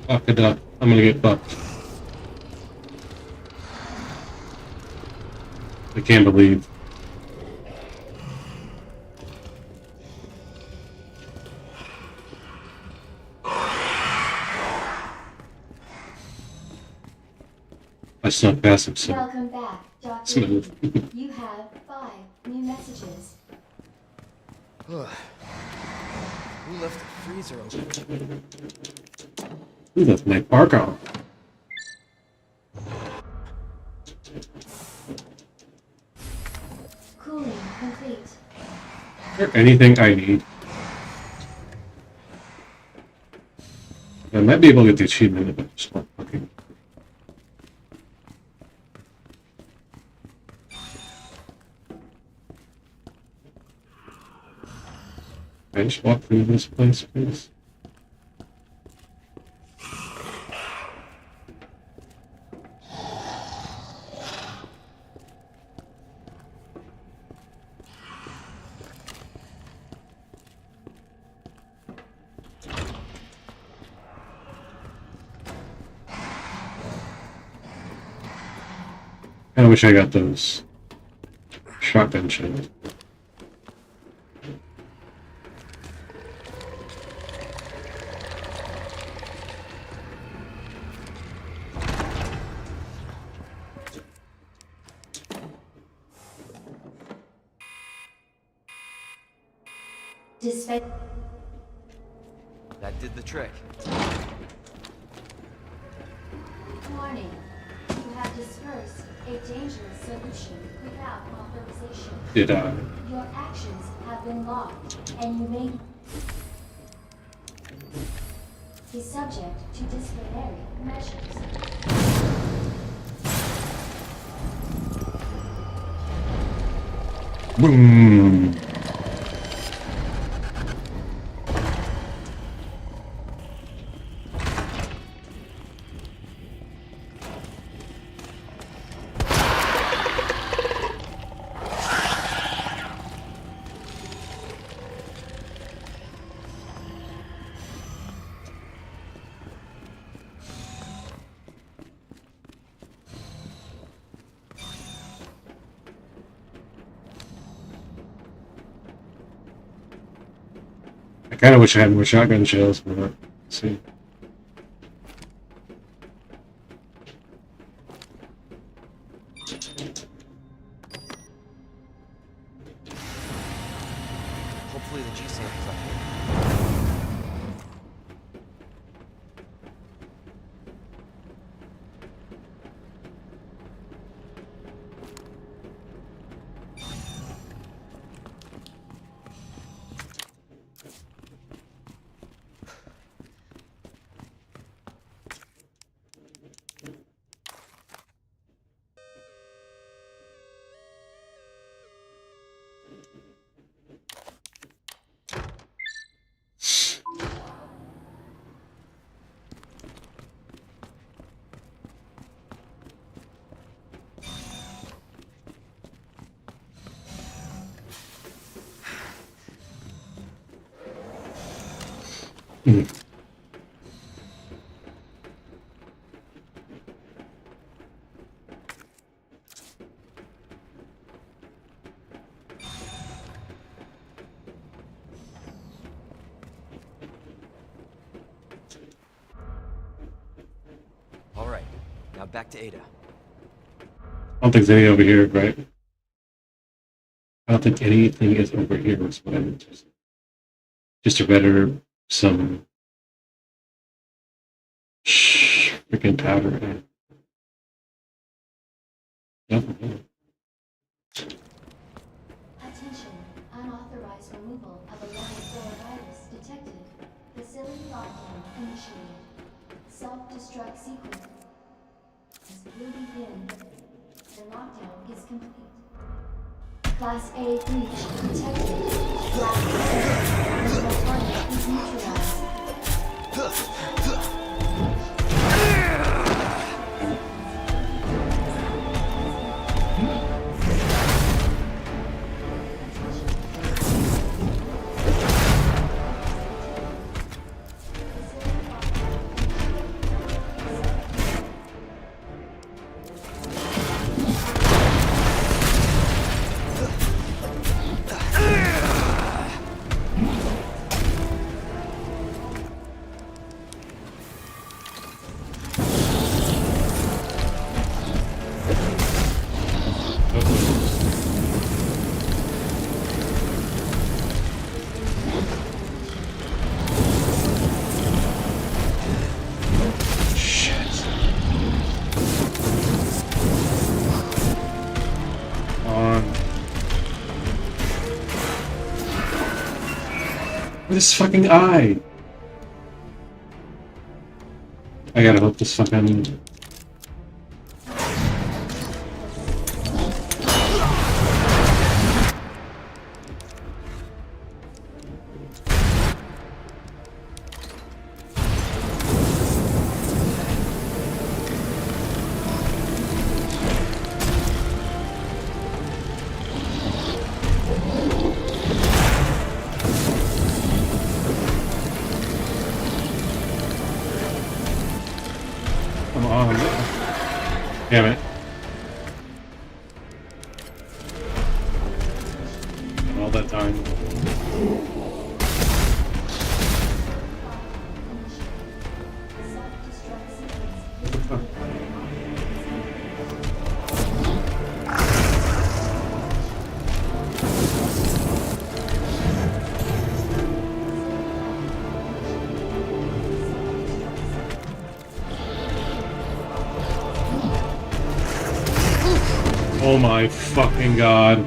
Fuck it up. I'm gonna get fucked. I can't believe. I snuck past him, so Welcome back, Dr. smooth. You have 5 new messages. Who left the freezer open? Who left my park on? Cooling complete. Is there anything I need? I might be able to get the achievement if I just start fucking. Can I just walk through this place, please? I wish I got those shotgun shells. That did the trick. Warning. You have dispersed a dangerous solution without authorization. Did I? Your actions have been logged, and you may be subject to disciplinary measures. Boom. I kind of wish I had more shotgun shells, but let's see. Hopefully the G sample's up here. All right, now back to Ada. I don't think there's any over here, right? I don't think anything is over here, is what I meant to say. Just to better some freaking powder. And nothing here. Attention. Unauthorized removal of a level 4 virus detected. Facility lockdown initiated. Self-destruct sequence will begin. The lockdown is complete. Class A breach detected. Black original target is neutralized. This fucking eye! I gotta hope this fucking... Come on. Damn it. All that time. Oh my fucking god.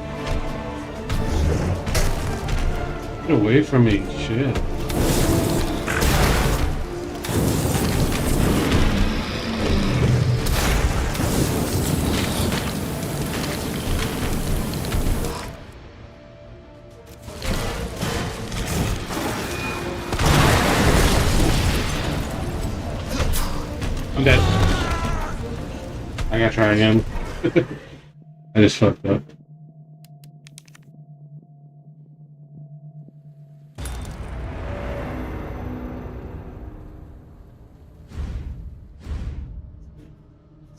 Get away from me, shit. I'm dead. I gotta try again. I just fucked up.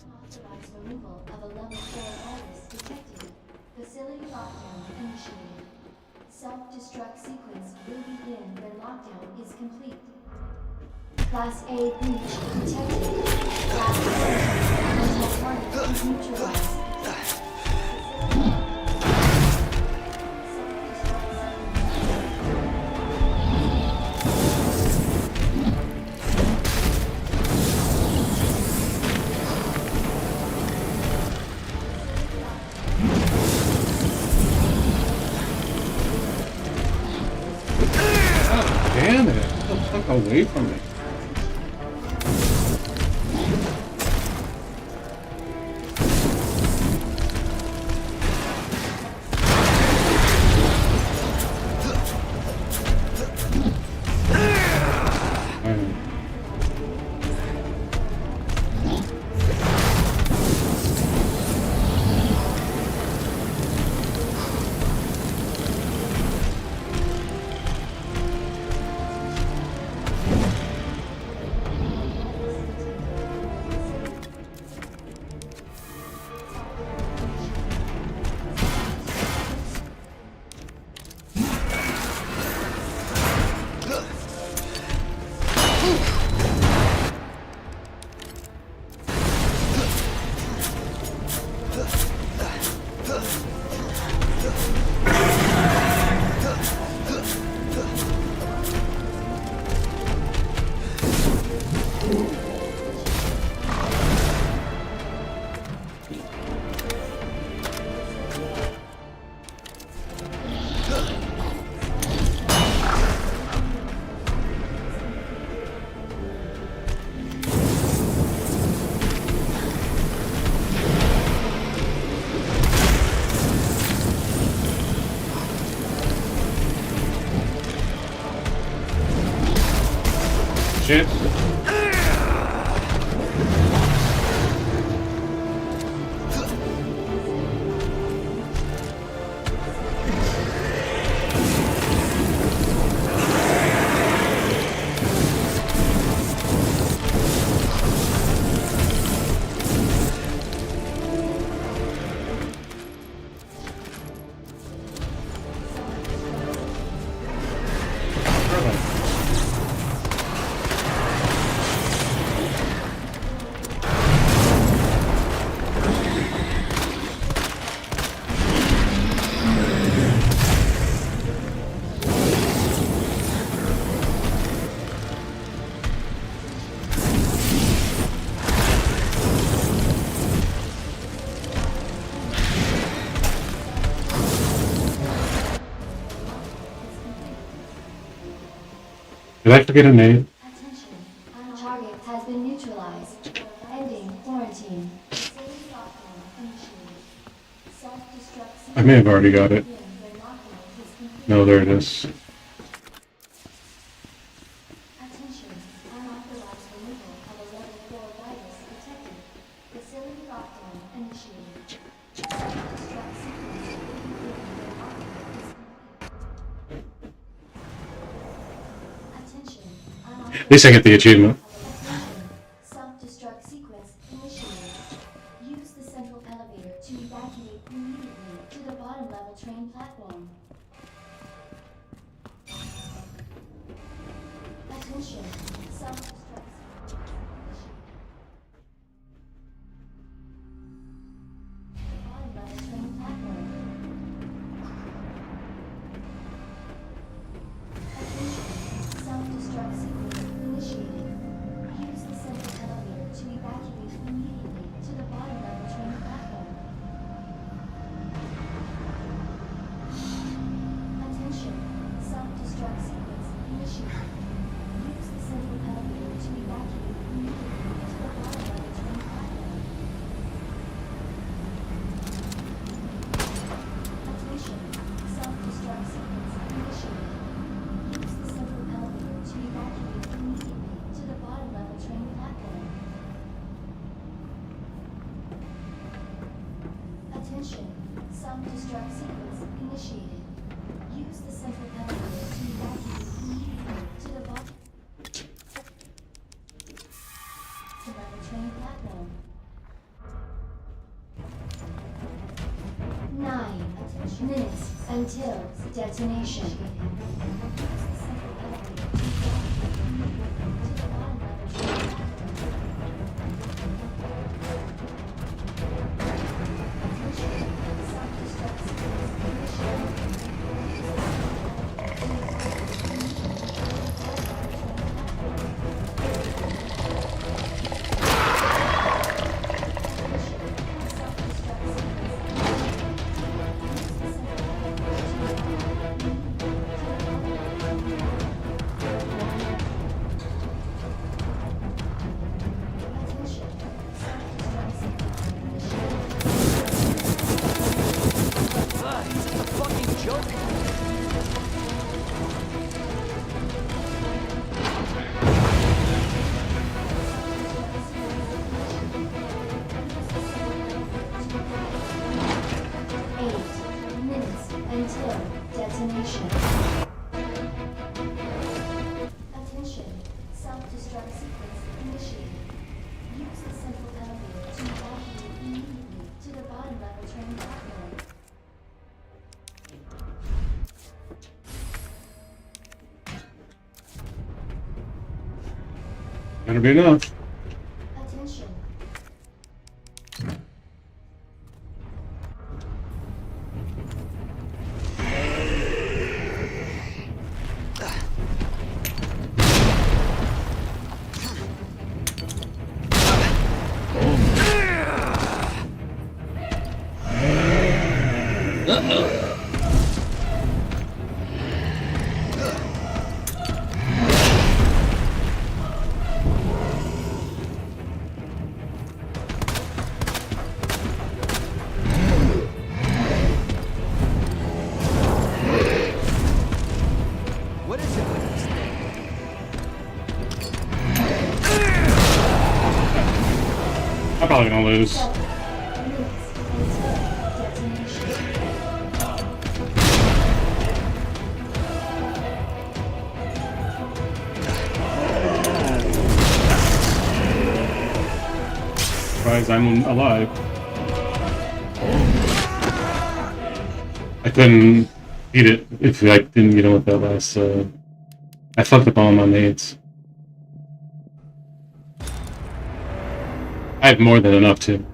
Unauthorized removal of a level 4 virus detected. Facility lockdown initiated. Self-destruct sequence will begin when lockdown is complete. Class A breach detected. Class A until target is neutralized. Damn it! Get the fuck away from me. Shit. Did I forget a name? Target has been neutralized. Ending quarantine. Facility lockdown initiated. Self-destruct I may have already got it. when lockdown is complete. No, there it is. Attention. Unauthorized removal of a level 4 virus detected. Facility lockdown initiated. Self-destruct sequence will begin when lockdown is complete. Attention. At least I get the achievement. Self-destruct sequence initiated. Use the central elevator to evacuate immediately to the bottom level train platform. Attention. Self-destruct bottom level train platform. Attention. Self-destruct sequence initiated. Use the central elevator to evacuate immediately to the bottom level train platform. Attention. Self-destruct sequence initiated. Use the central elevator to evacuate immediately to the bottom level train platform. Attention. Self-destruct sequence initiated. Use the central elevator to evacuate immediately to the bottom level train platform. Attention. Self-destruct sequence initiated. Use the central elevator to evacuate immediately to the bottom level train platform. 9 minutes until detonation. Use the central elevator to evacuate immediately to the bottom level train platform. Self-destruct sequence initiated. Detonation. Attention. Self-destruct sequence initiated. Use the central elevator to evacuate immediately to the bottom level train platform. Better be enough. Attention. What is it with this thing? I'm probably gonna lose. Surprise, I'm alive. I couldn't beat it if I didn't get in with that last, I fucked up all my nades. I have more than enough to.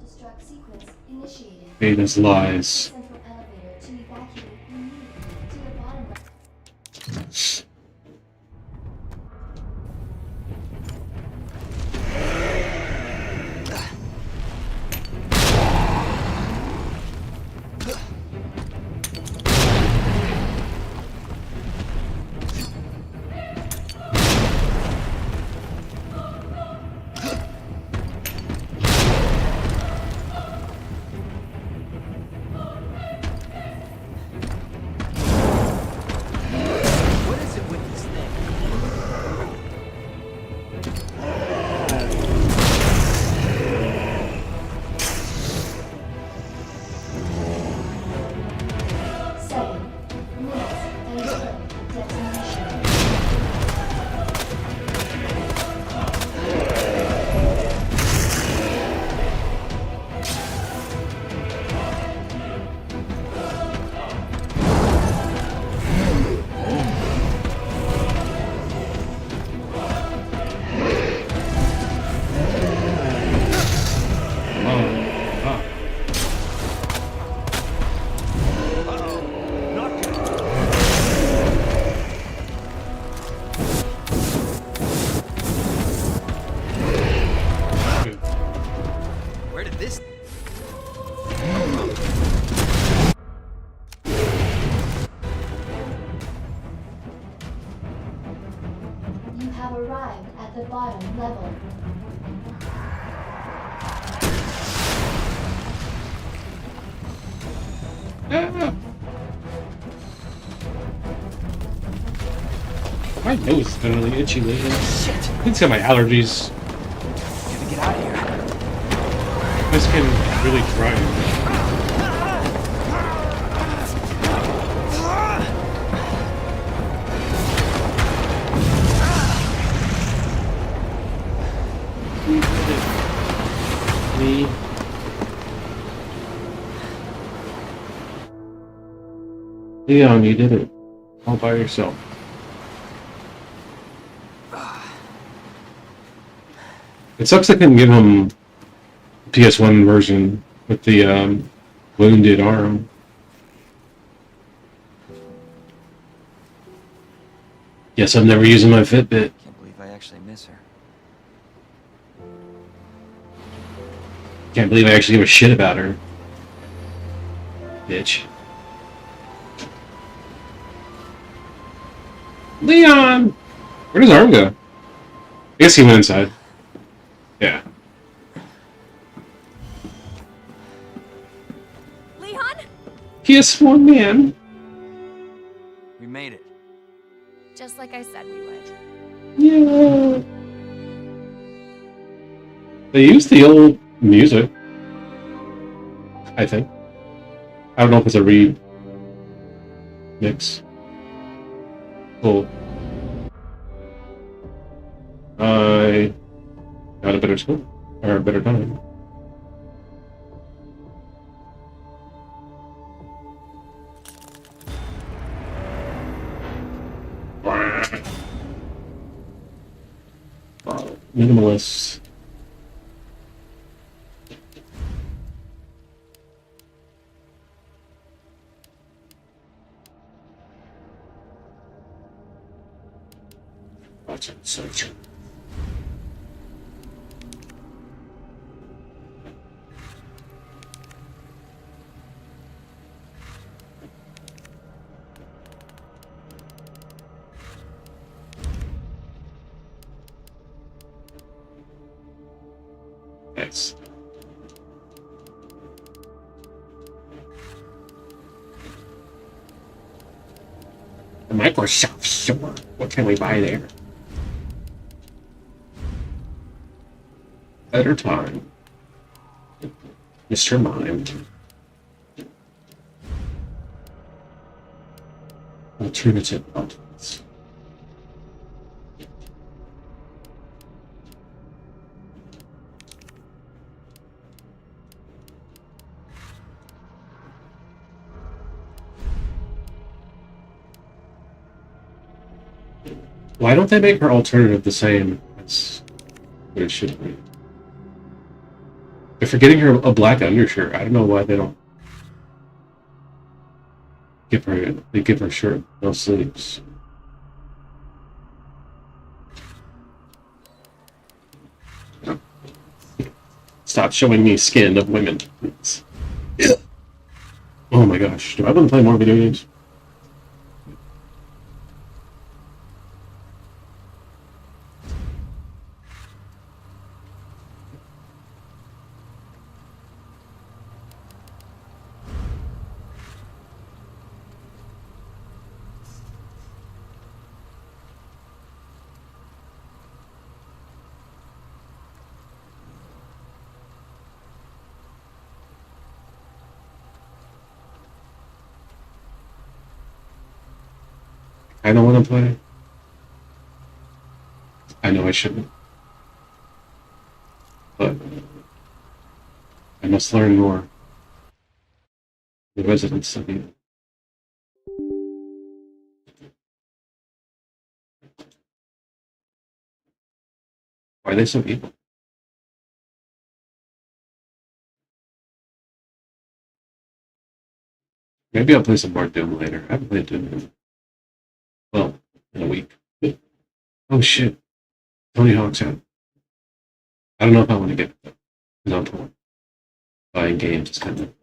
Self-destruct sequence initiated. Aiden's lies. Central elevator to evacuate immediately to the bottom level. arrived at the bottom level. My nose is been really itchy lately. Shit! It's got my allergies. Gotta get out of here. My skin is really dry. Me. Leon, you did it. All by yourself. It sucks I couldn't give him PS1 version with the wounded arm. Yes, I'm never using my Fitbit. Can't believe I actually miss her. Can't believe I actually give a shit about her. Bitch. Leon! Where'd his arm go? I guess he went inside. Yeah. Leon? PS1 man. We made it. Just like I said we would. Yeah. They used the old music. I think. I don't know if it's a remix. Cool. I got a better score. Or a better time. Minimalist. Search. Nice. The Microsoft Store. What can we buy there? Better time. Mr. Mime. Alternative outfits. Why don't they make her alternative the same as what it should be? They're forgetting her a black undershirt. I don't know why they don't give her. They give her shirt, no sleeves. Stop showing me skin of women. Please. Oh my gosh! Do I want to play more video games? I don't want to play. I know I shouldn't. But I must learn more. The residents of you. Why are they so evil? Maybe I'll play some more Doom later. I haven't played Doom in, well, in a week. Oh shit. Tony Hawk's out. I don't know if I want to get it though. Because I'm torn. Buying games is kind of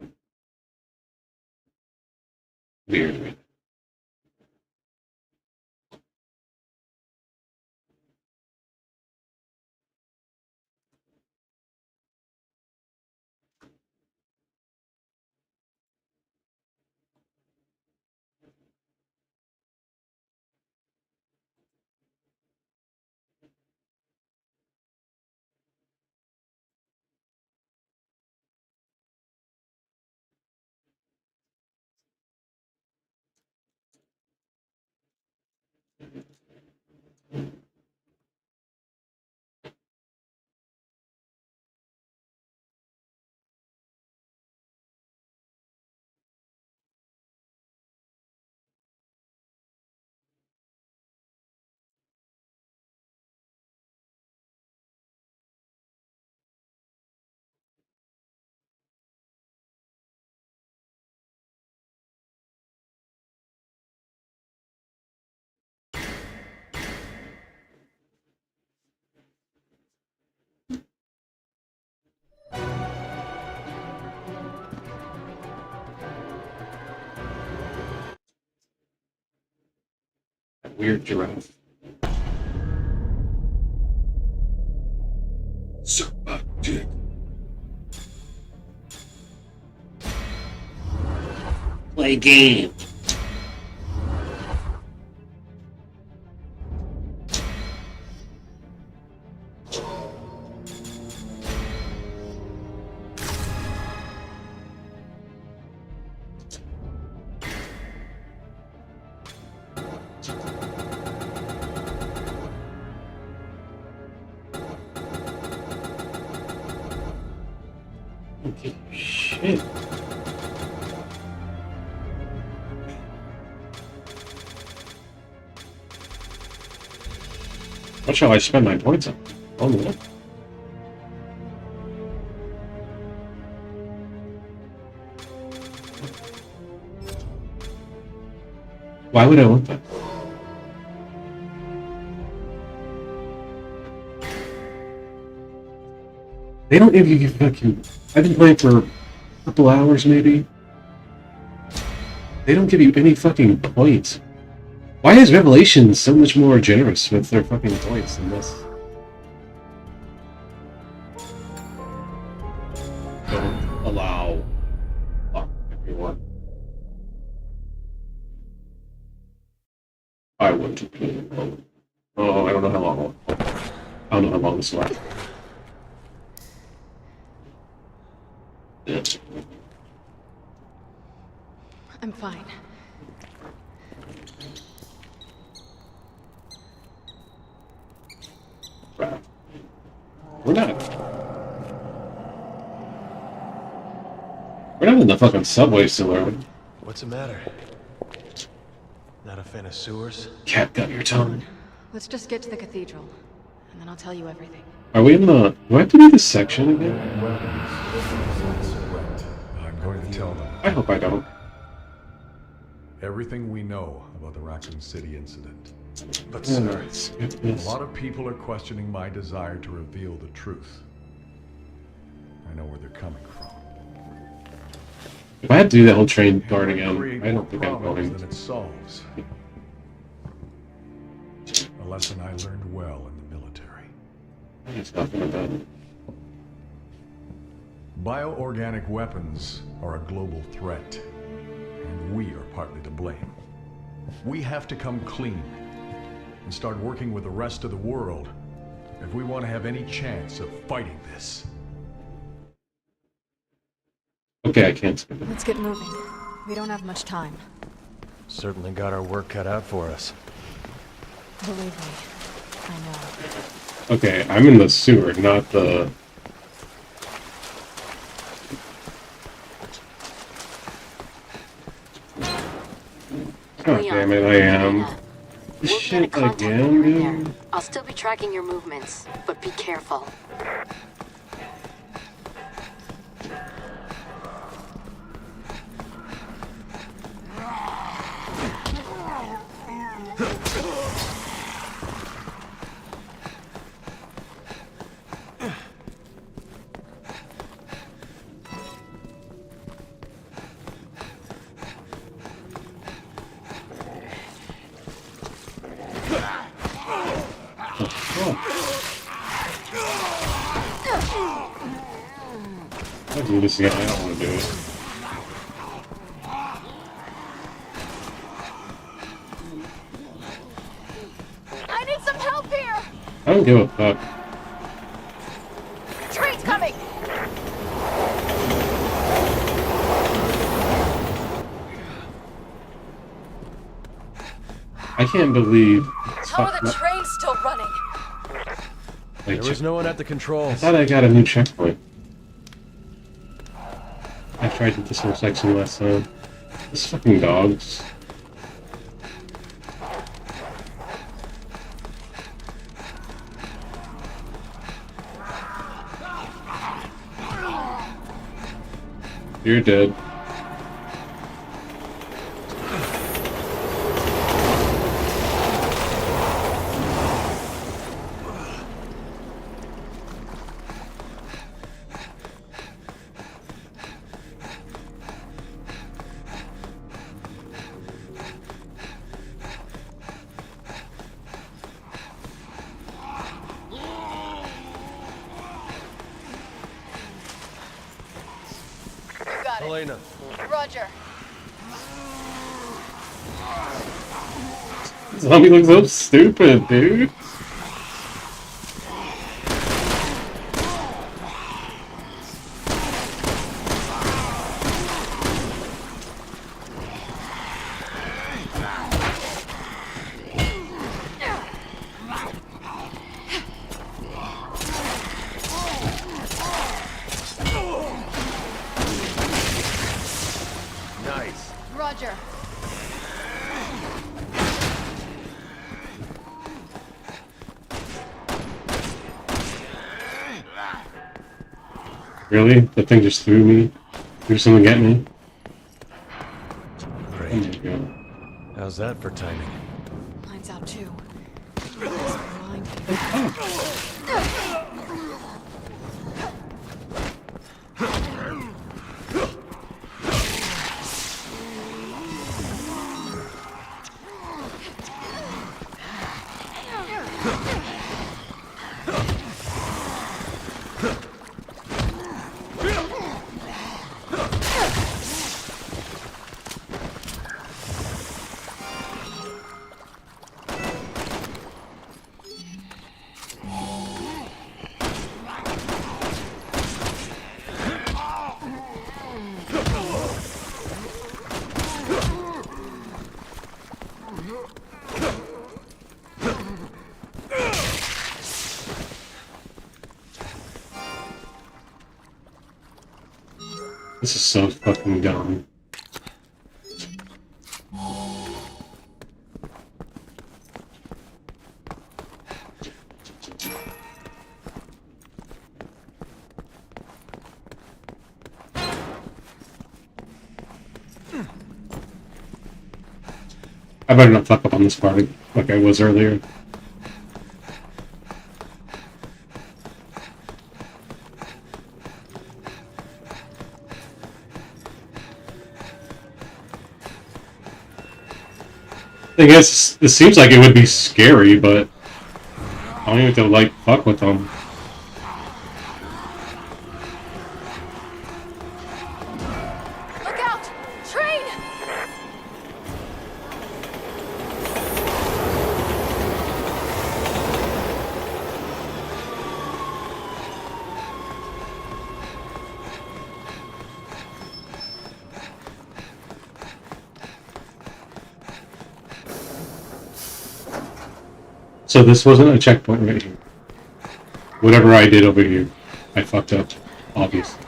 weird right now. Weird giraffe. Dick. Play game. Okay, shit. What shall I spend my points on? Oh, no. Why would I want that? They don't give you fucking... I've been playing for a couple hours, maybe. They don't give you any fucking points. Why is Revelation so much more generous with their fucking points than this? Don't allow... Fuck everyone. I want to play. Oh, I don't know how long. I don't know how long this lasts. I'm fine. We're not in the fucking subway still, are we? What's the matter? Not a fan of sewers? Cat got your tongue. Let's just get to the cathedral, and then I'll tell you everything. Are we in the... Do I have to do this section again? I'm going to tell them. I hope I don't. Everything we know about the Raccoon City incident. But sir, a lot of people are questioning my desire to reveal the truth. I know where they're coming from. If I had to do that whole train guard again, I don't think I'm going. Than it solves. A lesson I learned well in the military. He's talking about it. Bioorganic weapons are a global threat, and we are partly to blame. We have to come clean and start working with the rest of the world if we want to have any chance of fighting this. Okay, I can't skip it. Let's get moving. We don't have much time. Certainly got our work cut out for us. Believe me, I know. Okay, I'm in the sewer, not the... God damn it, I am. This shit again, dude? I'll still be tracking your movements, but be careful. I'll do this again, I don't want to do it. I need some help here! I don't give a fuck. Train's coming! I can't believe... How are the trains still running? There was no one at the controls. I thought I got a new checkpoint. I tried this whole section last time. This fucking dogs. You're dead. Elena. Roger. Zombie looks so stupid, dude. Nice. Roger. Really? That thing just threw something at me? Great. Oh my god. How's that for timing? Mine's out too. This is so fucking dumb. I better not fuck up on this part like I was earlier. I guess it seems like it would be scary, but I don't even have to like fuck with them. Look out! Train! So this wasn't a checkpoint right here. Whatever I did over here, I fucked up, obviously.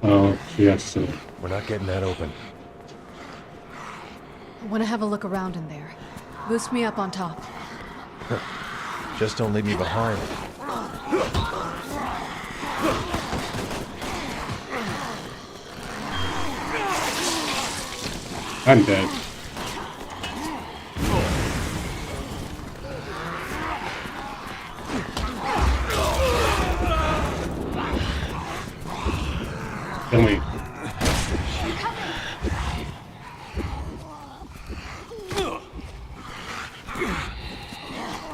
Oh, yes. We're not getting that open. I want to have a look around in there. Boost me up on top. Just don't leave me behind. I'm dead. Kill me.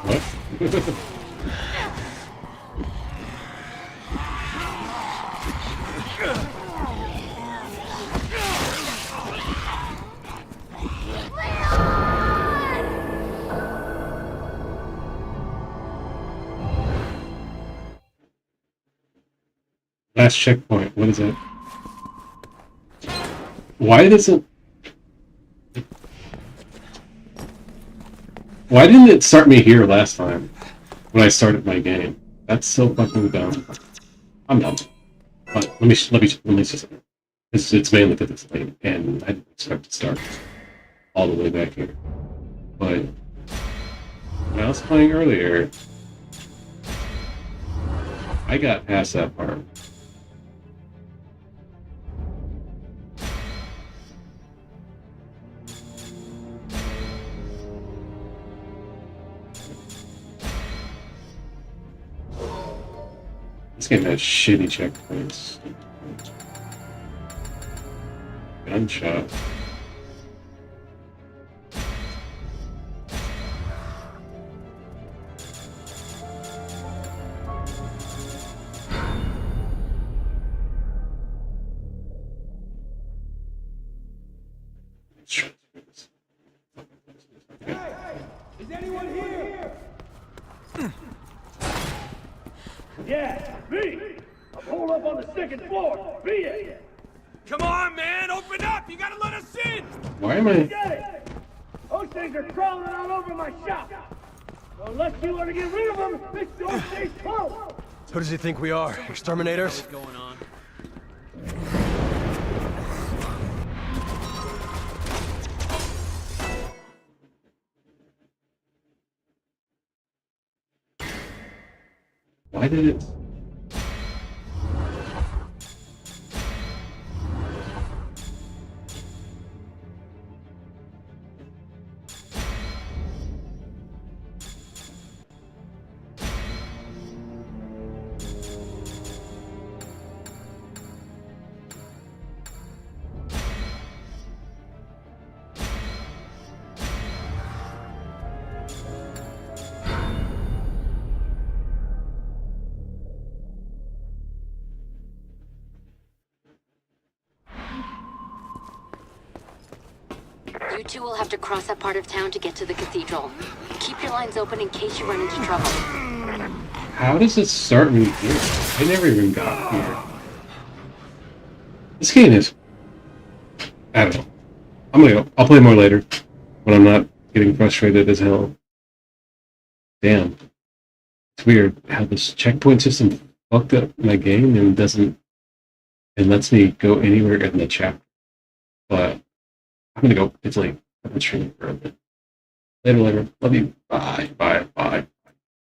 What? Last checkpoint, what is it? Why doesn't... Why didn't it start me here last time when I started my game? That's so fucking dumb. I'm dumb. But let me just... It's mainly because it's late, and I didn't expect to start all the way back here. But when I was playing earlier, I got past that part. This game has shitty checkpoints. Gunshot. Is anyone here? Yeah, me! I'm holed up on the second floor. Be it! Come on, man! Open up! You gotta let us in! Why am I? Get it! Those things are crawling all over my shop. So unless you want to get rid of them, this door stays closed. Who does he think we are? Exterminators? What's going on? Why did it? You two will have to cross that part of town to get to the cathedral. Keep your lines open in case you run into trouble. How does it start me here? I never even got here. This game is... I don't know. I'm gonna go. I'll play more later. When I'm not getting frustrated as hell. Damn. It's weird how this checkpoint system fucked up my game and doesn't... and lets me go anywhere in the chapter. But... I'm gonna go. It's late. I've been streaming for a bit. Later. Love you. Bye.